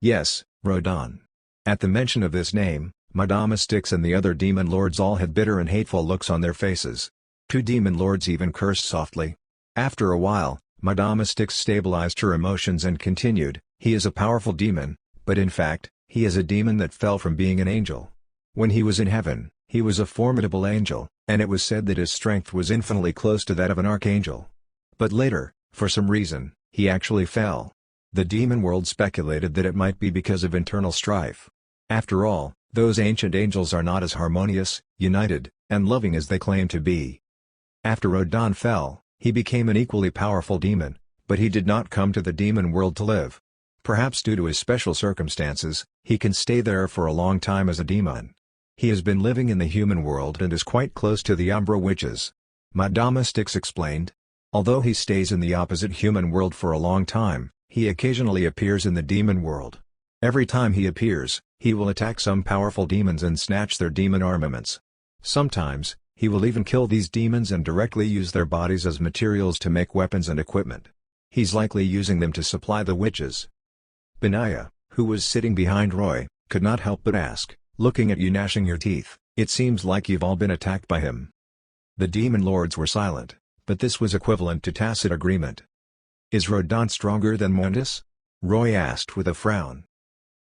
Yes, Rodon. At the mention of this name, Madama Styx and the other demon lords all had bitter and hateful looks on their faces. Two demon lords even cursed softly. After a while, Madama Styx stabilized her emotions and continued, he is a powerful demon, but in fact, he is a demon that fell from being an angel. When he was in heaven, he was a formidable angel, and it was said that his strength was infinitely close to that of an archangel. But later, for some reason, he actually fell. The demon world speculated that it might be because of internal strife. After all, those ancient angels are not as harmonious, united, and loving as they claim to be. After Rodon fell, he became an equally powerful demon, but he did not come to the demon world to live. Perhaps due to his special circumstances, he can stay there for a long time as a demon. He has been living in the human world and is quite close to the Umbra Witches. Madama Styx explained. Although he stays in the opposite human world for a long time, he occasionally appears in the demon world. Every time he appears, he will attack some powerful demons and snatch their demon armaments. Sometimes, he will even kill these demons and directly use their bodies as materials to make weapons and equipment. He's likely using them to supply the witches. Benaya, who was sitting behind Roy, could not help but ask, looking at you gnashing your teeth, it seems like you've all been attacked by him. The demon lords were silent, but this was equivalent to tacit agreement. Is Rodon stronger than Mundus? Roy asked with a frown.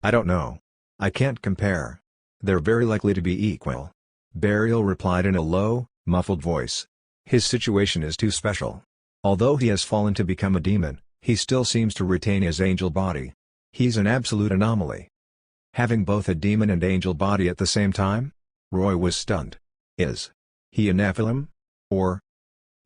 I don't know. I can't compare. They're very likely to be equal. Burial replied in a low, muffled voice. His situation is too special. Although he has fallen to become a demon, he still seems to retain his angel body. He's an absolute anomaly. Having both a demon and angel body at the same time? Roy was stunned. Is he a Nephilim? Or?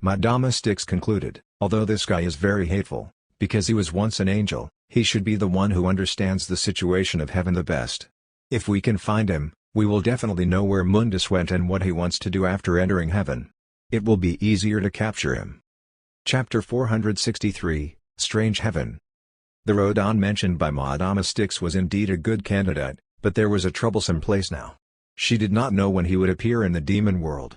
Madama Styx concluded, although this guy is very hateful, because he was once an angel, he should be the one who understands the situation of heaven the best. If we can find him, we will definitely know where Mundus went and what he wants to do after entering heaven. It will be easier to capture him. Chapter 463, Strange Heaven. The Rodon mentioned by Madama Styx was indeed a good candidate, but there was a troublesome place now. She did not know when he would appear in the demon world.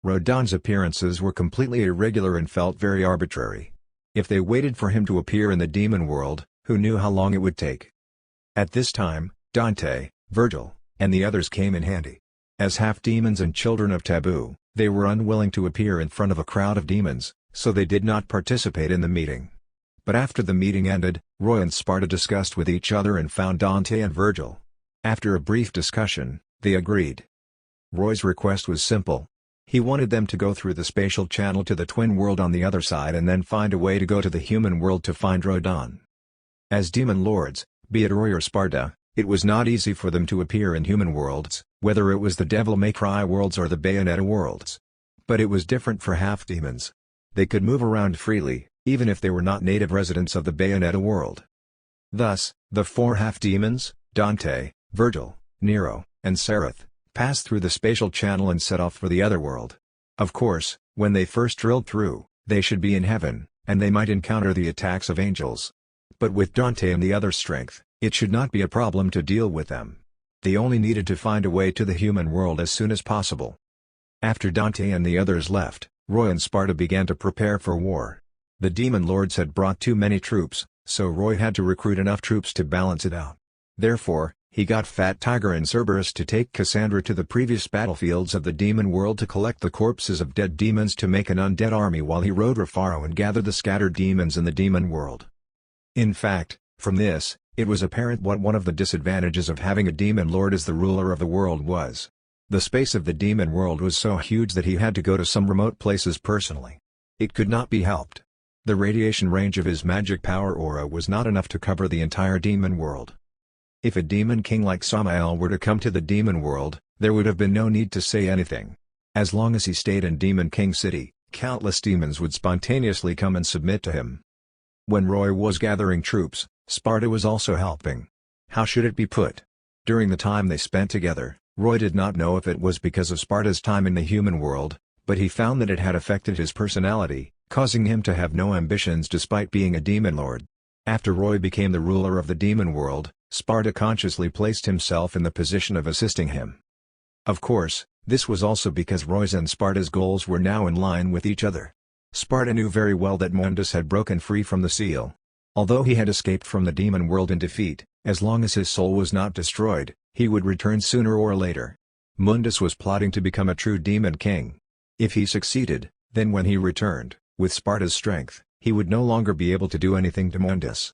Rodon's appearances were completely irregular and felt very arbitrary. If they waited for him to appear in the demon world, who knew how long it would take? At this time, Dante, Virgil, and the others came in handy. As half-demons and children of taboo, they were unwilling to appear in front of a crowd of demons, so they did not participate in the meeting. But after the meeting ended, Roy and Sparta discussed with each other and found Dante and Virgil. After a brief discussion, they agreed. Roy's request was simple. He wanted them to go through the spatial channel to the twin world on the other side and then find a way to go to the human world to find Rodan. As demon lords, be it Roy or Sparta, it was not easy for them to appear in human worlds, whether it was the Devil May Cry worlds or the Bayonetta worlds. But it was different for half-demons. They could move around freely, even if they were not native residents of the Bayonetta world. Thus, the four half-demons, Dante, Virgil, Nero, and Seraph, passed through the spatial channel and set off for the other world. Of course, when they first drilled through, they should be in heaven, and they might encounter the attacks of angels. But with Dante and the other strength, it should not be a problem to deal with them. They only needed to find a way to the human world as soon as possible. After Dante and the others left, Roy and Sparta began to prepare for war. The demon lords had brought too many troops, so Roy had to recruit enough troops to balance it out. Therefore, he got Fat Tiger and Cerberus to take Cassandra to the previous battlefields of the demon world to collect the corpses of dead demons to make an undead army while he rode Rafaro and gathered the scattered demons in the demon world. In fact, from this, it was apparent what one of the disadvantages of having a demon lord as the ruler of the world was. The space of the demon world was so huge that he had to go to some remote places personally. It could not be helped. The radiation range of his magic power aura was not enough to cover the entire demon world. If a demon king like Samael were to come to the demon world, there would have been no need to say anything. As long as he stayed in Demon King City, countless demons would spontaneously come and submit to him. When Roy was gathering troops, Sparta was also helping. How should it be put? During the time they spent together, Roy did not know if it was because of Sparta's time in the human world, but he found that it had affected his personality, causing him to have no ambitions despite being a demon lord. After Roy became the ruler of the demon world, Sparta consciously placed himself in the position of assisting him. Of course, this was also because Roy's and Sparta's goals were now in line with each other. Sparta knew very well that Mundus had broken free from the seal. Although he had escaped from the demon world in defeat, as long as his soul was not destroyed, he would return sooner or later. Mundus was plotting to become a true demon king. If he succeeded, then when he returned, with Sparta's strength, he would no longer be able to do anything to Mundus.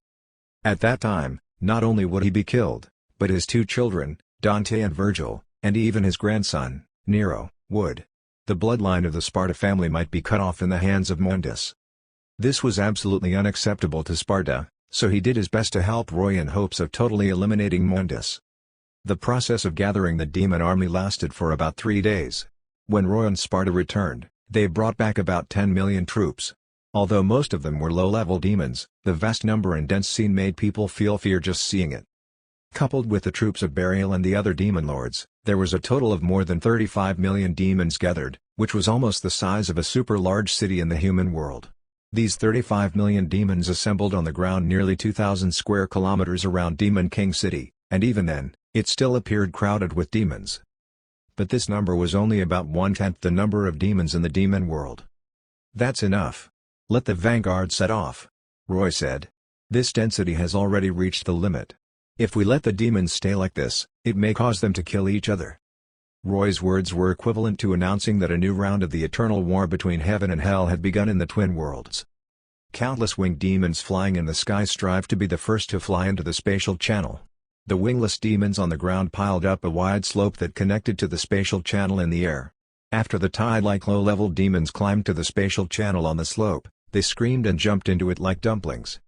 At that time, not only would he be killed, but his two children, Dante and Virgil, and even his grandson, Nero, would. The bloodline of the Sparta family might be cut off in the hands of Mundus. This was absolutely unacceptable to Sparta, so he did his best to help Roy in hopes of totally eliminating Mundus. The process of gathering the demon army lasted for about 3 days. When Roy and Sparta returned, they brought back about 10 million troops. Although most of them were low-level demons, the vast number and dense scene made people feel fear just seeing it. Coupled with the troops of Burial and the other demon lords, there was a total of more than 35 million demons gathered, which was almost the size of a super-large city in the human world. These 35 million demons assembled on the ground nearly 2,000 square kilometers around Demon King City, and even then, it still appeared crowded with demons. But this number was only about 1/10 the number of demons in the demon world. "That's enough. Let the vanguard set off," Roy said. "This density has already reached the limit. If we let the demons stay like this, it may cause them to kill each other." Roy's words were equivalent to announcing that a new round of the eternal war between heaven and hell had begun in the twin worlds. Countless winged demons flying in the sky strive to be the first to fly into the spatial channel. The wingless demons on the ground piled up a wide slope that connected to the spatial channel in the air. After the tide-like low-level demons climbed to the spatial channel on the slope, they screamed and jumped into it like dumplings.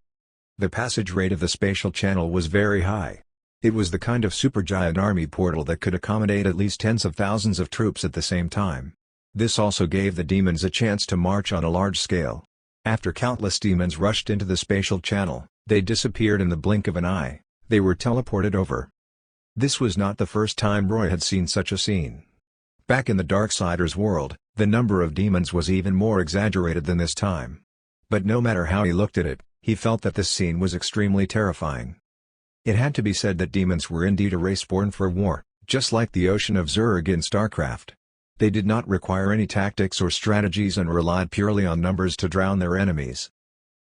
The passage rate of the spatial channel was very high. It was the kind of supergiant army portal that could accommodate at least tens of thousands of troops at the same time. This also gave the demons a chance to march on a large scale. After countless demons rushed into the spatial channel, they disappeared in the blink of an eye. They were teleported over. This was not the first time Roy had seen such a scene. Back in the Darksiders world, the number of demons was even more exaggerated than this time. But no matter how he looked at it, he felt that this scene was extremely terrifying. It had to be said that demons were indeed a race born for war, just like the Ocean of Zurg in StarCraft. They did not require any tactics or strategies and relied purely on numbers to drown their enemies.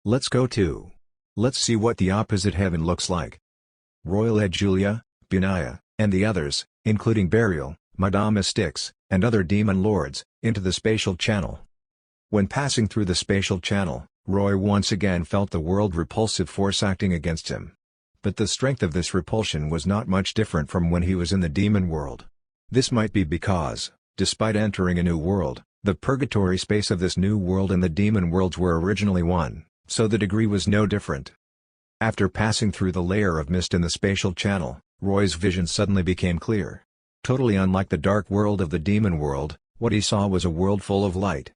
"Let's go too. Let's see what the opposite heaven looks like." Roy led Julia, Bunaya, and the others, including Burial, Madame Styx, and other demon lords, into the spatial channel. When passing through the spatial channel, Roy once again felt the world repulsive force acting against him. But the strength of this repulsion was not much different from when he was in the demon world. This might be because, despite entering a new world, The purgatory space of this new world and the demon worlds were originally one, so the degree was no different. After passing through the layer of mist in the spatial channel, Roy's vision suddenly became clear. Totally unlike the dark world of the demon world, what he saw was a world full of light.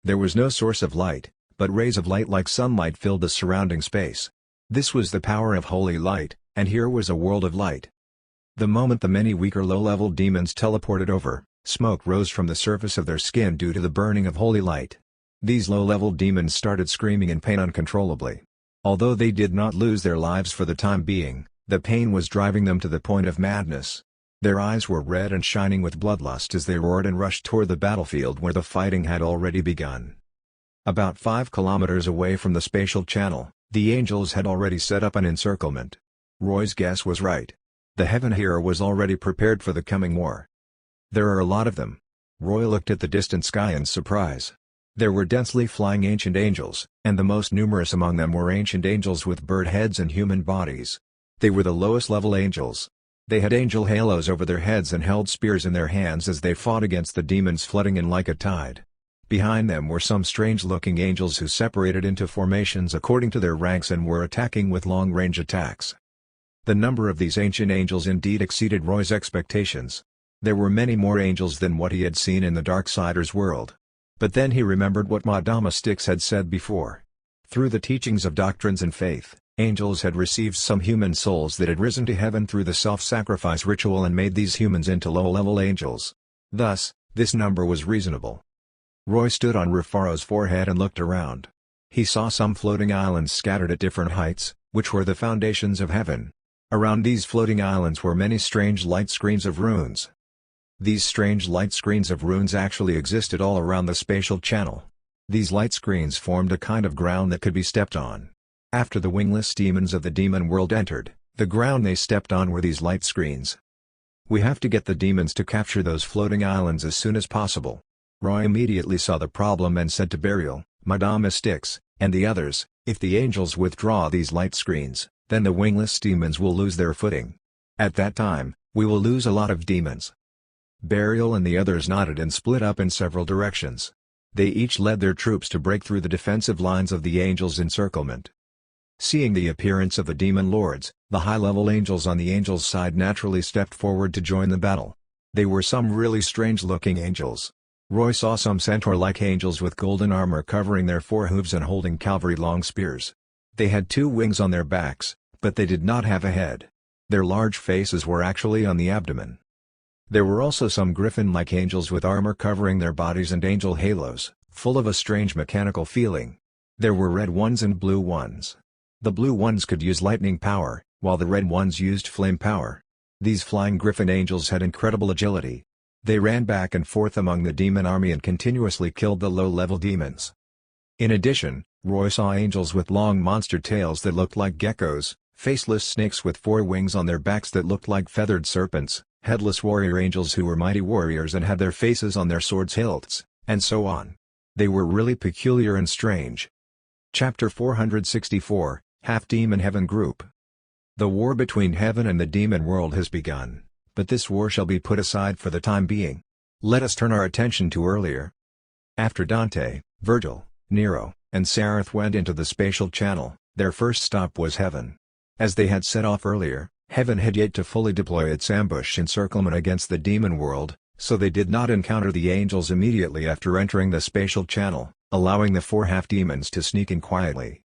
There was no source of light, but rays of light like sunlight filled the surrounding space. This was the power of holy light, and here was a world of light. The moment the many weaker low-level demons teleported over, smoke rose from the surface of their skin due to the burning of holy light. These low-level demons started screaming in pain uncontrollably. Although they did not lose their lives for the time being, the pain was driving them to the point of madness. Their eyes were red and shining with bloodlust as they roared and rushed toward the battlefield where the fighting had already begun. About 5 kilometers away from the spatial channel, the angels had already set up an encirclement. Roy's guess was right. The heaven here was already prepared for the coming war. There are a lot of them. Roy looked at the distant sky in surprise. There were densely flying ancient angels, and the most numerous among them were ancient angels with bird heads and human bodies. They were the lowest level angels. They had angel halos over their heads and held spears in their hands as they fought against the demons flooding in like a tide. Behind them were some strange-looking angels who separated into formations according to their ranks and were attacking with long-range attacks. The number of these ancient angels indeed exceeded Roy's expectations. There were many more angels than what he had seen in the Darksiders world. But then he remembered what Madama Styx had said before. Through the teachings of doctrines and faith, angels had received some human souls that had risen to heaven through the self-sacrifice ritual and made these humans into low-level angels. Thus, this number was reasonable. Roy stood on Rufaro's forehead and looked around. He saw some floating islands scattered at different heights, which were the foundations of heaven. Around these floating islands were many strange light screens of runes. These strange light screens of runes actually existed all around the spatial channel. These light screens formed a kind of ground that could be stepped on. After the wingless demons of the demon world entered, the ground they stepped on were these light screens. We have to get the demons to capture those floating islands as soon as possible. Roy immediately saw the problem and said to Burial, Madama Styx, and the others, if the angels withdraw these light screens, then the wingless demons will lose their footing. At that time, we will lose a lot of demons. Burial and the others nodded and split up in several directions. They each led their troops to break through the defensive lines of the angels' encirclement. Seeing the appearance of the demon lords, the high-level angels on the angels' side naturally stepped forward to join the battle. They were some really strange-looking angels. Roy saw some centaur-like angels with golden armor covering their forehooves and holding cavalry-long spears. They had 2 wings on their backs, but they did not have a head. Their large faces were actually on the abdomen. There were also some griffin-like angels with armor covering their bodies and angel halos, full of a strange mechanical feeling. There were red ones and blue ones. The blue ones could use lightning power, while the red ones used flame power. These flying griffin angels had incredible agility. They ran back and forth among the demon army and continuously killed the low-level demons. In addition, Roy saw angels with long monster tails that looked like geckos, faceless snakes with 4 wings on their backs that looked like feathered serpents, headless warrior angels who were mighty warriors and had their faces on their swords' hilts, and so on. They were really peculiar and strange. Chapter 464, Half-Demon Heaven Group. The war between heaven and the demon world has begun, but this war shall be put aside for the time being. Let us turn our attention to earlier. After Dante, Virgil, Nero, and Sareth went into the spatial channel, their first stop was heaven. As they had set off earlier, heaven had yet to fully deploy its ambush encirclement against the demon world, so they did not encounter the angels immediately after entering the spatial channel, allowing the 4 half-demons to sneak in quietly.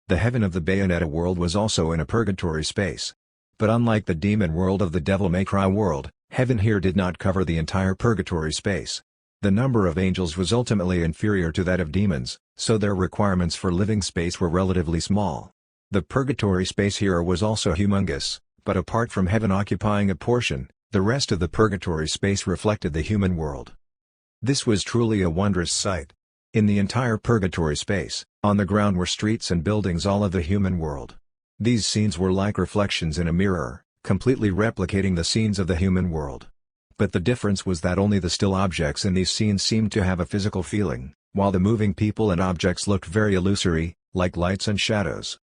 The heaven of the Bayonetta world was also in a purgatory space. But unlike the demon world of the Devil May Cry world, heaven here did not cover the entire purgatory space. The number of angels was ultimately inferior to that of demons, so their requirements for living space were relatively small. The purgatory space here was also humongous, but apart from heaven occupying a portion, the rest of the purgatory space reflected the human world. This was truly a wondrous sight. In the entire purgatory space, on the ground were streets and buildings all of the human world. These scenes were like reflections in a mirror, completely replicating the scenes of the human world. But the difference was that only the still objects in these scenes seemed to have a physical feeling, while the moving people and objects looked very illusory, like lights and shadows.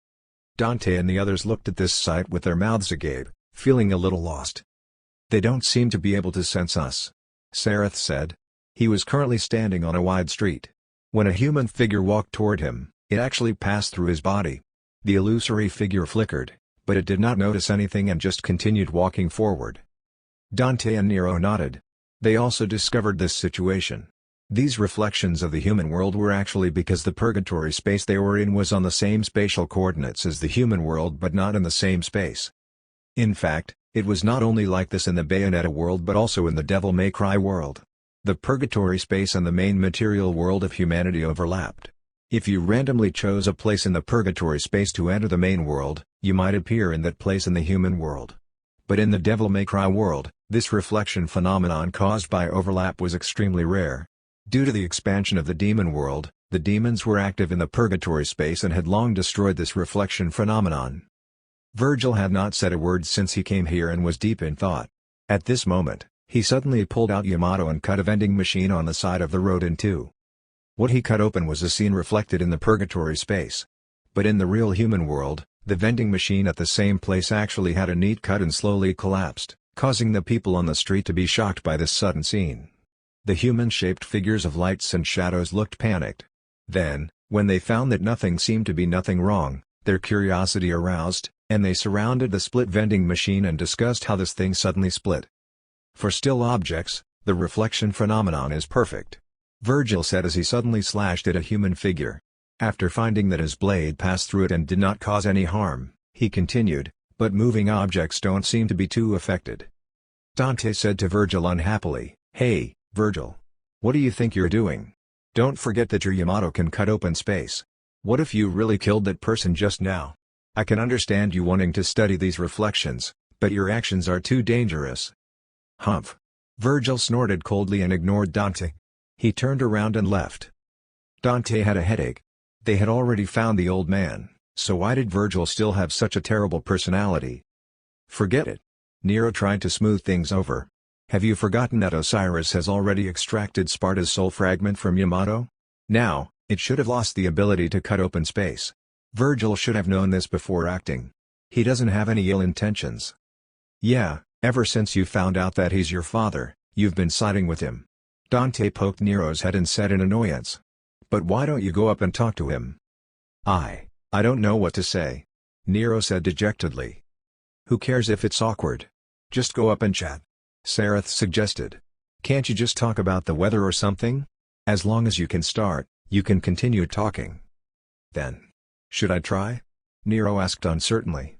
Dante and the others looked at this sight with their mouths agape, feeling a little lost. "They don't seem to be able to sense us," Sareth said. He was currently standing on a wide street. When a human figure walked toward him, it actually passed through his body. The illusory figure flickered, but it did not notice anything and just continued walking forward. Dante and Nero nodded. They also discovered this situation. These reflections of the human world were actually because the purgatory space they were in was on the same spatial coordinates as the human world but not in the same space. In fact, it was not only like this in the Bayonetta world but also in the Devil May Cry world. The purgatory space and the main material world of humanity overlapped. If you randomly chose a place in the purgatory space to enter the main world, you might appear in that place in the human world. But in the Devil May Cry world, this reflection phenomenon caused by overlap was extremely rare. Due to the expansion of the demon world, the demons were active in the purgatory space and had long destroyed this reflection phenomenon. Virgil had not said a word since he came here and was deep in thought. At this moment, he suddenly pulled out Yamato and cut a vending machine on the side of the road in two. What he cut open was a scene reflected in the purgatory space. But in the real human world, the vending machine at the same place actually had a neat cut and slowly collapsed, causing the people on the street to be shocked by this sudden scene. The human-shaped figures of lights and shadows looked panicked. Then, when they found that nothing seemed to be nothing wrong, their curiosity aroused, and they surrounded the split vending machine and discussed how this thing suddenly split. For still objects, the reflection phenomenon is perfect. Virgil said as he suddenly slashed at a human figure. After finding that his blade passed through it and did not cause any harm, he continued, but moving objects don't seem to be too affected. Dante said to Virgil unhappily, "Hey, Virgil. What do you think you're doing? Don't forget that your Yamato can cut open space. What if you really killed that person just now? I can understand you wanting to study these reflections, but your actions are too dangerous." "Humph." Virgil snorted coldly and ignored Dante. He turned around and left. Dante had a headache. They had already found the old man, so why did Virgil still have such a terrible personality? Forget it. Nero tried to smooth things over. Have you forgotten that Osiris has already extracted Sparta's soul fragment from Yamato? Now, it should have lost the ability to cut open space. Virgil should have known this before acting. He doesn't have any ill intentions. Yeah, ever since you found out that he's your father, you've been siding with him. Dante poked Nero's head and said in annoyance. But why don't you go up and talk to him? I don't know what to say. Nero said dejectedly. Who cares if it's awkward? Just go up and chat. Sareth suggested. Can't you just talk about the weather or something? As long as you can start, you can continue talking. Then. Should I try? Nero asked uncertainly.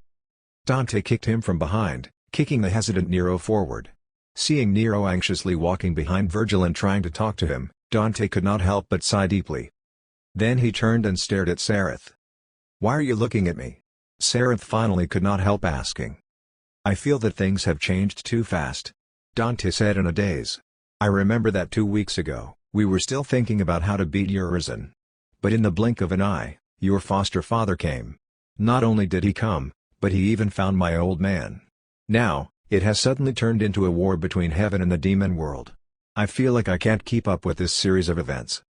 Dante kicked him from behind, kicking the hesitant Nero forward. Seeing Nero anxiously walking behind Virgil and trying to talk to him, Dante could not help but sigh deeply. Then he turned and stared at Sareth. Why are you looking at me? Sareth finally could not help asking. I feel that things have changed too fast. Dante said in a daze. I remember that 2 weeks ago, we were still thinking about how to beat Urizen. But in the blink of an eye, your foster father came. Not only did he come, but he even found my old man. Now, it has suddenly turned into a war between heaven and the demon world. I feel like I can't keep up with this series of events.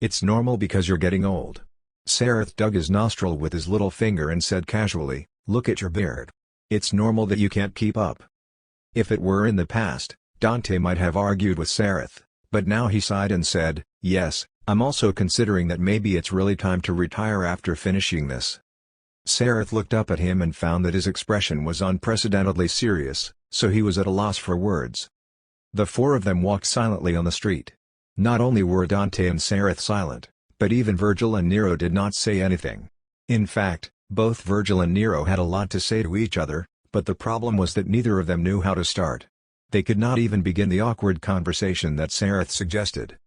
It's normal because you're getting old. Sareth dug his nostril with his little finger and said casually, look at your beard. It's normal that you can't keep up. If it were in the past, Dante might have argued with Sareth, but now he sighed and said, yes, I'm also considering that maybe it's really time to retire after finishing this. Sareth looked up at him and found that his expression was unprecedentedly serious, so he was at a loss for words. The four of them walked silently on the street. Not only were Dante and Sareth silent, but even Virgil and Nero did not say anything. In fact, both Virgil and Nero had a lot to say to each other, but the problem was that neither of them knew how to start. They could not even begin the awkward conversation that Sareth suggested.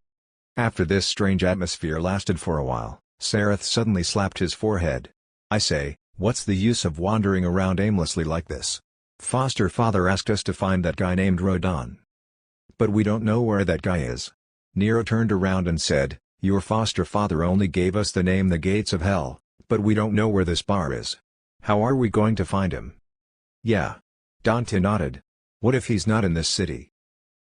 After this strange atmosphere lasted for a while, Sareth suddenly slapped his forehead. I say, what's the use of wandering around aimlessly like this? Foster father asked us to find that guy named Rodon. But we don't know where that guy is. Nero turned around and said, your foster father only gave us the name the Gates of Hell, but we don't know where this bar is. How are we going to find him? Yeah. Dante nodded. What if he's not in this city?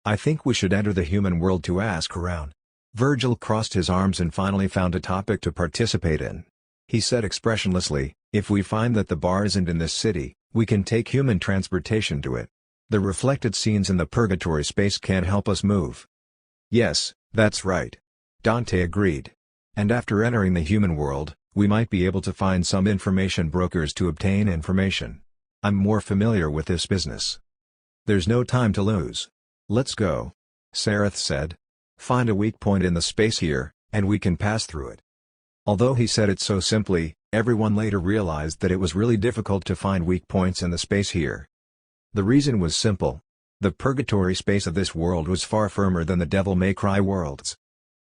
I think we should enter the human world to ask around. Virgil crossed his arms and finally found a topic to participate in. He said expressionlessly, if we find that the bar isn't in this city, we can take human transportation to it. The reflected scenes in the purgatory space can't help us move. Yes, That's right. Dante agreed. And after entering the human world, we might be able to find some information brokers to obtain information. I'm more familiar with this business. There's no time to lose. Let's go. Sareth said. Find a weak point in the space here, and we can pass through it. Although he said it so simply, everyone later realized that it was really difficult to find weak points in the space here. The reason was simple. The purgatory space of this world was far firmer than the Devil May Cry worlds.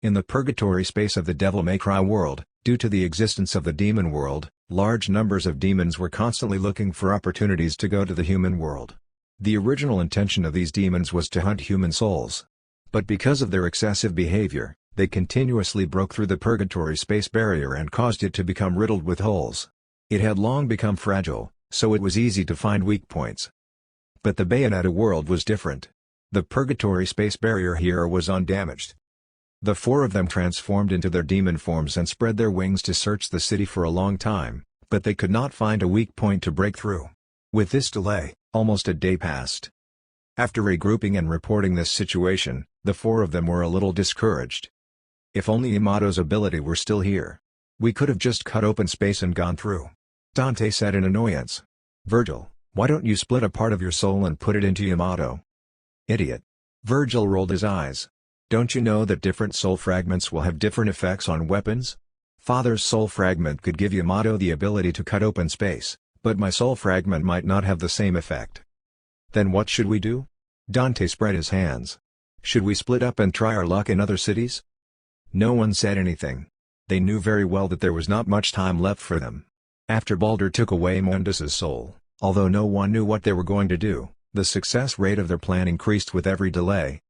In the purgatory space of the Devil May Cry world, due to the existence of the demon world, large numbers of demons were constantly looking for opportunities to go to the human world. The original intention of these demons was to hunt human souls. But because of their excessive behavior, they continuously broke through the purgatory space barrier and caused it to become riddled with holes. It had long become fragile, so it was easy to find weak points. But the Bayonetta world was different. The purgatory space barrier here was undamaged. The four of them transformed into their demon forms and spread their wings to search the city for a long time, but they could not find a weak point to break through. With this delay, almost a day passed. After regrouping and reporting this situation, the four of them were a little discouraged. If only Yamato's ability were still here. We could have just cut open space and gone through. Dante said in annoyance. Virgil, why don't you split a part of your soul and put it into Yamato? Idiot. Virgil rolled his eyes. Don't you know that different soul fragments will have different effects on weapons? Father's soul fragment could give Yamato the ability to cut open space, but my soul fragment might not have the same effect. Then what should we do? Dante spread his hands. Should we split up and try our luck in other cities? No one said anything. They knew very well that there was not much time left for them. After Baldur took away Mundus's soul, although no one knew what they were going to do, the success rate of their plan increased with every delay.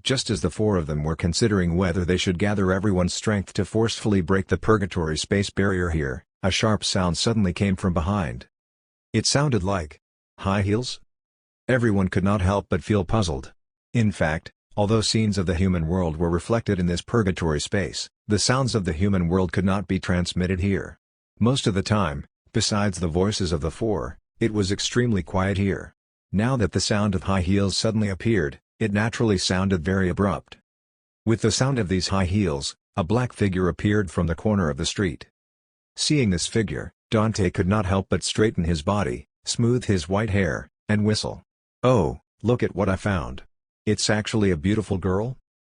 Just as the four of them were considering whether they should gather everyone's strength to forcefully break the purgatory space barrier here, a sharp sound suddenly came from behind. It sounded like high heels? Everyone could not help but feel puzzled. In fact, although scenes of the human world were reflected in this purgatory space, the sounds of the human world could not be transmitted here. Most of the time, besides the voices of the four, it was extremely quiet here. Now that the sound of high heels suddenly appeared, it naturally sounded very abrupt. With the sound of these high heels, a black figure appeared from the corner of the street. Seeing this figure, Dante could not help but straighten his body, smooth his white hair, and whistle. Oh, look at what I found. It's actually a beautiful girl?